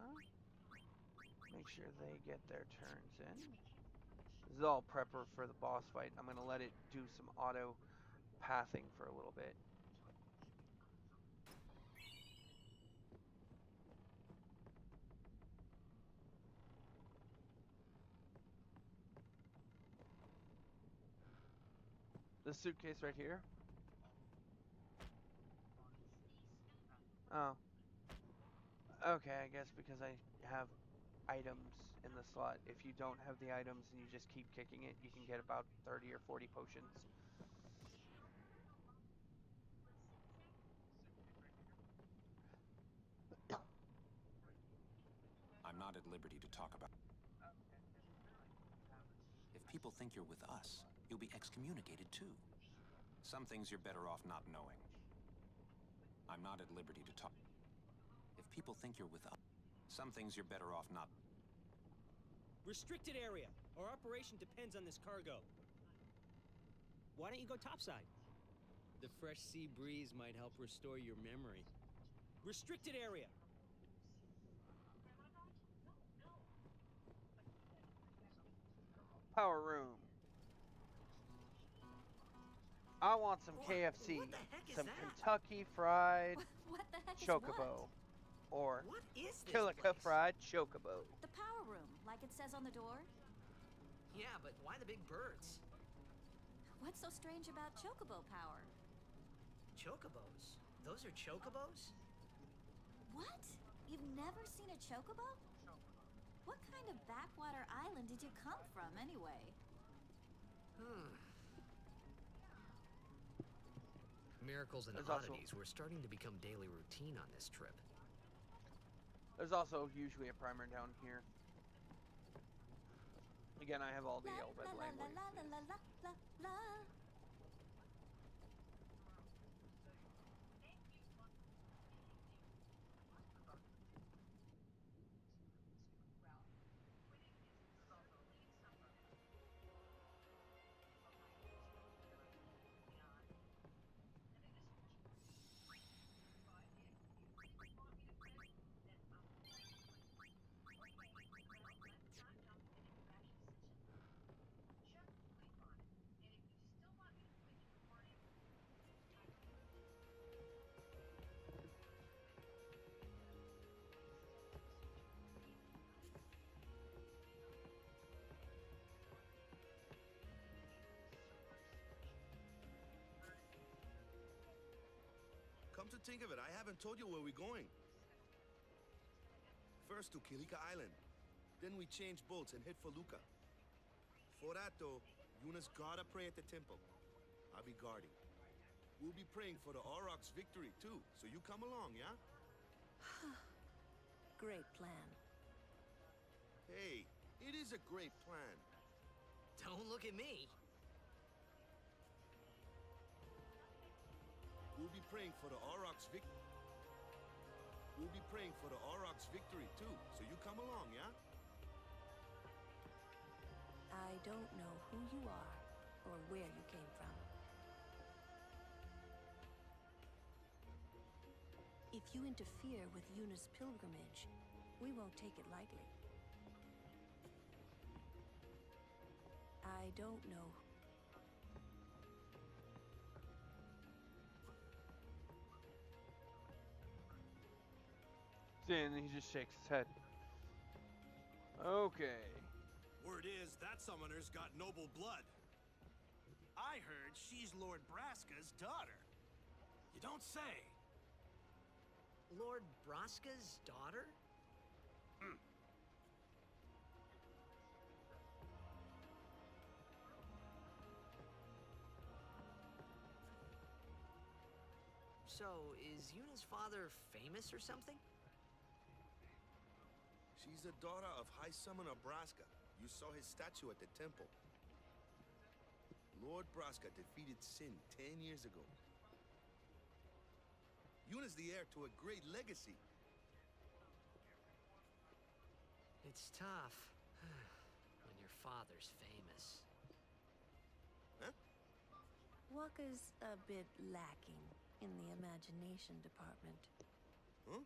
Make sure they get their turns in. This is all prepper for the boss fight. I'm gonna let it do some auto pathing for a little bit. This suitcase right here. Oh. Okay, I guess because I have items in the slot. If you don't have the items and you just keep kicking it, you can get about 30 or 40 potions. I'm not at liberty to talk about. If people think you're with us, you'll be excommunicated too. Some things you're better off not knowing. I'm not at liberty to talk. If people think you're with us, some things you're better off not. Restricted area. Our operation depends on this cargo. Why don't you go topside? The fresh sea breeze might help restore your memory. Restricted area. Power room. I want some KFC, what the heck is some that? Kentucky Fried What the heck is Chocobo, or What is this Killica place? Fried Chocobo. The power room, like it says on the door. Yeah, but why the big birds? What's so strange about chocobo power? Chocobos? Those are chocobos? What? You've never seen a chocobo? What kind of backwater island did you come from, anyway? Miracles and There's also- oddities were starting to become daily routine on this trip. There's also usually a primer down here. Again, I have all the La Elbed la la languages. la la la la la la. Come to think of it, I haven't told you where we're going. First to Kilika Island. Then we change boats and head for Luca. For that though, Yuna's gotta pray at the temple. I'll be guarding. We'll be praying for the Aurochs' victory too, so you come along, yeah? Great plan. Hey, it is a great plan. Don't look at me. We'll be praying for the Aurochs' victory. We'll be praying for the Aurochs' victory too, so you come along, yeah? I don't know who you are or where you came from. If you interfere with Yuna's pilgrimage, we won't take it lightly. I don't know. And he just shakes his head. Okay. Word is that summoner's got noble blood. I heard she's Lord Braska's daughter. You don't say. Lord Braska's daughter? So, is Yuna's father famous or something? She's the daughter of High Summoner Braska. You saw his statue at the temple. Lord Braska defeated Sin 10 years ago. Yuna's the heir to a great legacy. It's tough when your father's famous. Huh? Waka's a bit lacking in the imagination department. Huh?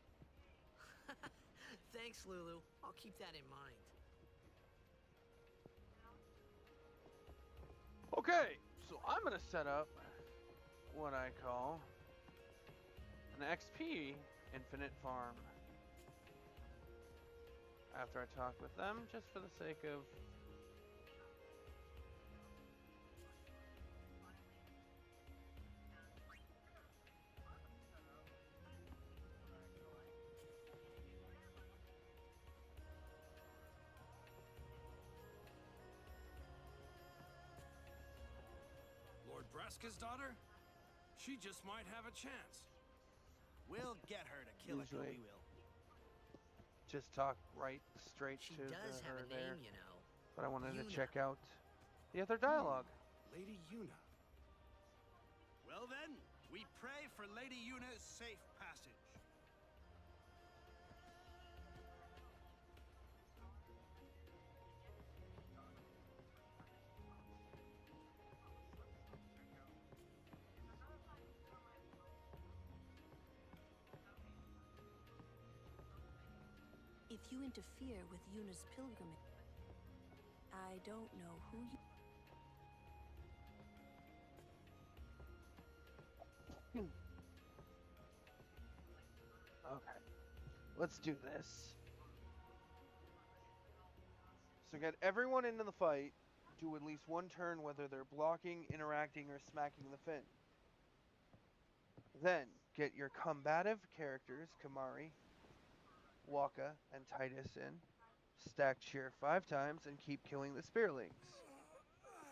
Thanks, Lulu. I'll keep that in mind. Okay, so I'm gonna set up what I call an XP infinite farm. After I talk with them, just for the sake of Lord Braska's daughter? She just might have a chance. We'll get her to kill it, we Usually. will. just talk right straight She to does have her a there. name, you know. But I wanted to Yuna. check out the other dialogue. Lady Yuna. Well then, we pray for Lady Yuna's safe passage. If you interfere with Yuna's pilgrimage, I don't know who you... Okay, let's do this. So get everyone into the fight. Do at least one turn, whether they're blocking, interacting, or smacking the fin. Then get your combative characters, Kimahri, Wakka, and Tidus in. Stack cheer 5 times and keep killing the spearlings.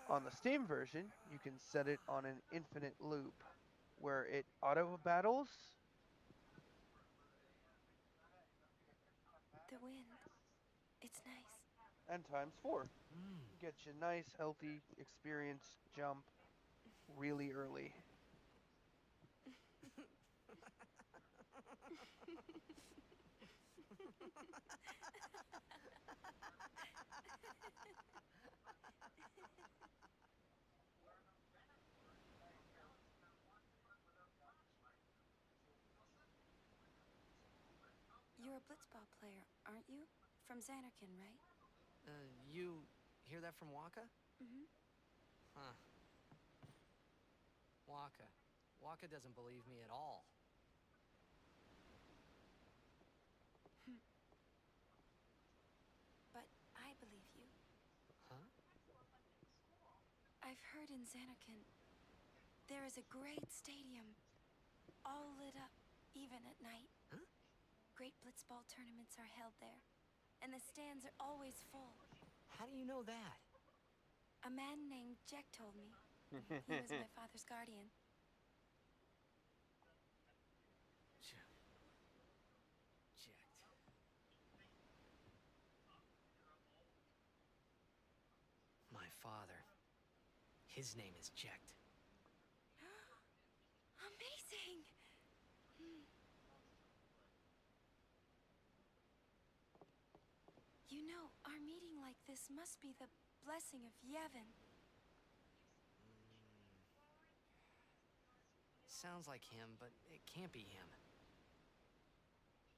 On the Steam version, you can set it on an infinite loop, where it auto-battles. The wind. It's nice. And times 4. Get you a nice, healthy, experienced jump really early. You're a blitzball player, aren't you? From Xanarkand, right? You hear that from Wakka? Mm-hmm. Huh. Wakka. Wakka doesn't believe me at all. But I believe you. Huh? I've heard in Xanarkand there is a great stadium, all lit up, even at night. Huh? Great blitzball tournaments are held there, and the stands are always full. How do you know that? A man named Jecht told me. He was my father's guardian. Jecht. My father. His name is Jecht. Amazing! You know, our meeting like this must be the blessing of Yevon. Sounds like him, but it can't be him.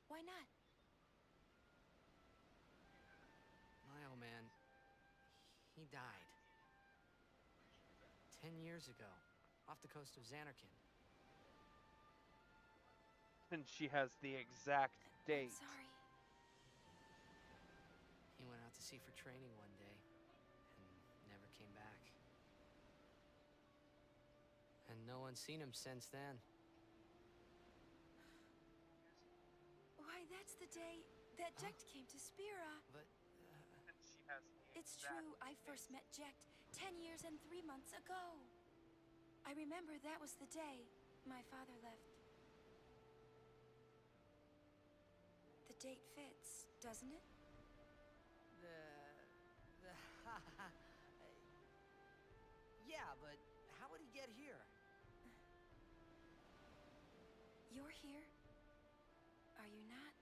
Why not? My old man, he died. 10 years ago, off the coast of Xanarkand. And she has the exact date. I'm sorry. He went out to sea for training one day, and never came back. And no one's seen him since then. Why, that's the day that Jecht came to Spira. But, It's true, I first met Jecht 10 years and 3 months ago. I remember that was the day my father left. The date fits, doesn't it? Yeah, but how would he get here? You're here, are you not?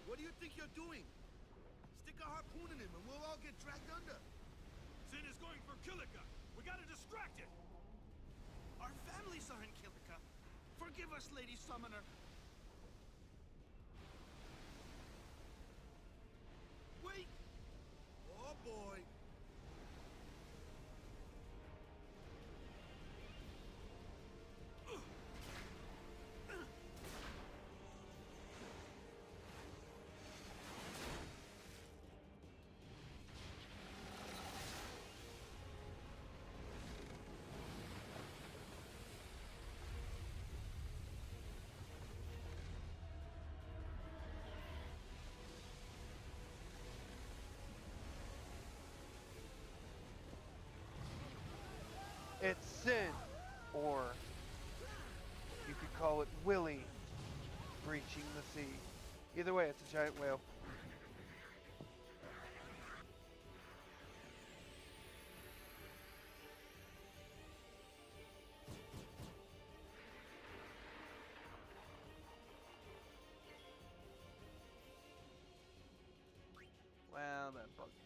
What do you think you're doing? Stick a harpoon in him and we'll all get dragged under. Sin is going for Kilika. We gotta distract it. Our families are in Kilika. Forgive us, Lady Summoner. Wait! Oh boy! It's Sin, or you could call it Willie breaching the sea. Either way, it's a giant whale. Well, that bugged me.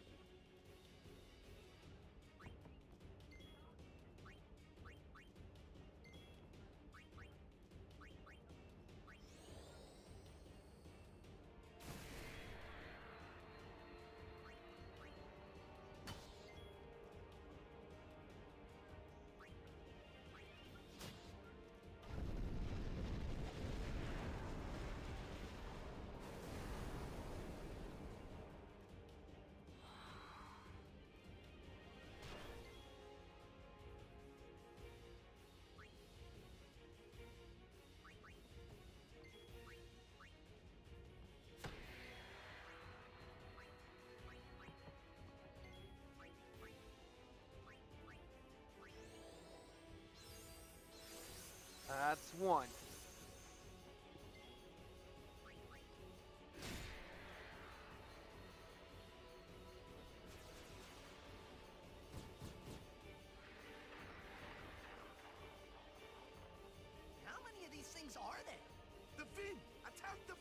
That's one. How many of these things are there? The fin! Attack the...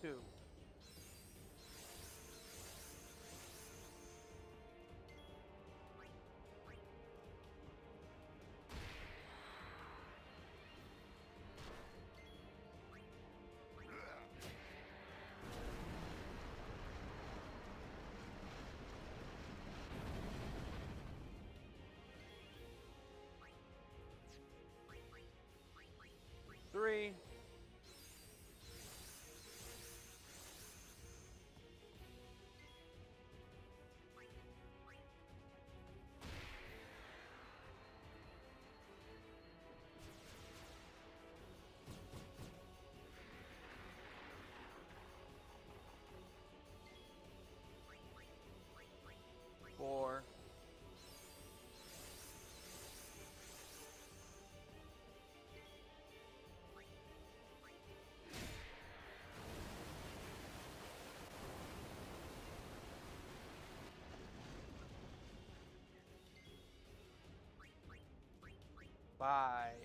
2. Three. Four. Five.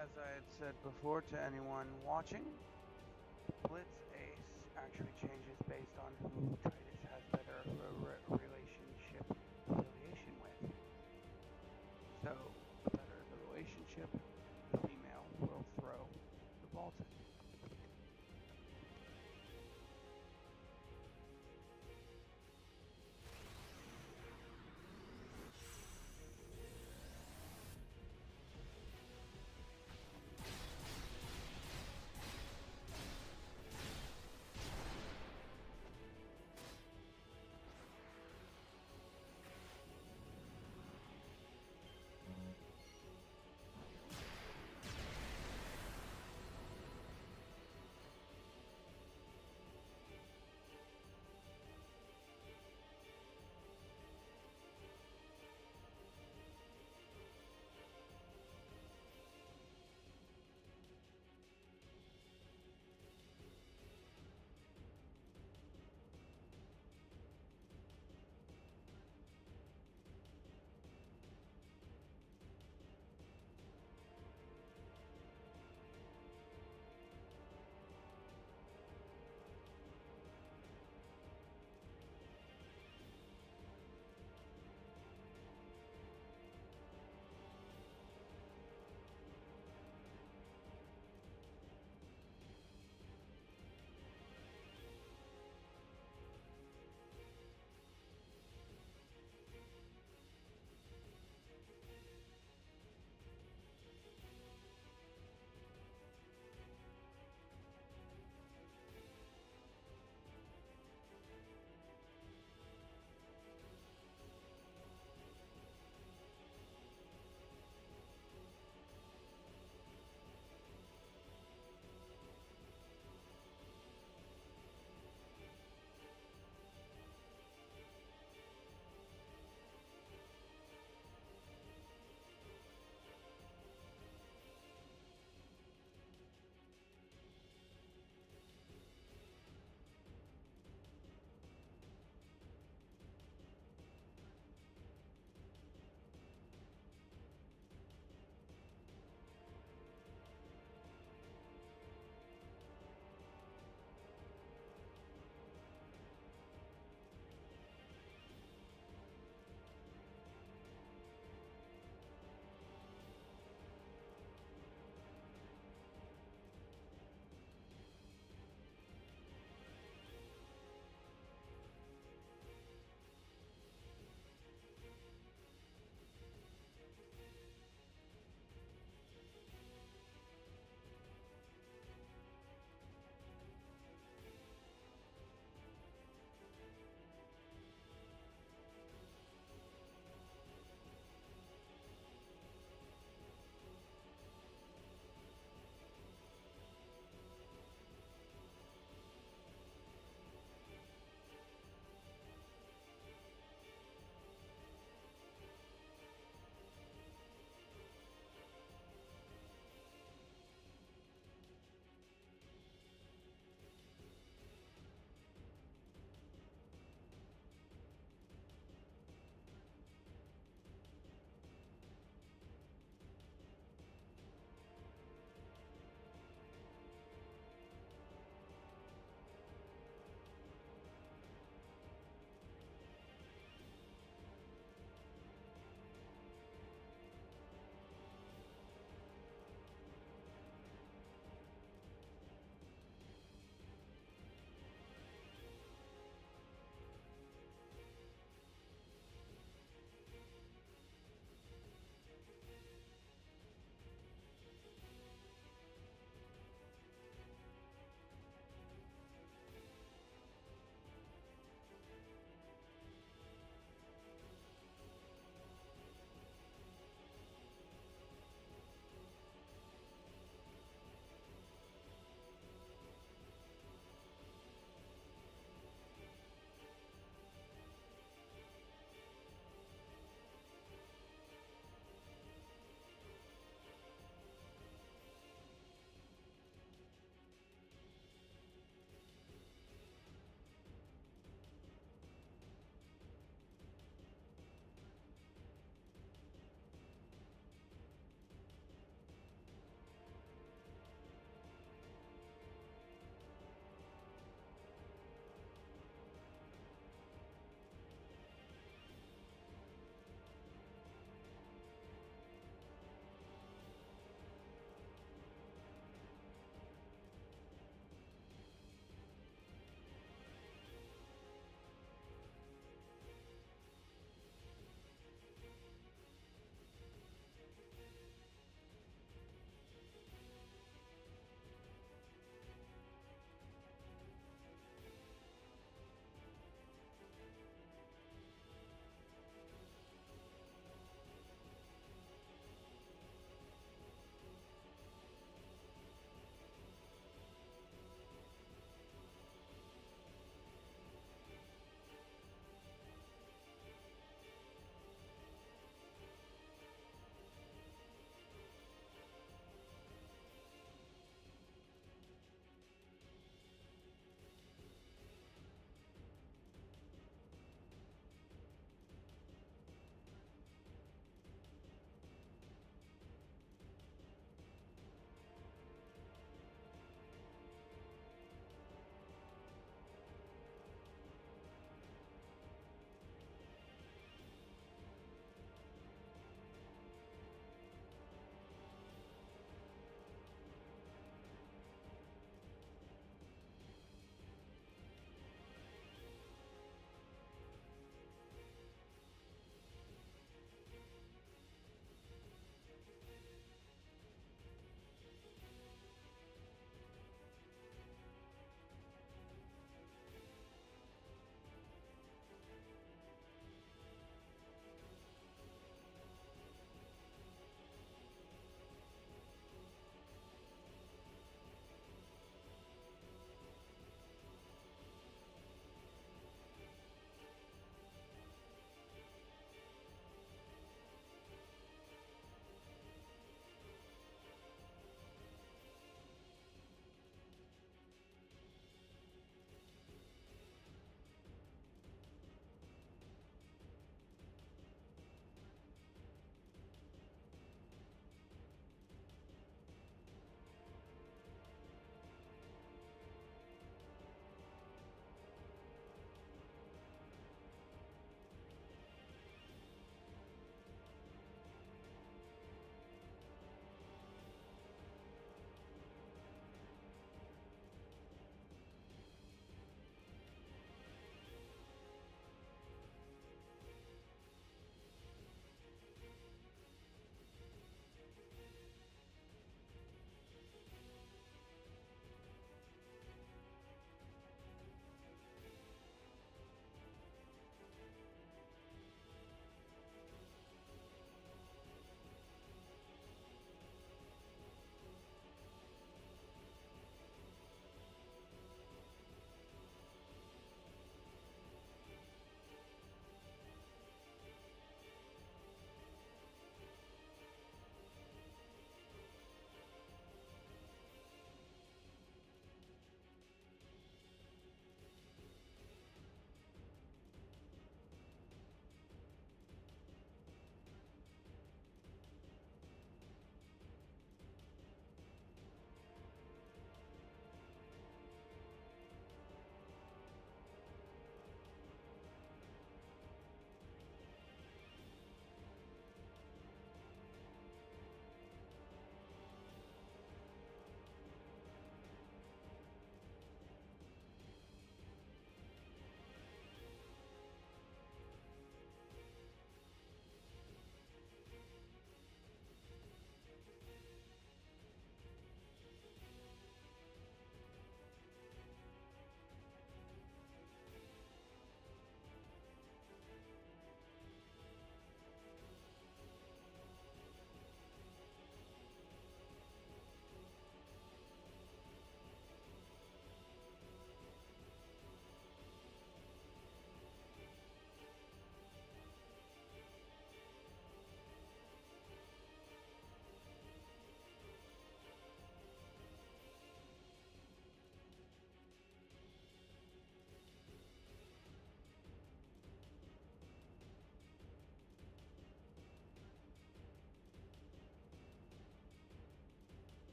As I had said before to anyone watching, Blitz Ace actually changes based on who Titus has better relationship affiliation with. So, the better the relationship, the female will throw the ball to.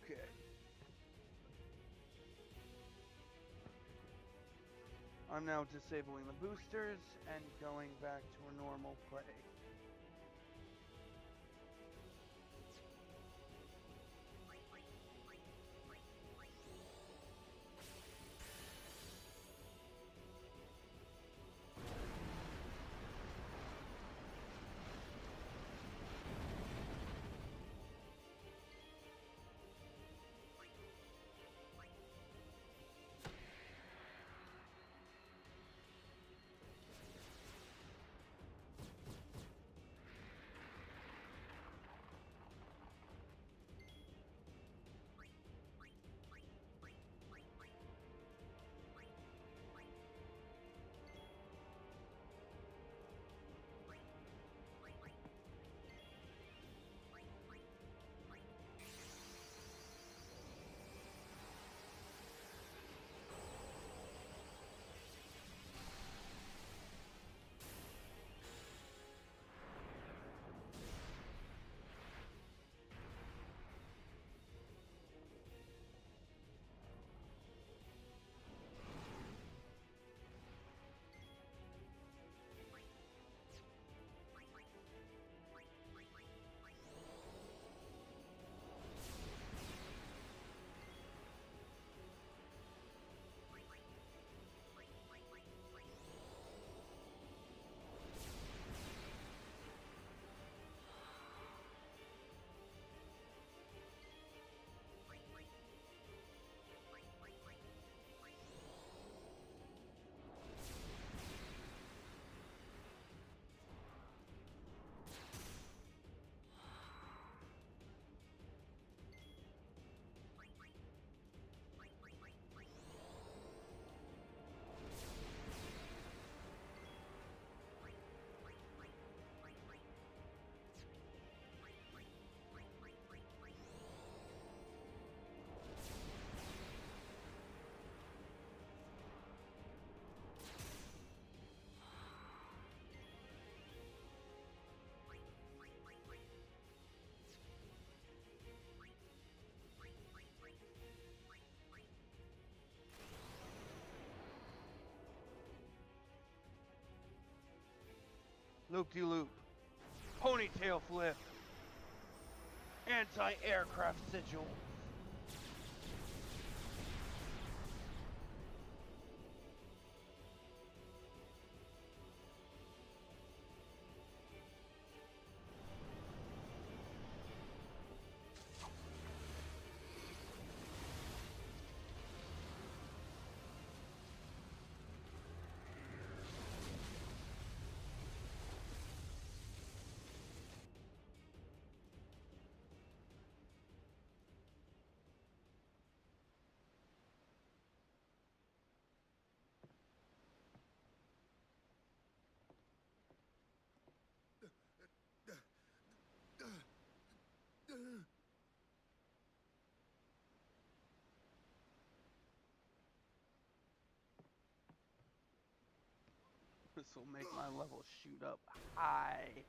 Okay. I'm now disabling the boosters and going back to a normal play. Loop-de-loop. Ponytail flip. Anti-aircraft sigil. This will make my level shoot up high.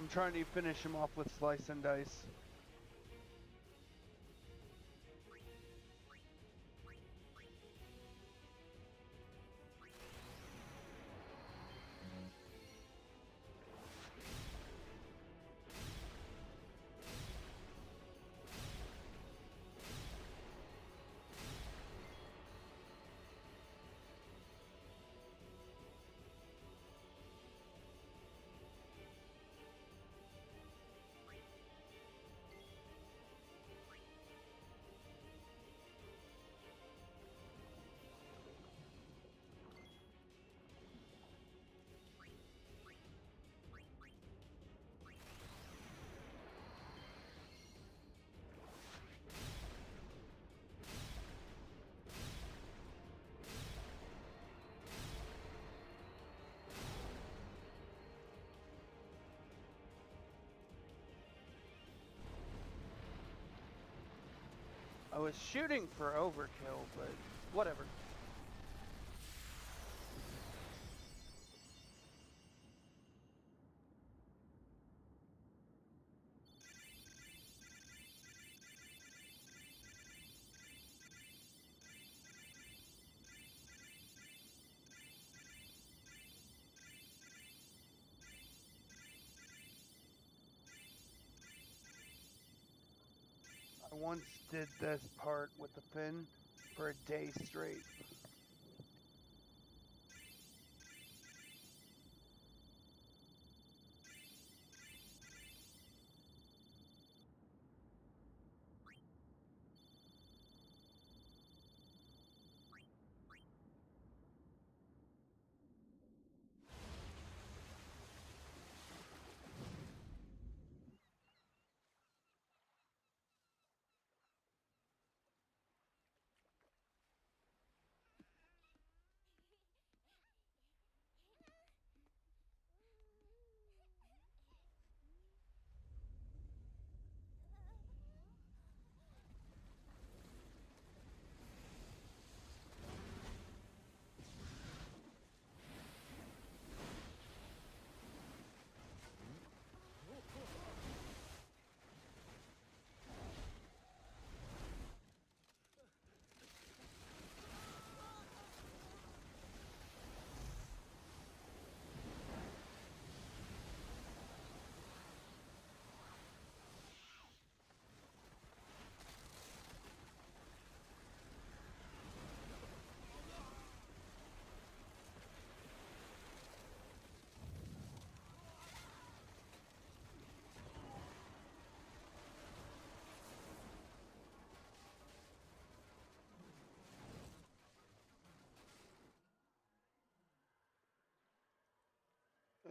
I'm trying to finish him off with slice and dice. I was shooting for overkill, but whatever. I once did this part with the fin for a day straight.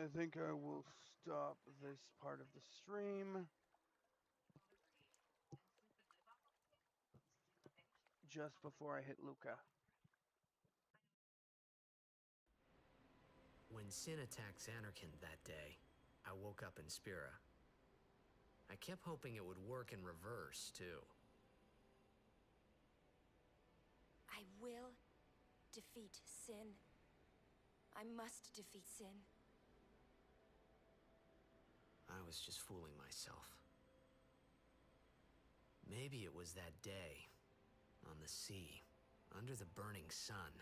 I think I will stop this part of the stream just before I hit Luca. When Sin attacked Xanarkand that day, I woke up in Spira. I kept hoping it would work in reverse, too. I will defeat Sin. I must defeat Sin. I was just fooling myself. Maybe it was that day, on the sea, under the burning sun.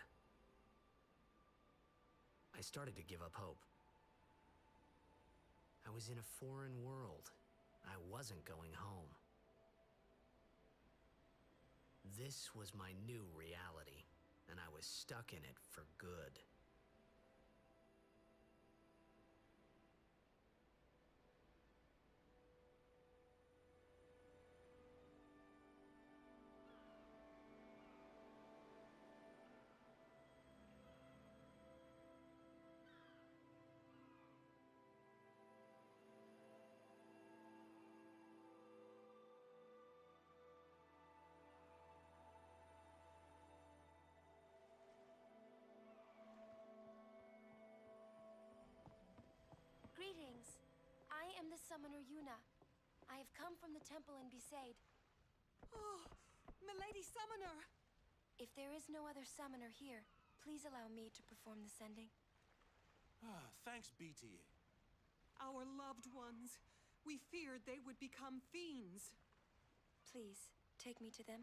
I started to give up hope. I was in a foreign world. I wasn't going home. This was my new reality, and I was stuck in it for good. Greetings. I am the summoner Yuna. I have come from the temple in Besaid. Oh, Milady Summoner! If there is no other summoner here, please allow me to perform the sending. Thanks, BTA. our loved ones. We feared they would become fiends. Please, take me to them.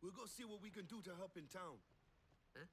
We'll go see what we can do to help in town. Huh?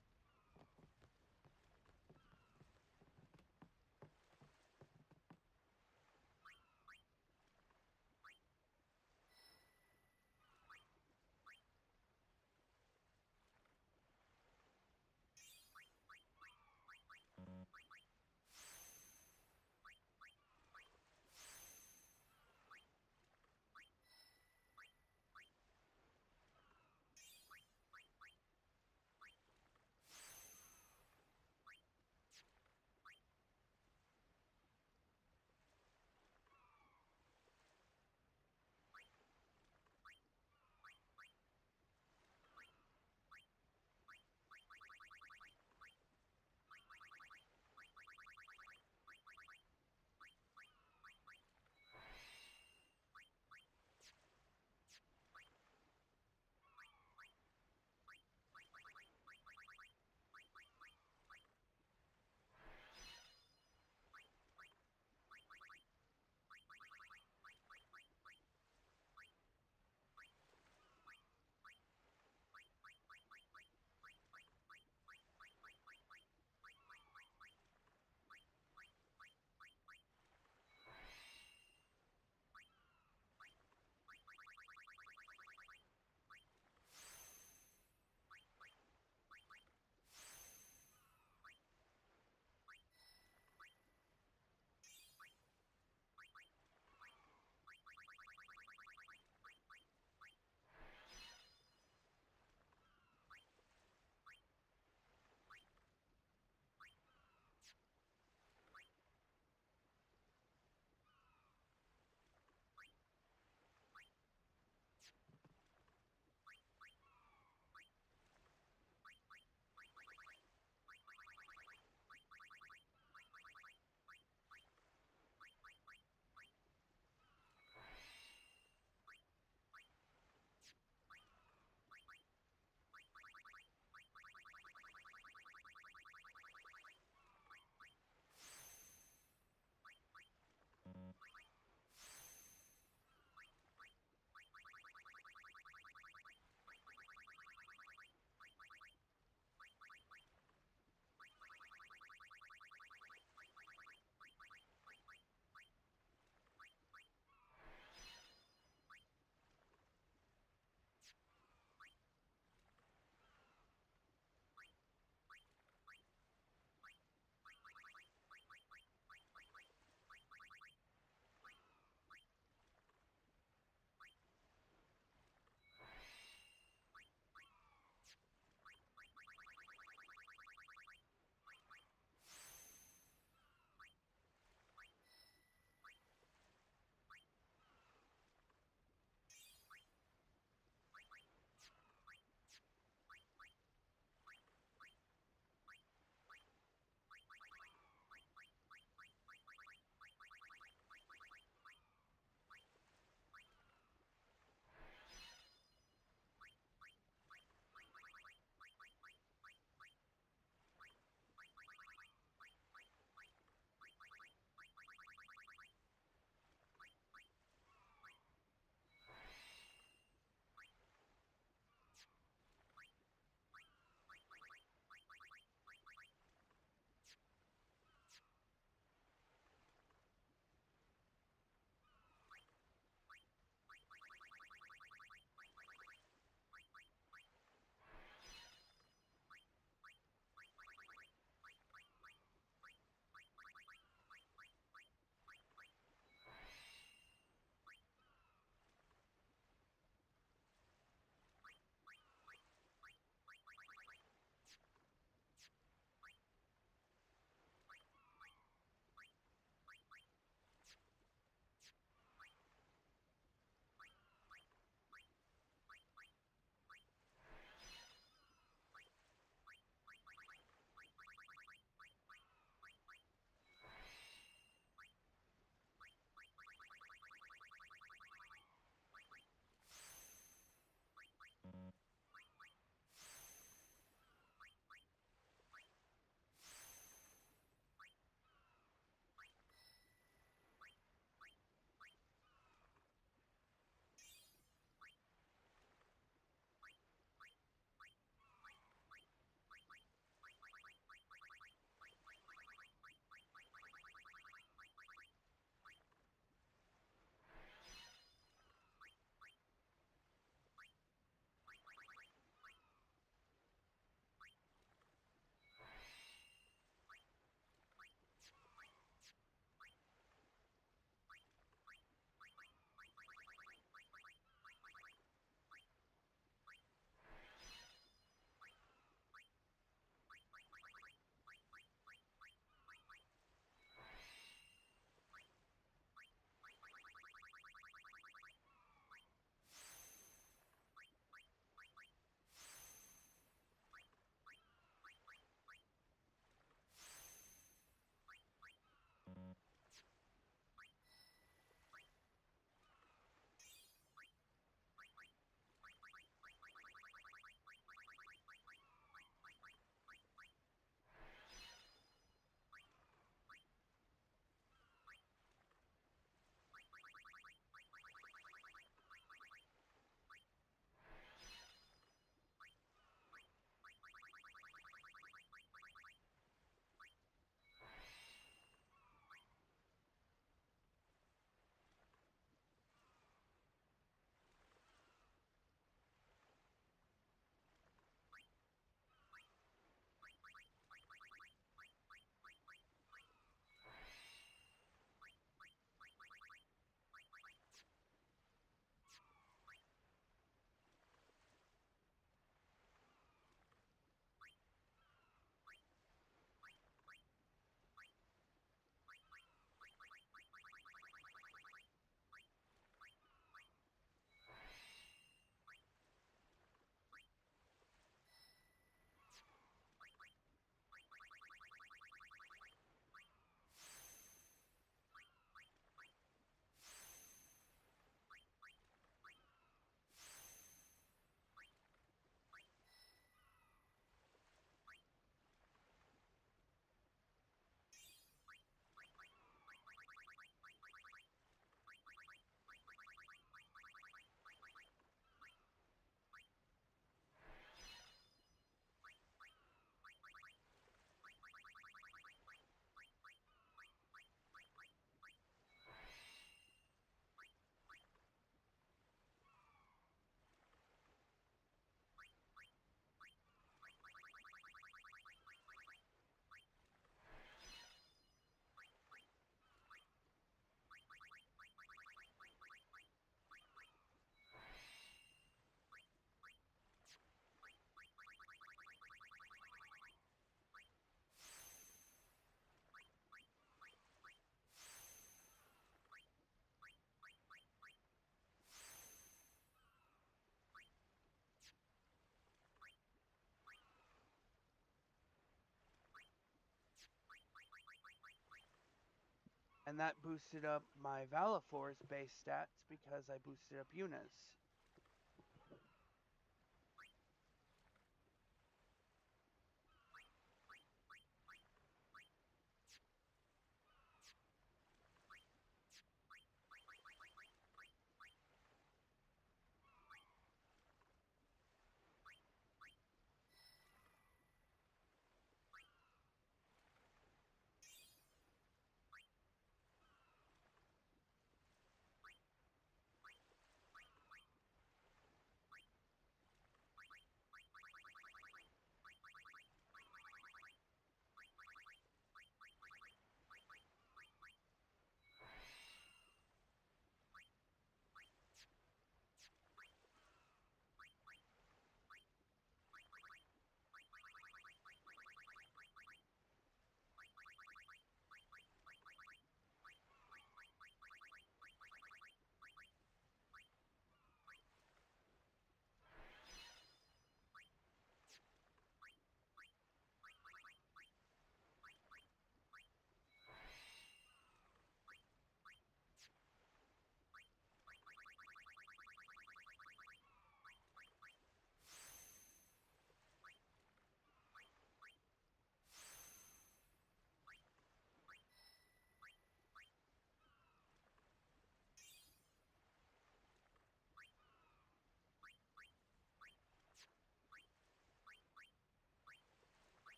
And that boosted up my Valafor's base stats because I boosted up Yuna's.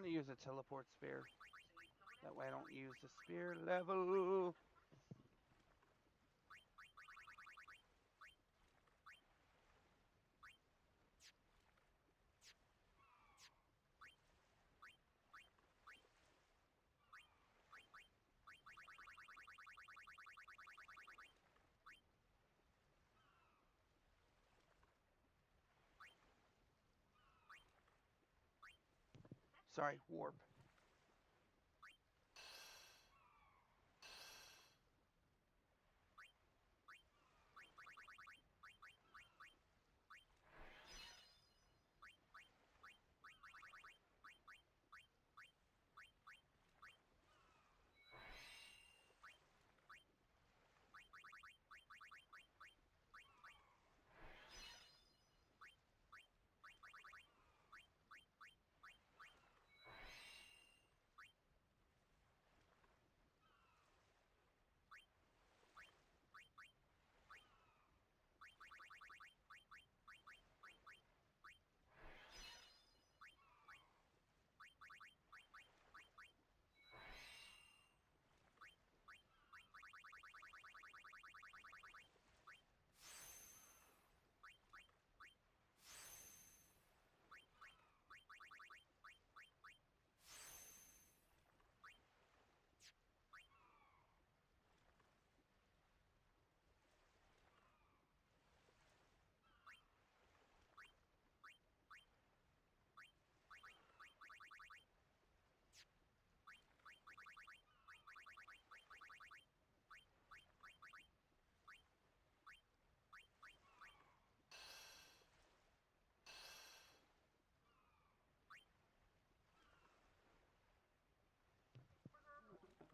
going to use a teleport spear. That way I don't use the spear level. Sorry, warp.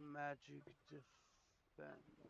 Magic defense.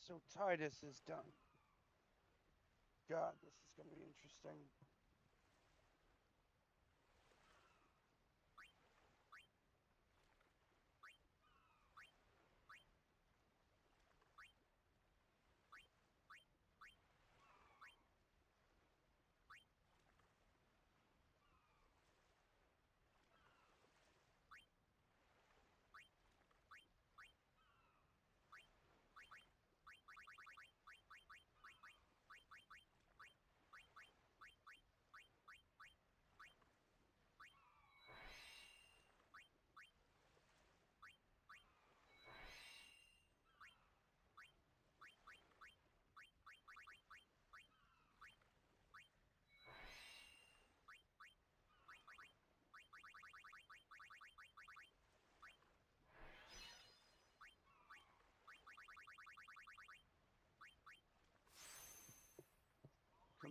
So Titus is done. God, this is going to be interesting.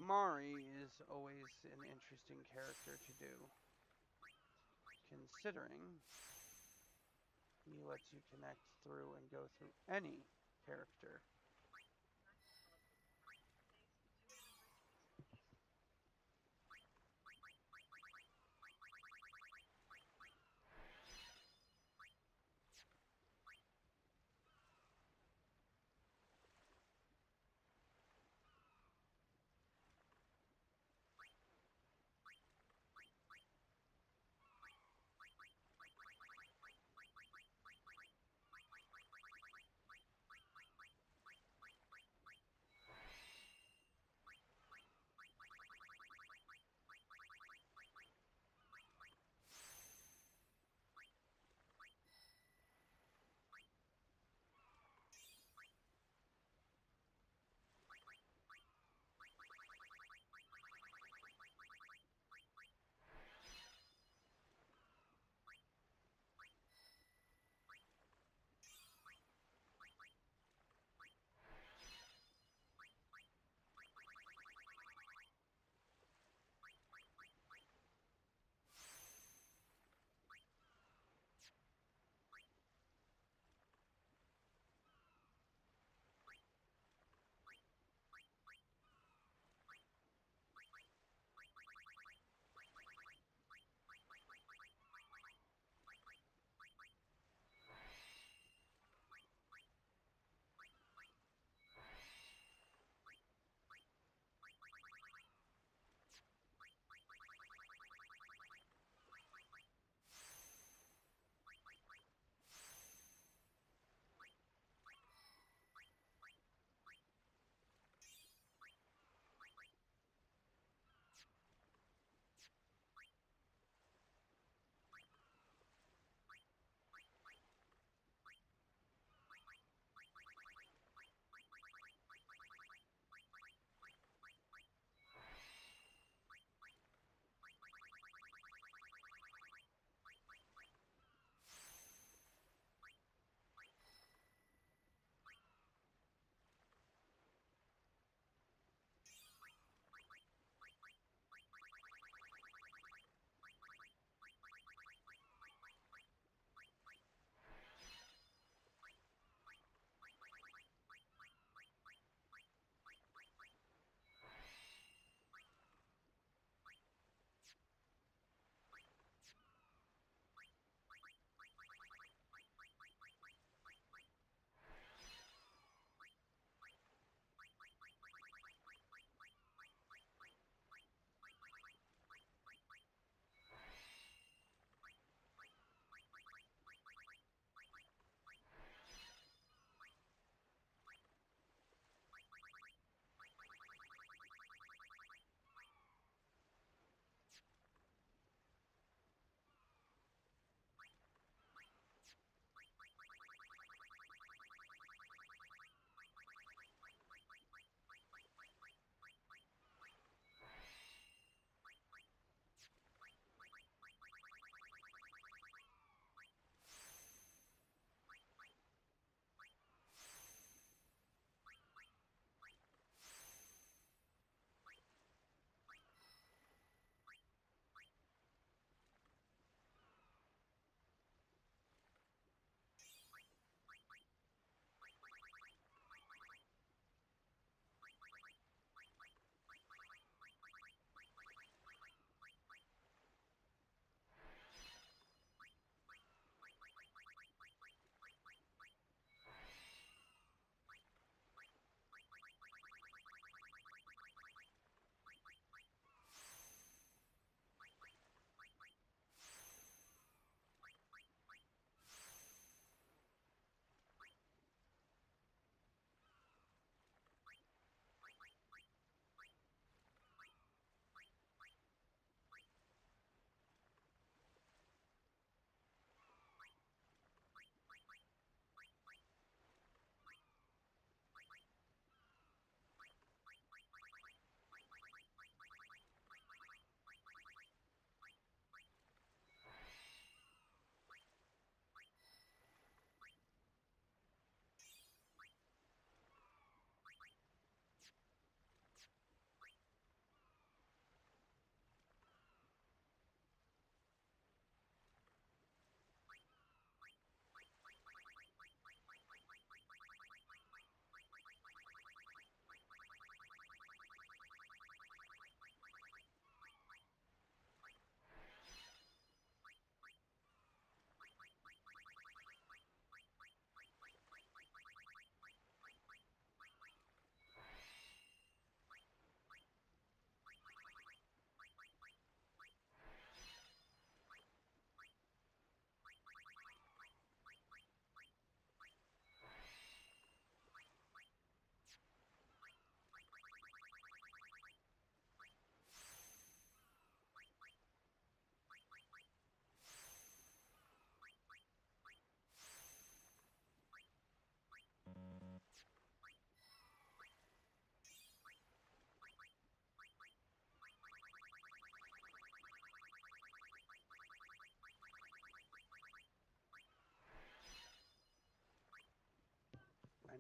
Kimahri is always an interesting character to do, considering he lets you connect through and go through any character.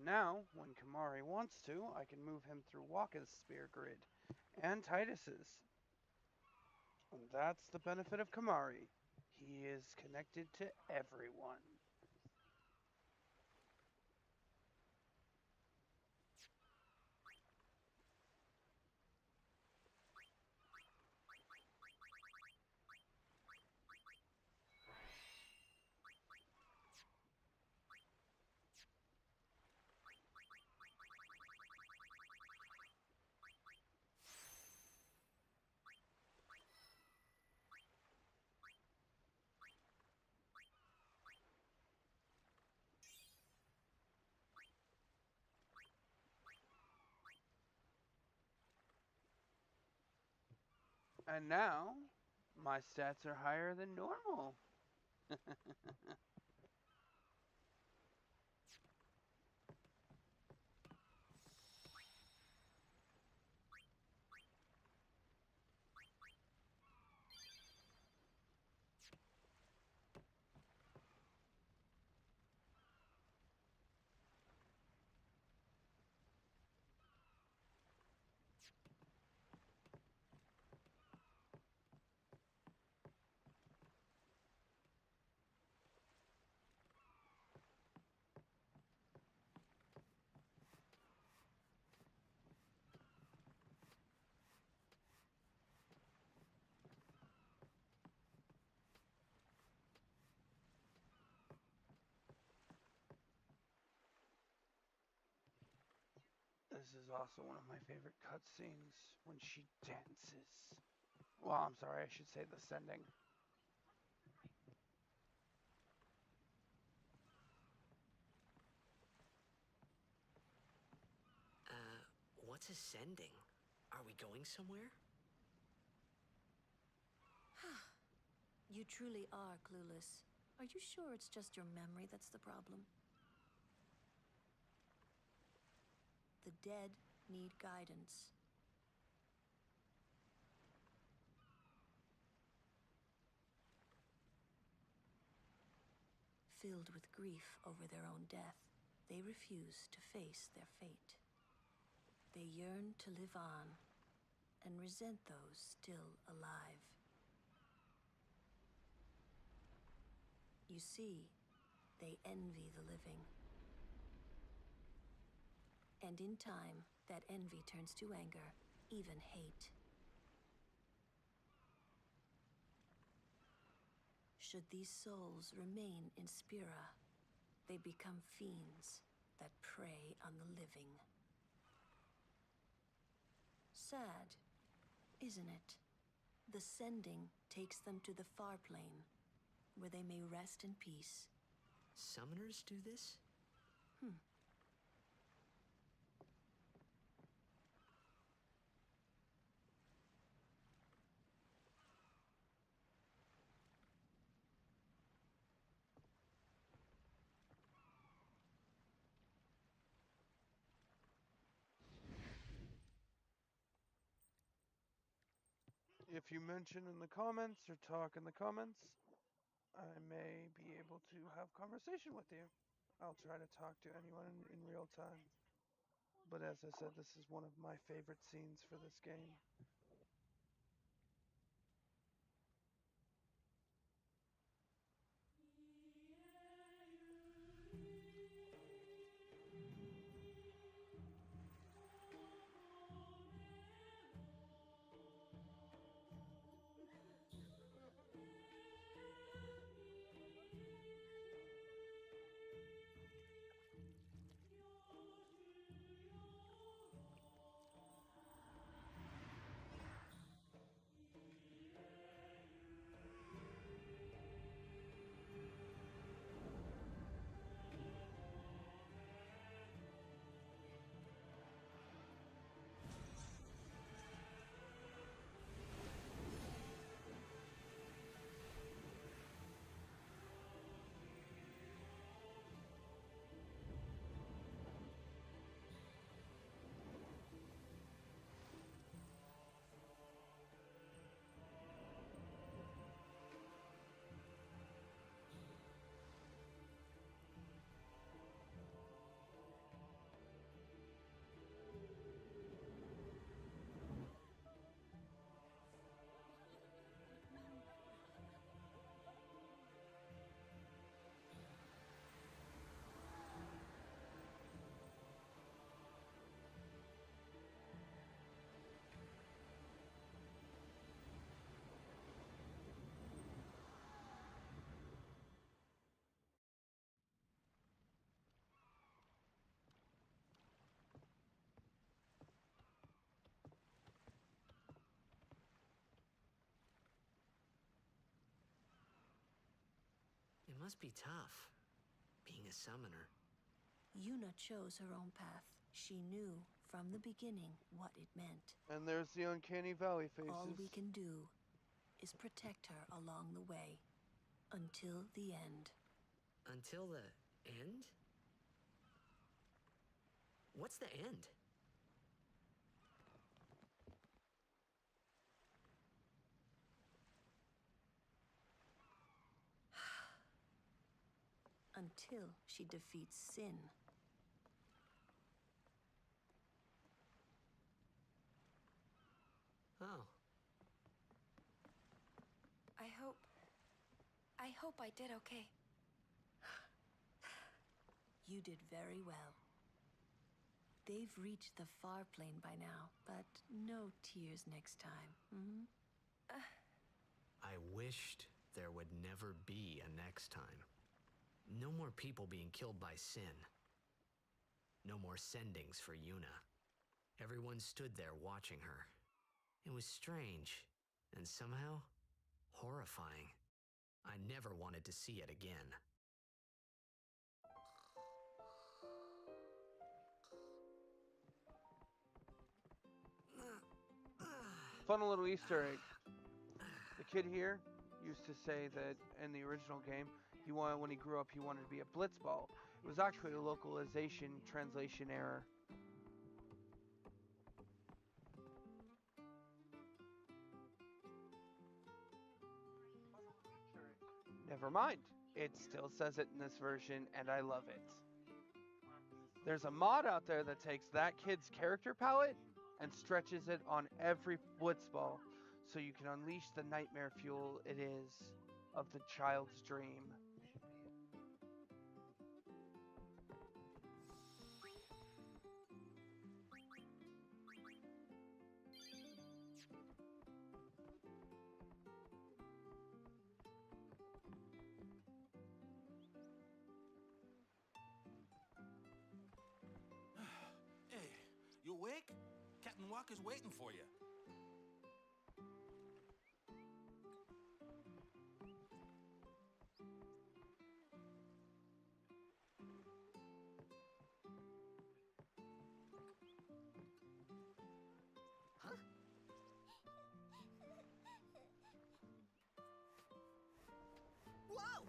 Now, when Kamari wants to, I can move him through Wakka's spear grid and Titus's. And that's the benefit of Kamari. He is connected to everyone. And now, my stats are higher than normal. This is also one of my favorite cutscenes, when she dances. Well, I'm sorry, I should say the sending. What's ascending? Are we going somewhere? You truly are clueless. Are you sure it's just your memory that's the problem? The dead need guidance. Filled with grief over their own death, they refuse to face their fate. They yearn to live on and resent those still alive. You see, they envy the living. And in time, that envy turns to anger, even hate. Should these souls remain in Spira, they become fiends that prey on the living. Sad, isn't it? The sending takes them to the far plane, where they may rest in peace. Summoners do this? If you mention in the comments or talk in the comments, I may be able to have conversation with you. I'll try to talk to anyone in real time. But as I said, this is one of my favorite scenes for this game. Must be tough, being a summoner. Yuna chose her own path. She knew from the beginning what it meant. And there's the Uncanny Valley faces. All we can do is protect her along the way. Until the end. Until the end? What's the end? Until she defeats sin. Oh. I hope I did okay. You did very well. They've reached the far plane by now, but no tears next time. Hmm? I wished there would never be a next time. No more people being killed by sin. No more sendings for Yuna. Everyone stood there watching her. It was strange, and somehow horrifying. I never wanted to see it again. Fun little Easter egg. The kid here used to say that in the original game, when he grew up, he wanted to be a blitzball. It was actually a localization translation error. Never mind. It still says it in this version, and I love it. There's a mod out there that takes that kid's character palette and stretches it on every blitzball, so you can unleash the nightmare fuel it is of the child's dream. Hey, you awake? Captain Walker's waiting for you. Whoa!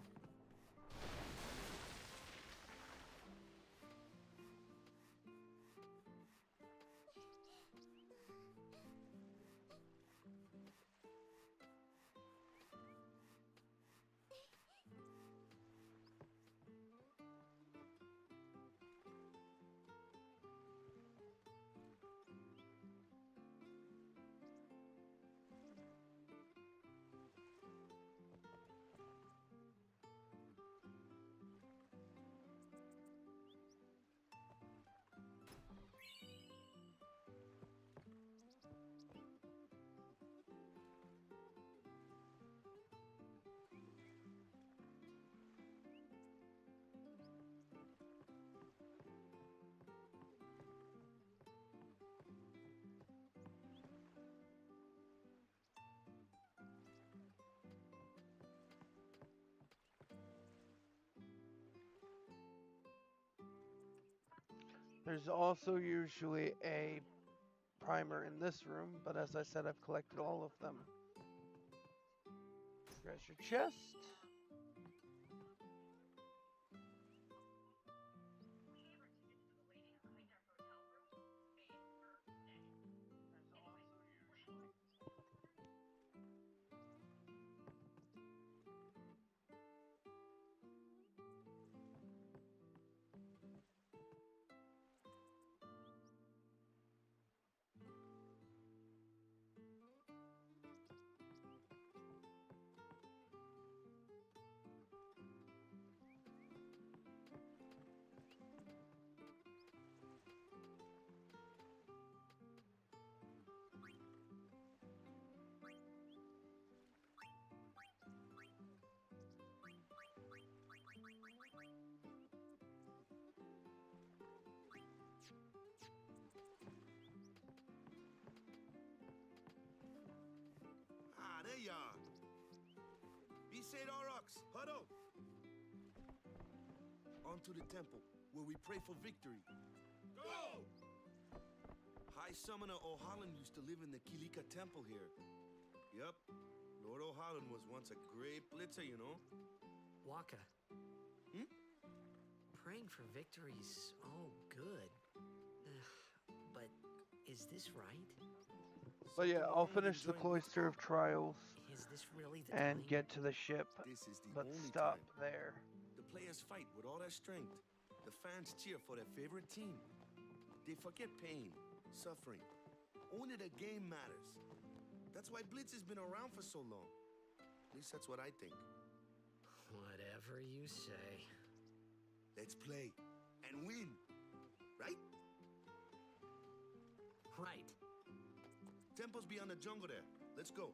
There's also usually a primer in this room, but as I said, I've collected all of them. Treasure chest. Ah, there you are. Be said Aurochs, huddle. onto the temple, where we pray for victory. Go! High Summoner O'Halloran used to live in the Kilika Temple here. Yep, Lord O'Halloran was once a great blitzer, you know. Waka. Praying for victories, all good. But is this right? But yeah, I'll finish the Cloister of Trials Is this really the and time? get to the ship, This is the but only stop time. there. The players fight with all their strength. The fans cheer for their favorite team. They forget pain, suffering. Only the game matters. That's why Blitz has been around for so long. At least that's what I think. Whatever you say. Let's play and win, right? Right. Temple's beyond the jungle there. Let's go.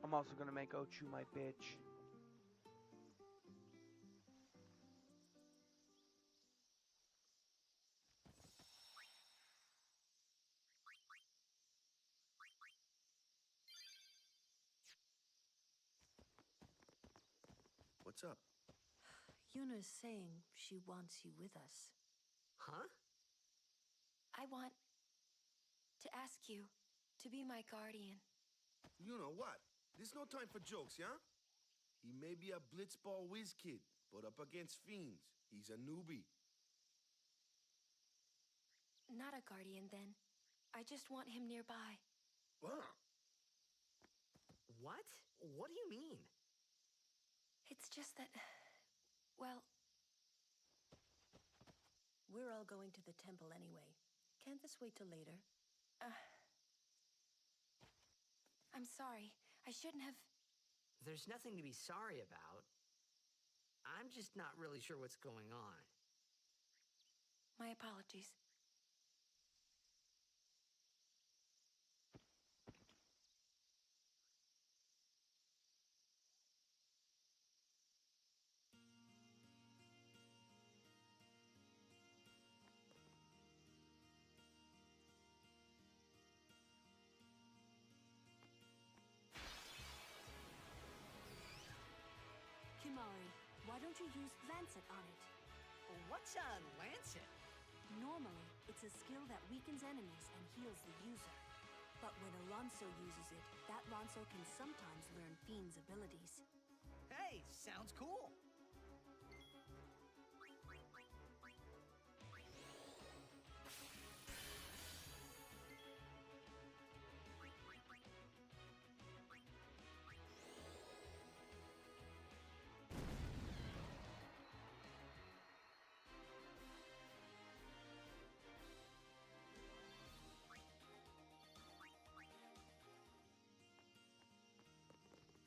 I'm also gonna make Ochu my bitch. What's up? Yuna's saying she wants you with us. Huh? I want to ask you to be my guardian. You know what? There's no time for jokes, yeah? He may be a blitzball whiz kid, but up against fiends, he's a newbie. Not a guardian, then. I just want him nearby. What? What? What do you mean? It's just that, well, We're all going to the temple anyway. Can't this wait till later? I'm sorry. I shouldn't have. There's nothing to be sorry about. I'm just not really sure what's going on. My apologies. Kimari, why don't you use Lancet on it? What's a lancet? Normally, it's a skill that weakens enemies and heals the user. But when Alonso uses it, that Alonso can sometimes learn Fiend's abilities. Hey, sounds cool.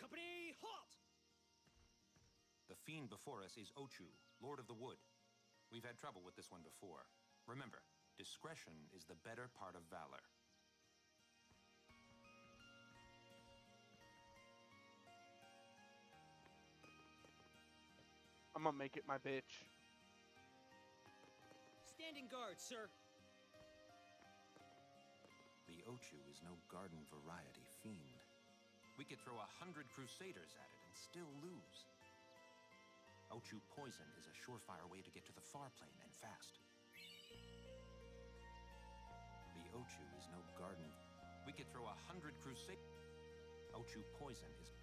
Company, halt! The fiend before us is Ochu, Lord of the Wood. We've had trouble with this one before. Remember, discretion is the better part of valor. I'm gonna make it my bitch. Standing guard, sir. The Ochu is no garden variety fiend. We could throw 100 Crusaders at it and still lose. Ochu poison is a surefire way to get to the far plane and fast. The Ochu is no garden. We could throw 100 Crusaders. Ochu poison is.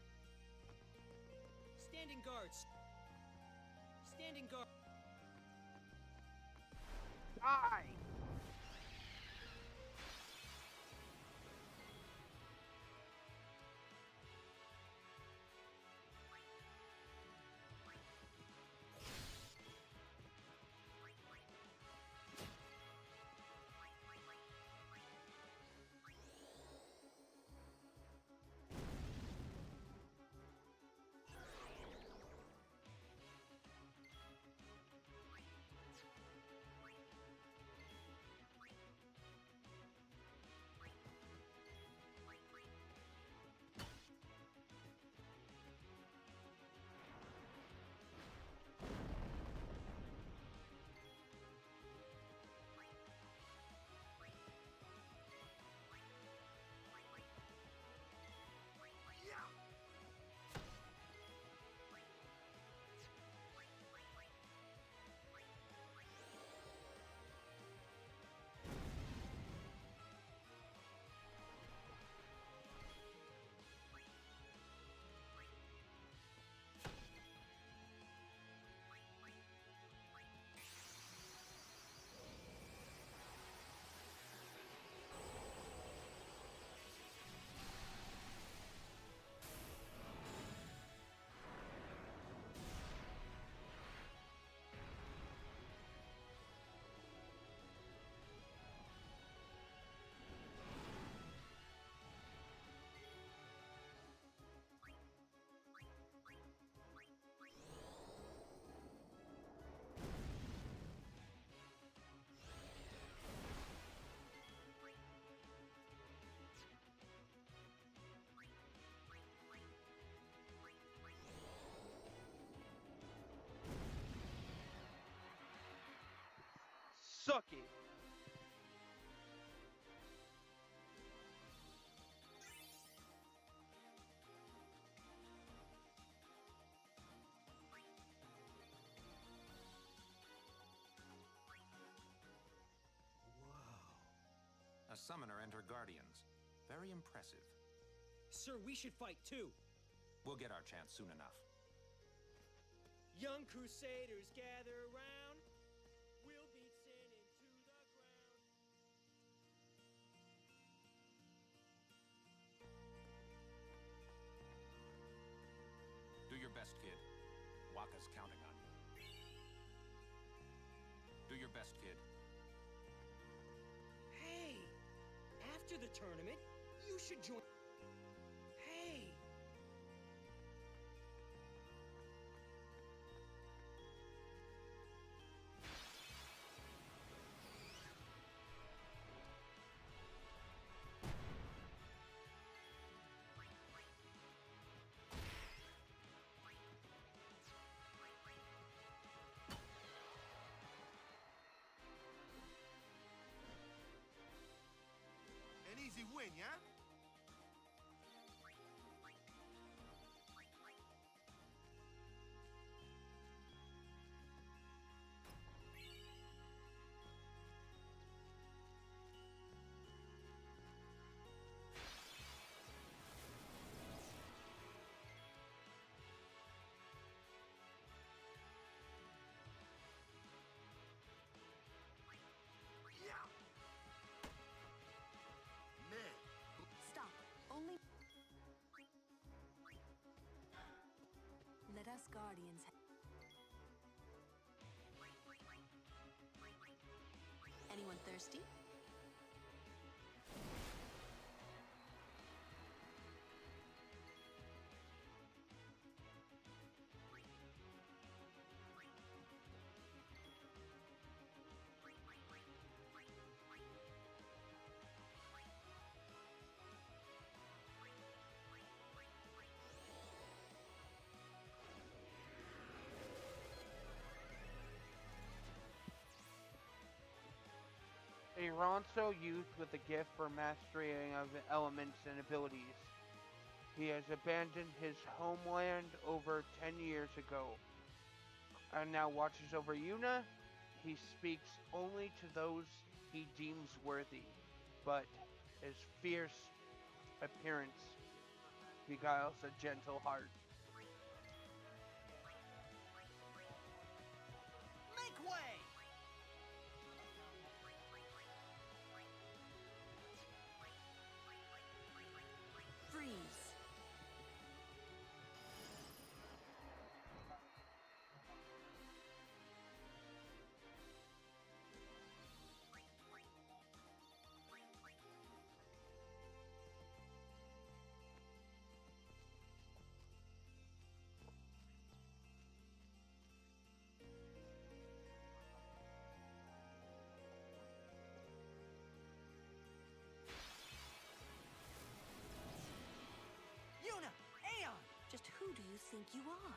Standing guards. Standing guard. Die! Suck it. A summoner and her guardians. Very impressive. Sir, we should fight too. We'll get our chance soon enough. Young Crusaders, gather around. We'll beat sin into the ground. Do your best, kid. Wakka's counting on you. Do your best, kid. Hey! After the tournament, you should join. Hey! An easy win, yeah? Stop. Only. Let us guardians. Anyone thirsty? A Ronso youth with a gift for mastering of elements and abilities. He has abandoned his homeland over 10 years ago and now watches over Yuna. He speaks only to those he deems worthy, but his fierce appearance beguiles a gentle heart. Make way! Freeze. Yuna! Aeon! Just who do you think you are?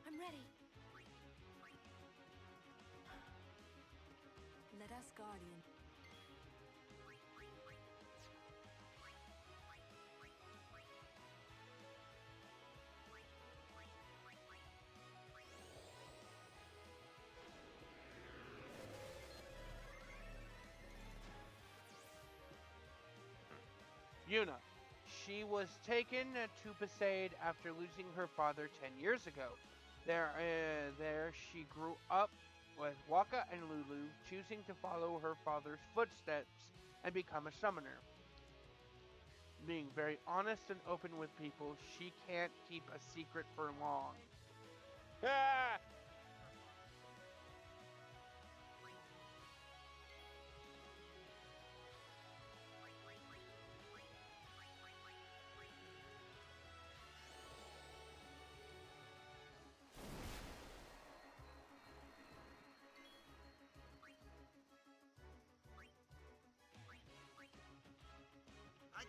I'm ready. Let us guardian. Yuna. She was taken to Besaid after losing her father 10 years ago. There she grew up with Wakka and Lulu, choosing to follow her father's footsteps and become a summoner. Being very honest and open with people, she can't keep a secret for long. Ah!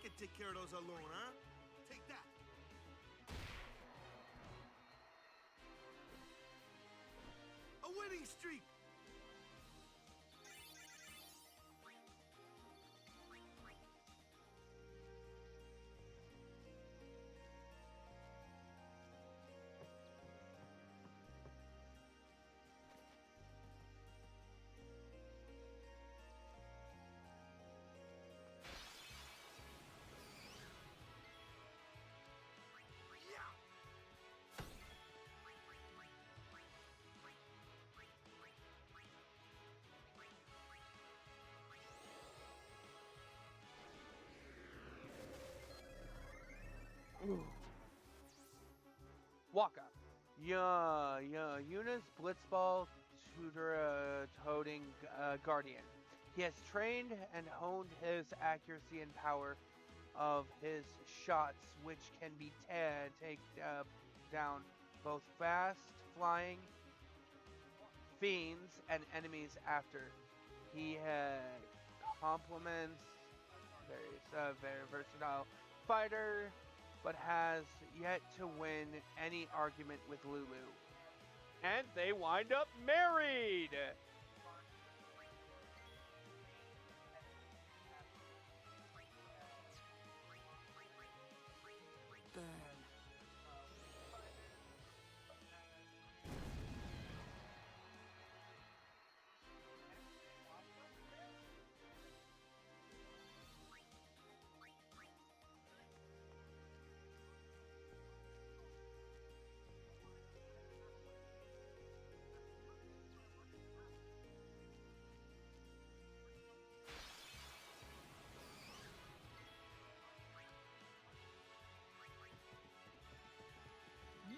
can take care of those alone, huh? Take that. A winning streak! Ooh. Waka. Yuna's Blitzball toting Guardian. He has trained and honed his accuracy and power of his shots, which can be take down both fast flying fiends and enemies after. He complements very versatile fighter, but has yet to win any argument with Lulu. And they wind up married! Burn.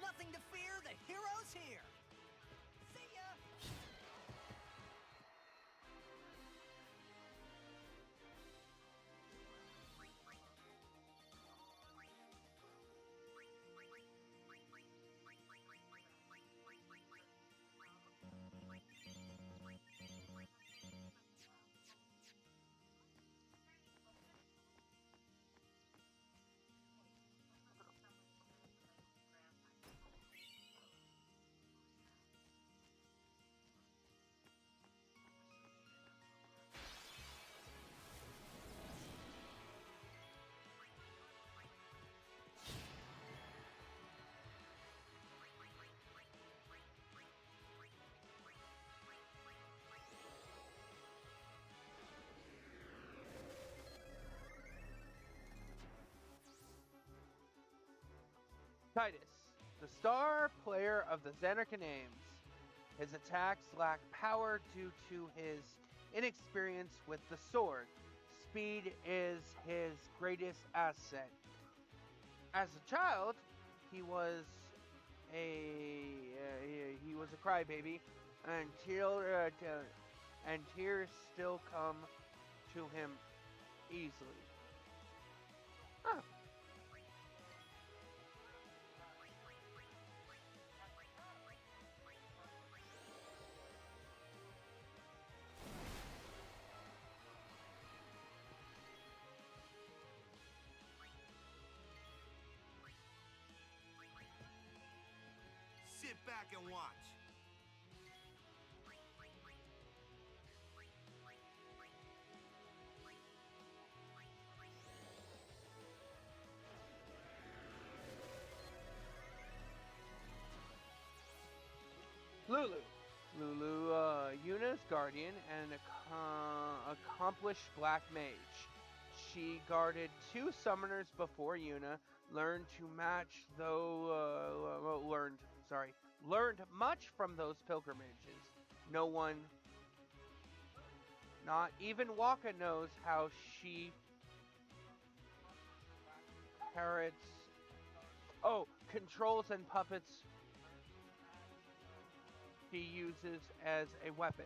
Nothing to fear, the hero's here! See ya! Titus, the star player of the Zanarkand Ames. His attacks lack power due to his inexperience with the sword. Speed is his greatest asset. As a child, he was a crybaby, and tears still come to him easily. Huh. Sit back and watch. Lulu, Yuna's guardian and accomplished black mage. She guarded 2 summoners before Yuna, learned much from those pilgrimages. No one, not even Waka, knows how she controls and puppets he uses as a weapon.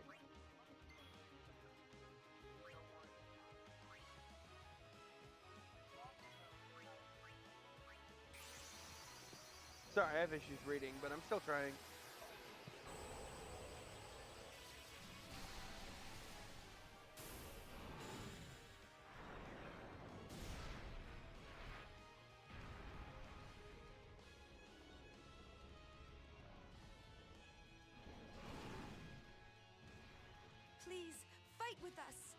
Sorry, I have issues reading, but I'm still trying. with us.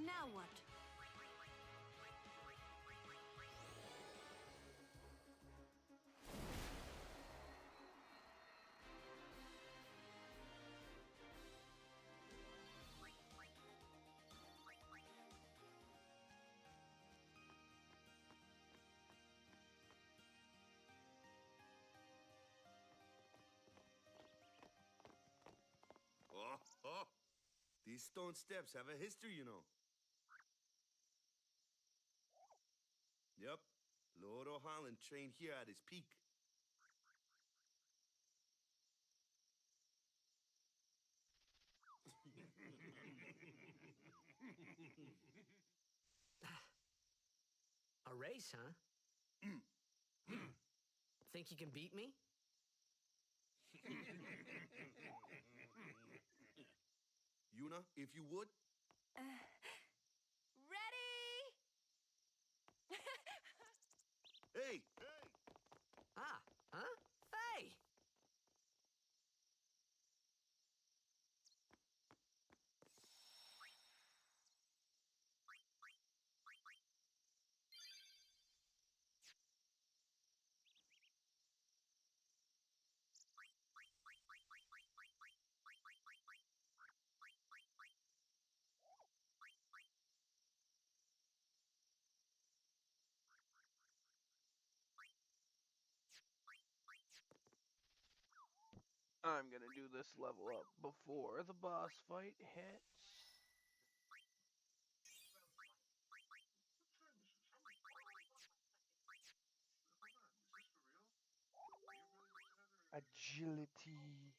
Now what? Oh, oh. These stone steps have a history, you know. Yep. Lord O'Holland trained here at his peak. A race, huh? Think you can beat me? Yuna, if you would. Ready? Hey! Ah, huh? Hey! I'm gonna do this level up before the boss fight hits. Agility.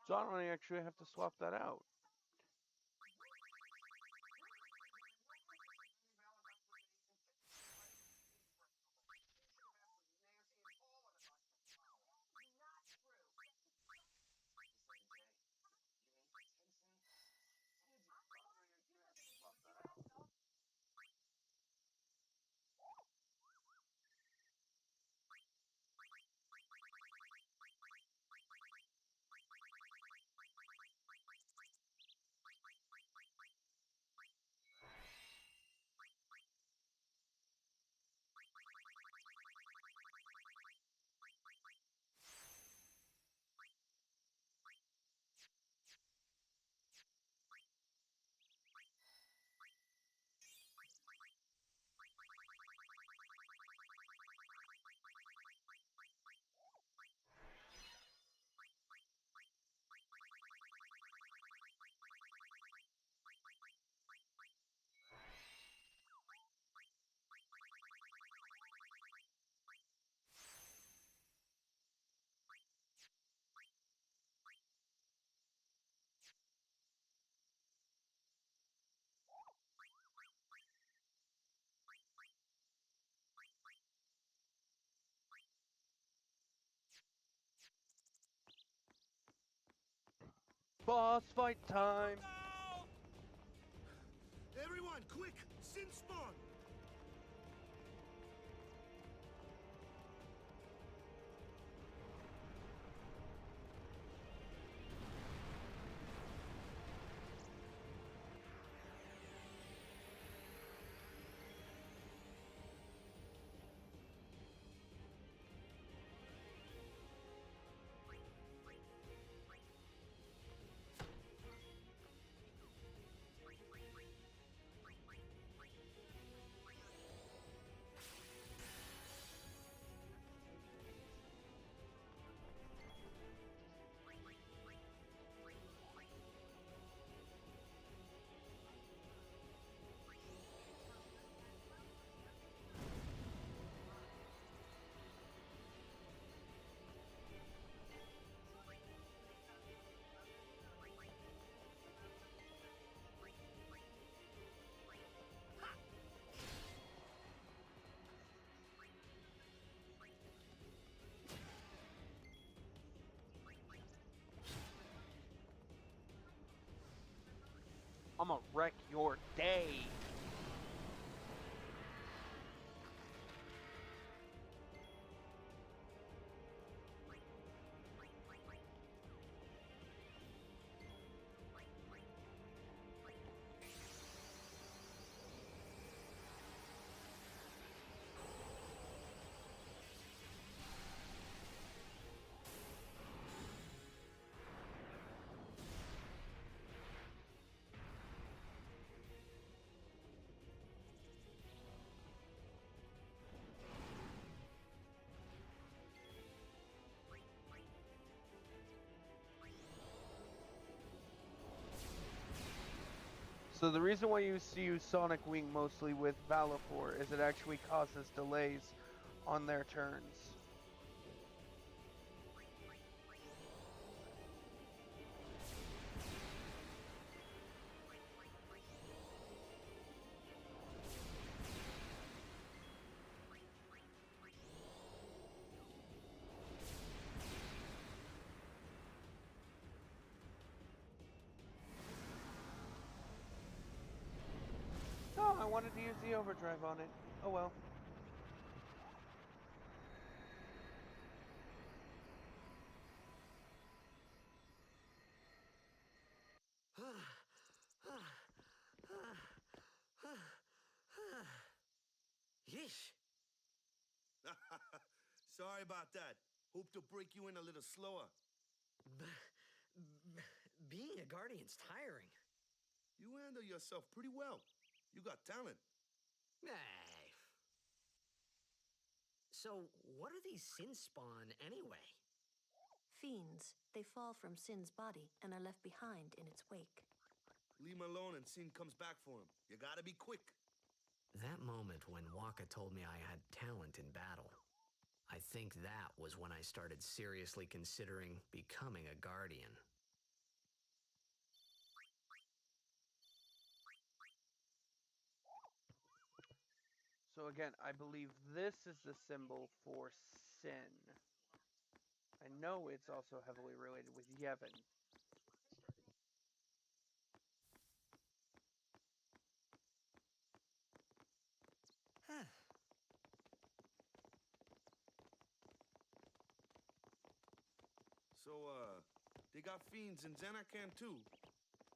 So I don't actually have to swap that out. Boss fight time! Everyone, quick! Sin spawn! I'm gonna wreck your day. So the reason why you use Sonic Wing mostly with Valifor is it actually causes delays on their turns. Oh, I wanted to use the overdrive on it. Oh well. Yeesh. Sorry about that. Hope to break you in a little slower. Being a guardian's tiring. You handle yourself pretty well. You got talent. Hey. So, what are these sin spawn anyway? Fiends. They fall from Sin's body and are left behind in its wake. Leave him alone and Sin comes back for him. You gotta be quick. That moment when Wakka told me I had talent in battle, I think that was when I started seriously considering becoming a guardian. So again, I believe this is the symbol for Sin. I know it's also heavily related with Yevon. So, they got fiends in Zanarkand too.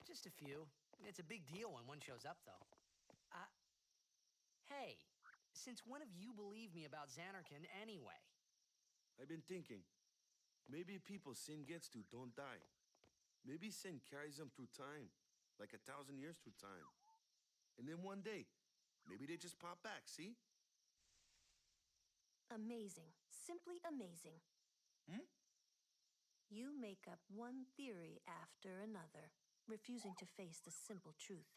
Just a few. It's a big deal when one shows up, though. Hey, since when have you believed me about Zanarkand anyway? I've been thinking. Maybe people Sin gets to don't die. Maybe Sin carries them through time, like 1,000 years through time. And then one day, maybe they just pop back, see? Amazing. Simply amazing. You make up one theory after another, refusing to face the simple truth.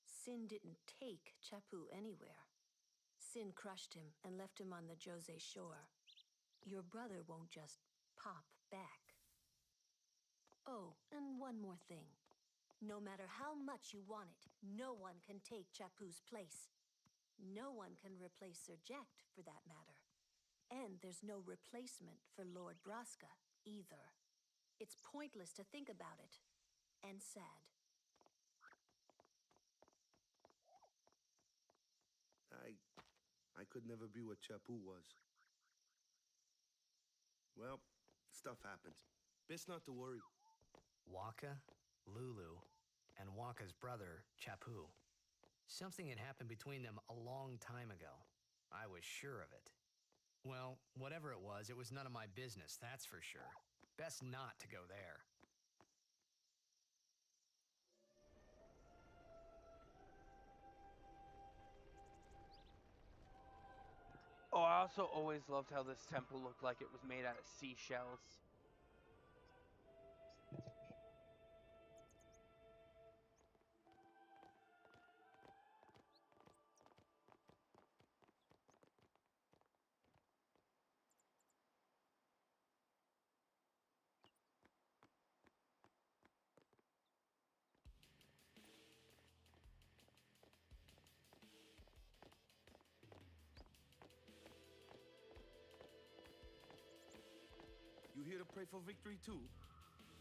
Sin didn't take Chappu anywhere. Sin crushed him and left him on the Jose shore. Your brother won't just pop back. Oh, and one more thing. No matter how much you want it, no one can take Chappu's place. No one can replace Sir Jecht, for that matter. And there's no replacement for Lord Braska, either. It's pointless to think about it. And sad. I could never be what Chappu was. Well, stuff happens. Best not to worry. Waka, Lulu, and Waka's brother, Chappu. Something had happened between them a long time ago. I was sure of it. Well, whatever it was none of my business, that's for sure. Best not to go there. Oh, I also always loved how this temple looked like it was made out of seashells. You here to pray for victory too?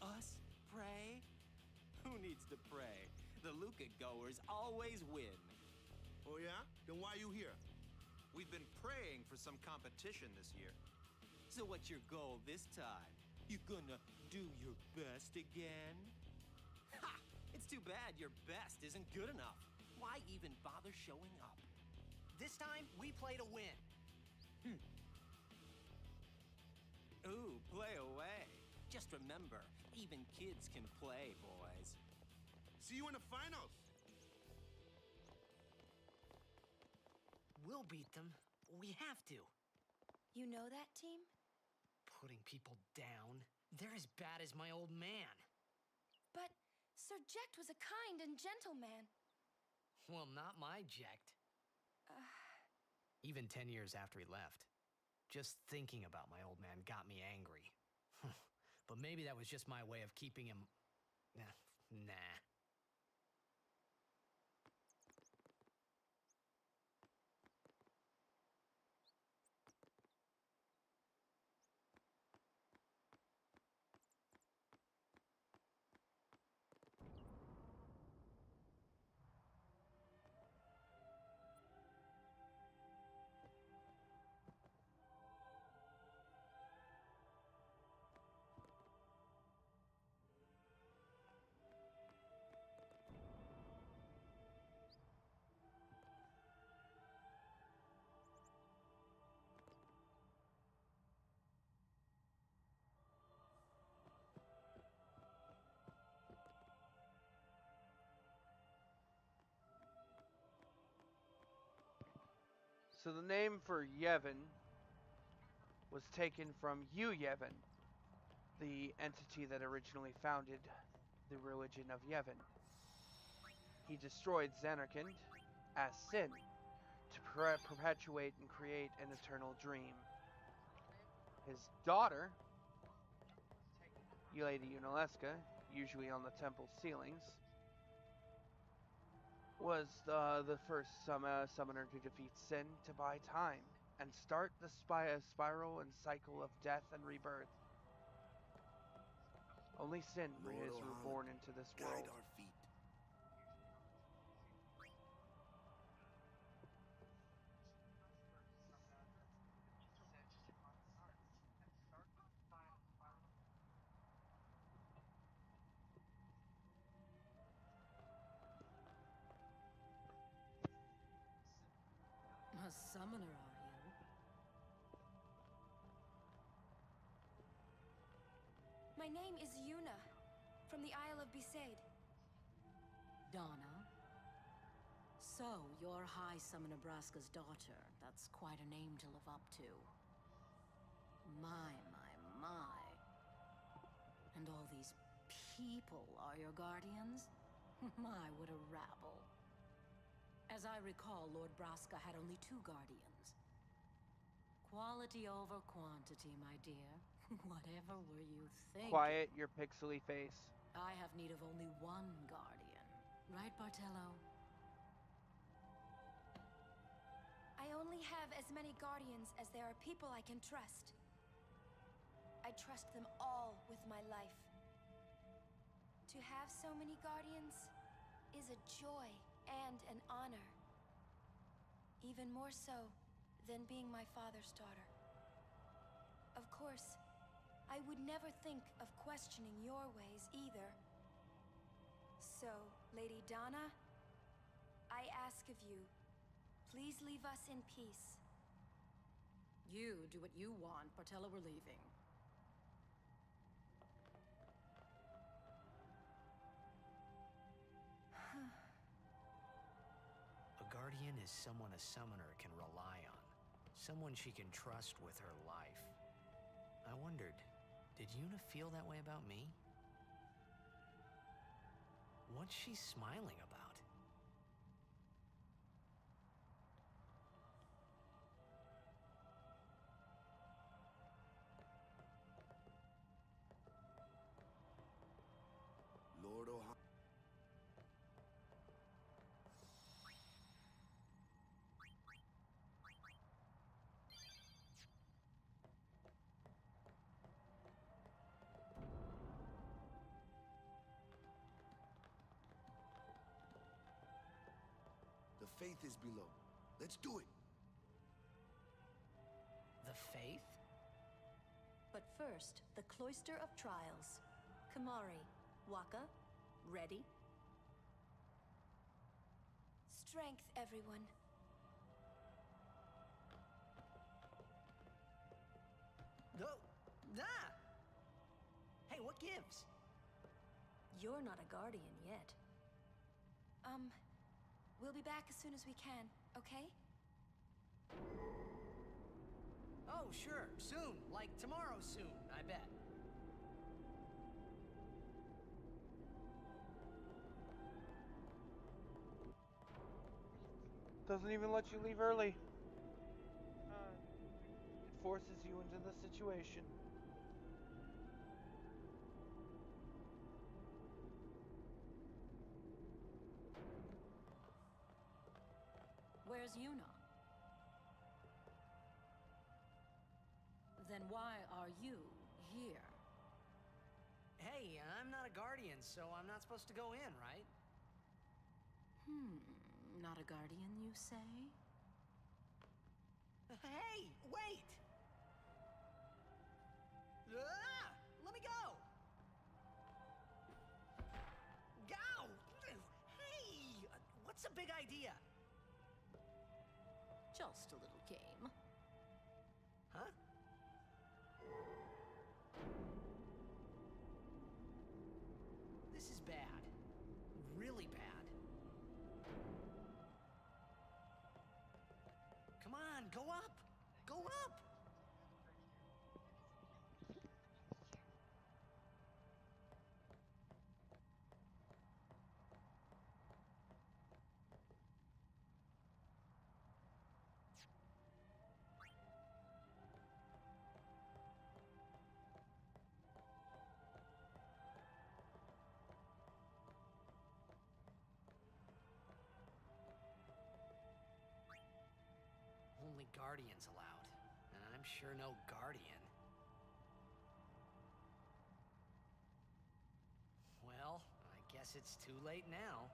Us? Pray? Who needs to pray? The Luca goers always win. Oh yeah? Then why you here? We've been praying for some competition this year. So what's your goal this time? You gonna do your best again? Ha! It's too bad your best isn't good enough. Why even bother showing up? This time, we play to win. Ooh, play away. Just remember, even kids can play, boys. See you in the finals. We'll beat them. We have to. You know that team? Putting people down. They're as bad as my old man. But Sir Jecht was a kind and gentle man. Well, not my Jecht. Even 10 years after he left. Just thinking about my old man got me angry. But maybe that was just my way of keeping him... Nah. So the name for Yevon was taken from Yu Yevon, the entity that originally founded the religion of Yevon. He destroyed Zanarkand as Sin to perpetuate and create an eternal dream. His daughter, Lady Yunalesca, usually on the temple ceilings, was the first summoner to defeat Sin to buy time and start the spiral and cycle of death and rebirth. Only Sin is reborn into this world. Guide our feet. A summoner, are you? My name is Yuna, from the Isle of Besaid. Donna? So, you're High Summoner Braska's daughter. That's quite a name to live up to. My. And all these people are your guardians? My, what a rabble. As I recall, Lord Braska had only 2 guardians. Quality over quantity, my dear. Whatever were you thinking? Quiet your pixely face. I have need of only 1 guardian. Right, Bartello? I only have as many guardians as there are people I can trust. I trust them all with my life. To have so many guardians is a joy and an honor. Even more so than being my father's daughter. Of course, I would never think of questioning your ways either. So, Lady Donna, I ask of you, please leave us in peace. You do what you want, but tell her we're leaving. A guardian is someone a summoner can rely on. Someone she can trust with her life. I wondered, did Yuna feel that way about me? What's she smiling about? Lord Ohana. The faith is below. Let's do it. The faith? But first, the Cloister of Trials. Kamari, Waka, ready? Strength, everyone. No. Nah. Hey, what gives? You're not a guardian yet. We'll be back as soon as we can, okay? Oh, sure. Soon. Like tomorrow soon, I bet. Doesn't even let you leave early. It forces you into the situation. Where's Yuna? Then why are you here? Hey, I'm not a guardian, so I'm not supposed to go in, right? Not a guardian, you say? Hey, wait! Ah! Let me go! Go! Hey! What's the big idea? Just a little game. Huh? This is bad. Really bad. Come on, go up! Go up! Only guardians allowed. And I'm sure no guardian. Well, I guess it's too late now.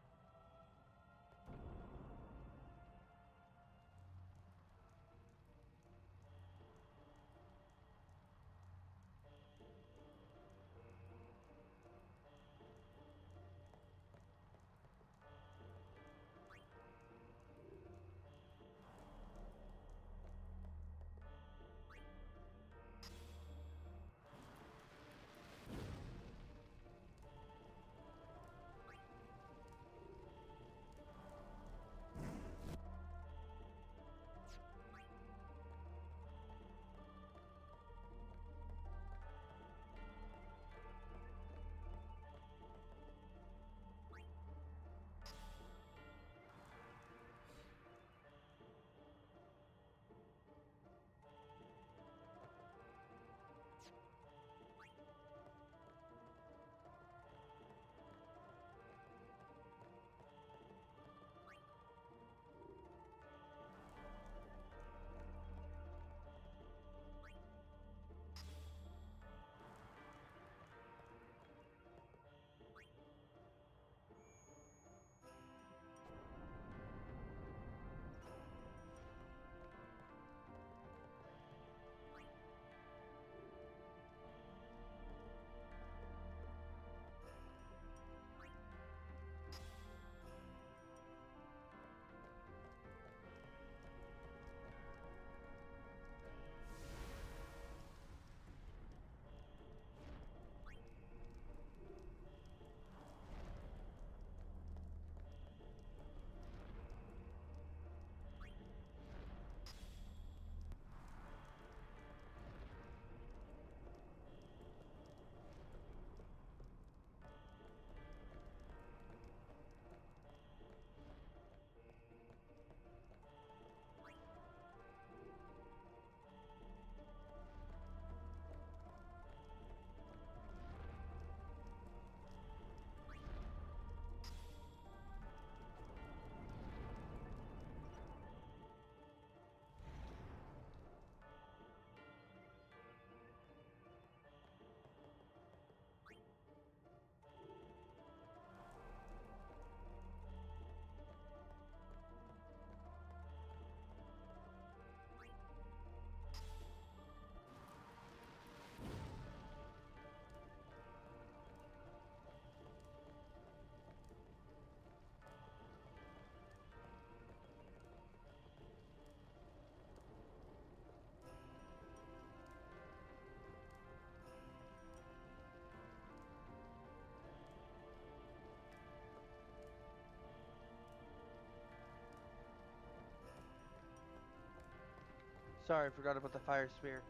Sorry, I forgot about the fire spear.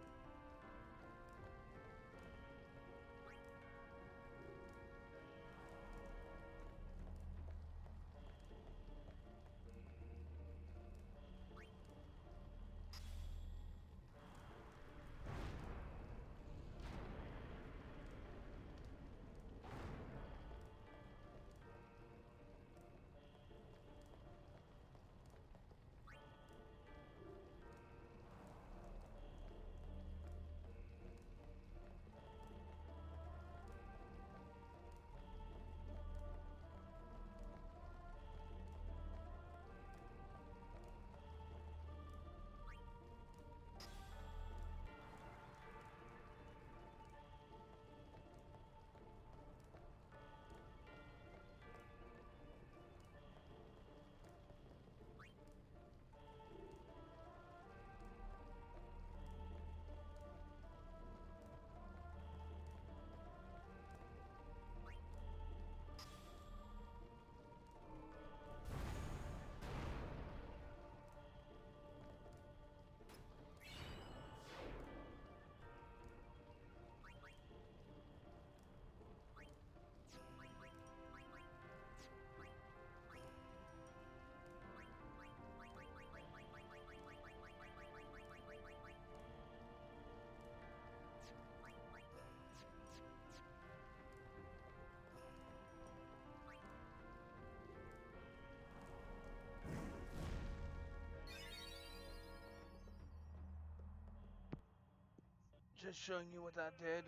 Just showing you what that did.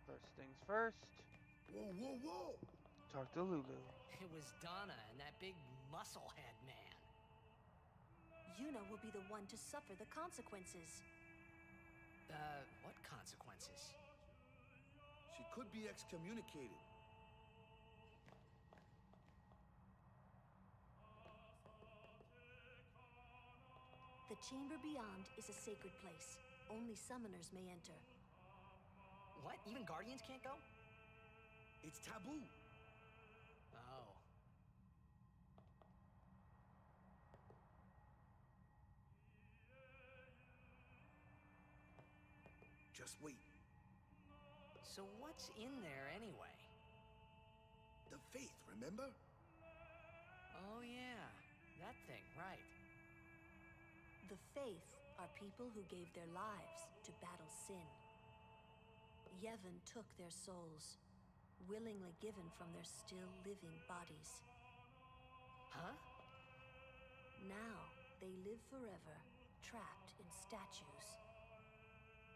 First things first. Whoa, whoa, whoa! Talk to Lulu. It was Donna and that big musclehead man. Yuna will be the one to suffer the consequences. What consequences? She could be excommunicated. The chamber beyond is a sacred place. Only summoners may enter. What? Even Guardians can't go? It's taboo. Oh. Just wait. So what's in there anyway? The faith, remember? Oh yeah, that thing, right. The faith are people who gave their lives to battle sin. Yevon took their souls, willingly given from their still living bodies. Huh? Now they live forever, trapped in statues.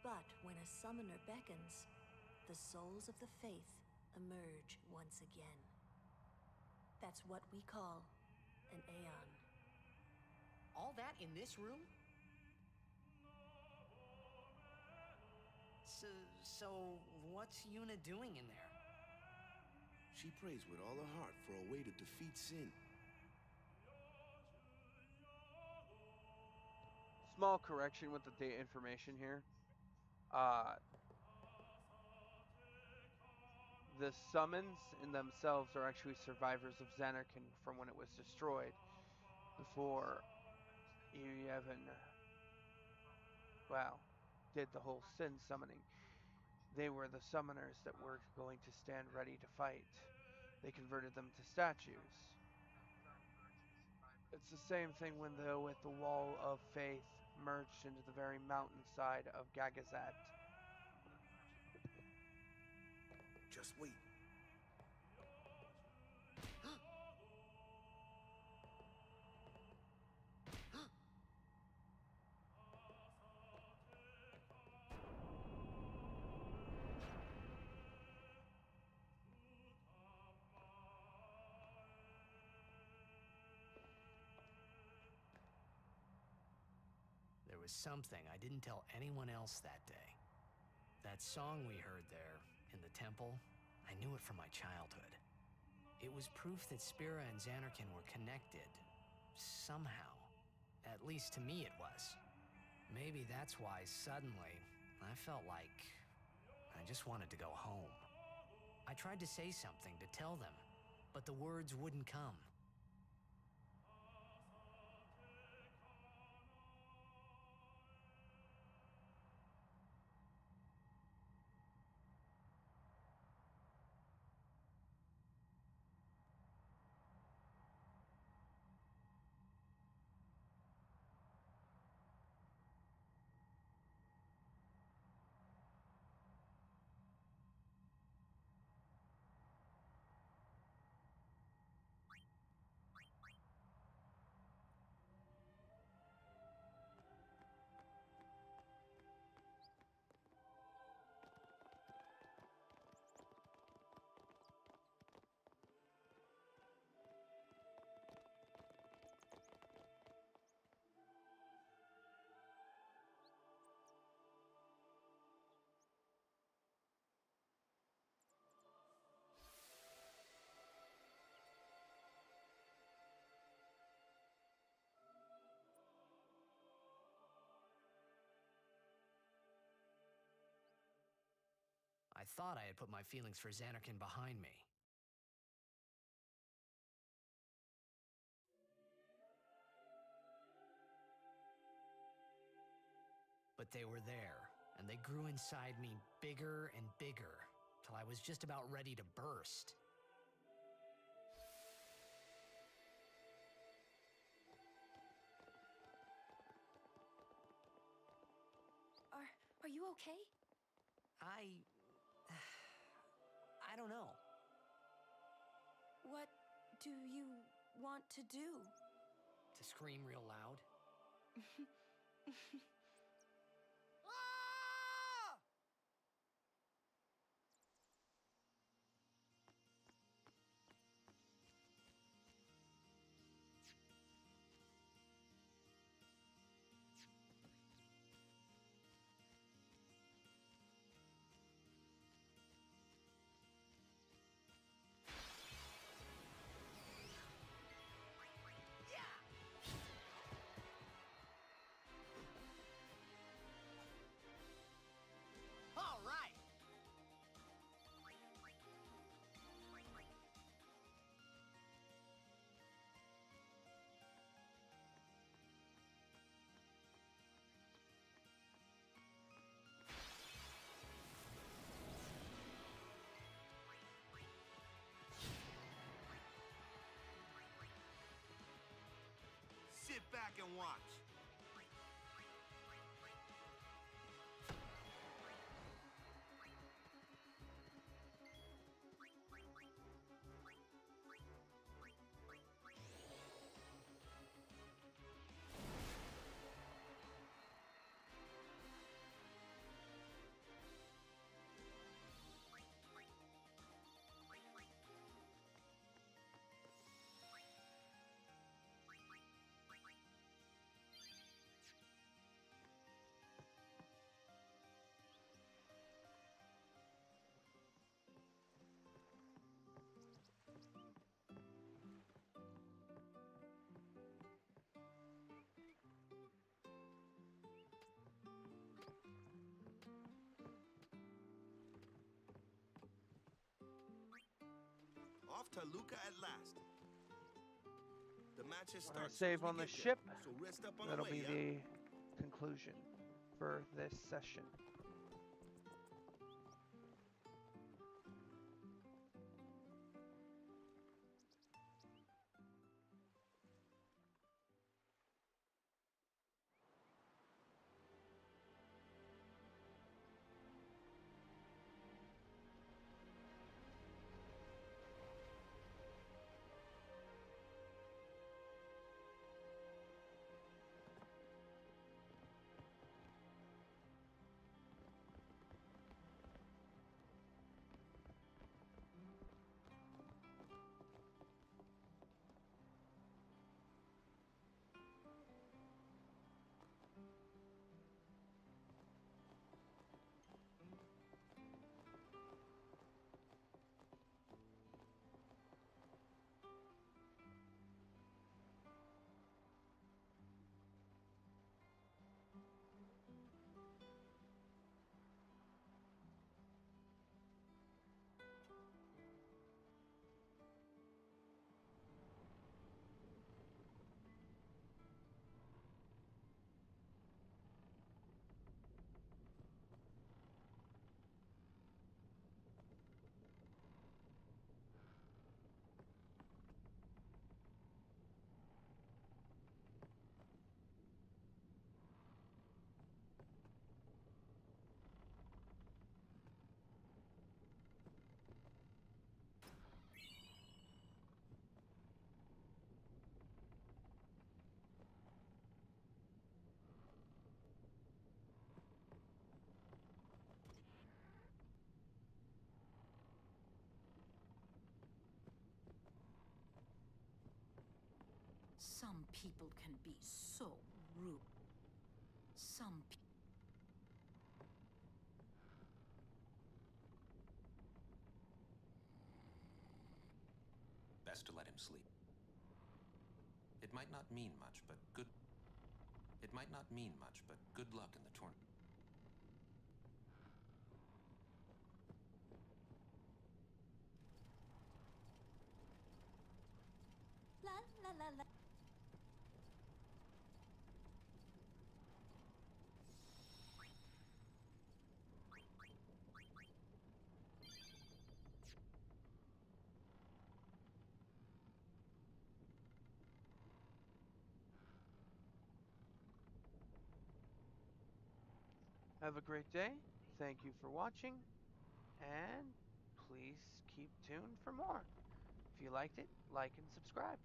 But when a summoner beckons, the souls of the faith emerge once again. That's what we call an Aeon. All that in this room? So what's Yuna doing in there? She prays with all her heart for a way to defeat sin. Small correction with the date information here. The summons in themselves are actually survivors of Zanarkand from when it was destroyed. Before Yevon, did the whole sin summoning. They were the summoners that were going to stand ready to fight. They converted them to statues. It's the same thing when with the Wall of Faith merged into the very mountainside of Gagazat. Just wait. There was something I didn't tell anyone else that day. That song we heard there, in the temple, I knew it from my childhood. It was proof that Spira and Zanarkand were connected. Somehow. At least to me it was. Maybe that's why, suddenly, I felt like I just wanted to go home. I tried to say something, to tell them, but the words wouldn't come. thought I had put my feelings for Xanarkin behind me. But they were there, and they grew inside me bigger and bigger, till I was just about ready to burst. Are you okay? I don't know. What do you want to do? To scream real loud? All right! Sit back and watch. Off to Luca at last. The match is We're gonna started. save on the ship. So rest up on That'll the way, be the conclusion for this session. Some people can be so rude. Some people. Best to let him sleep. It might not mean much, but good. It might not mean much, but good luck in the tournament. Have a great day. Thank you for watching, and please keep tuned for more. If you liked it, like and subscribe.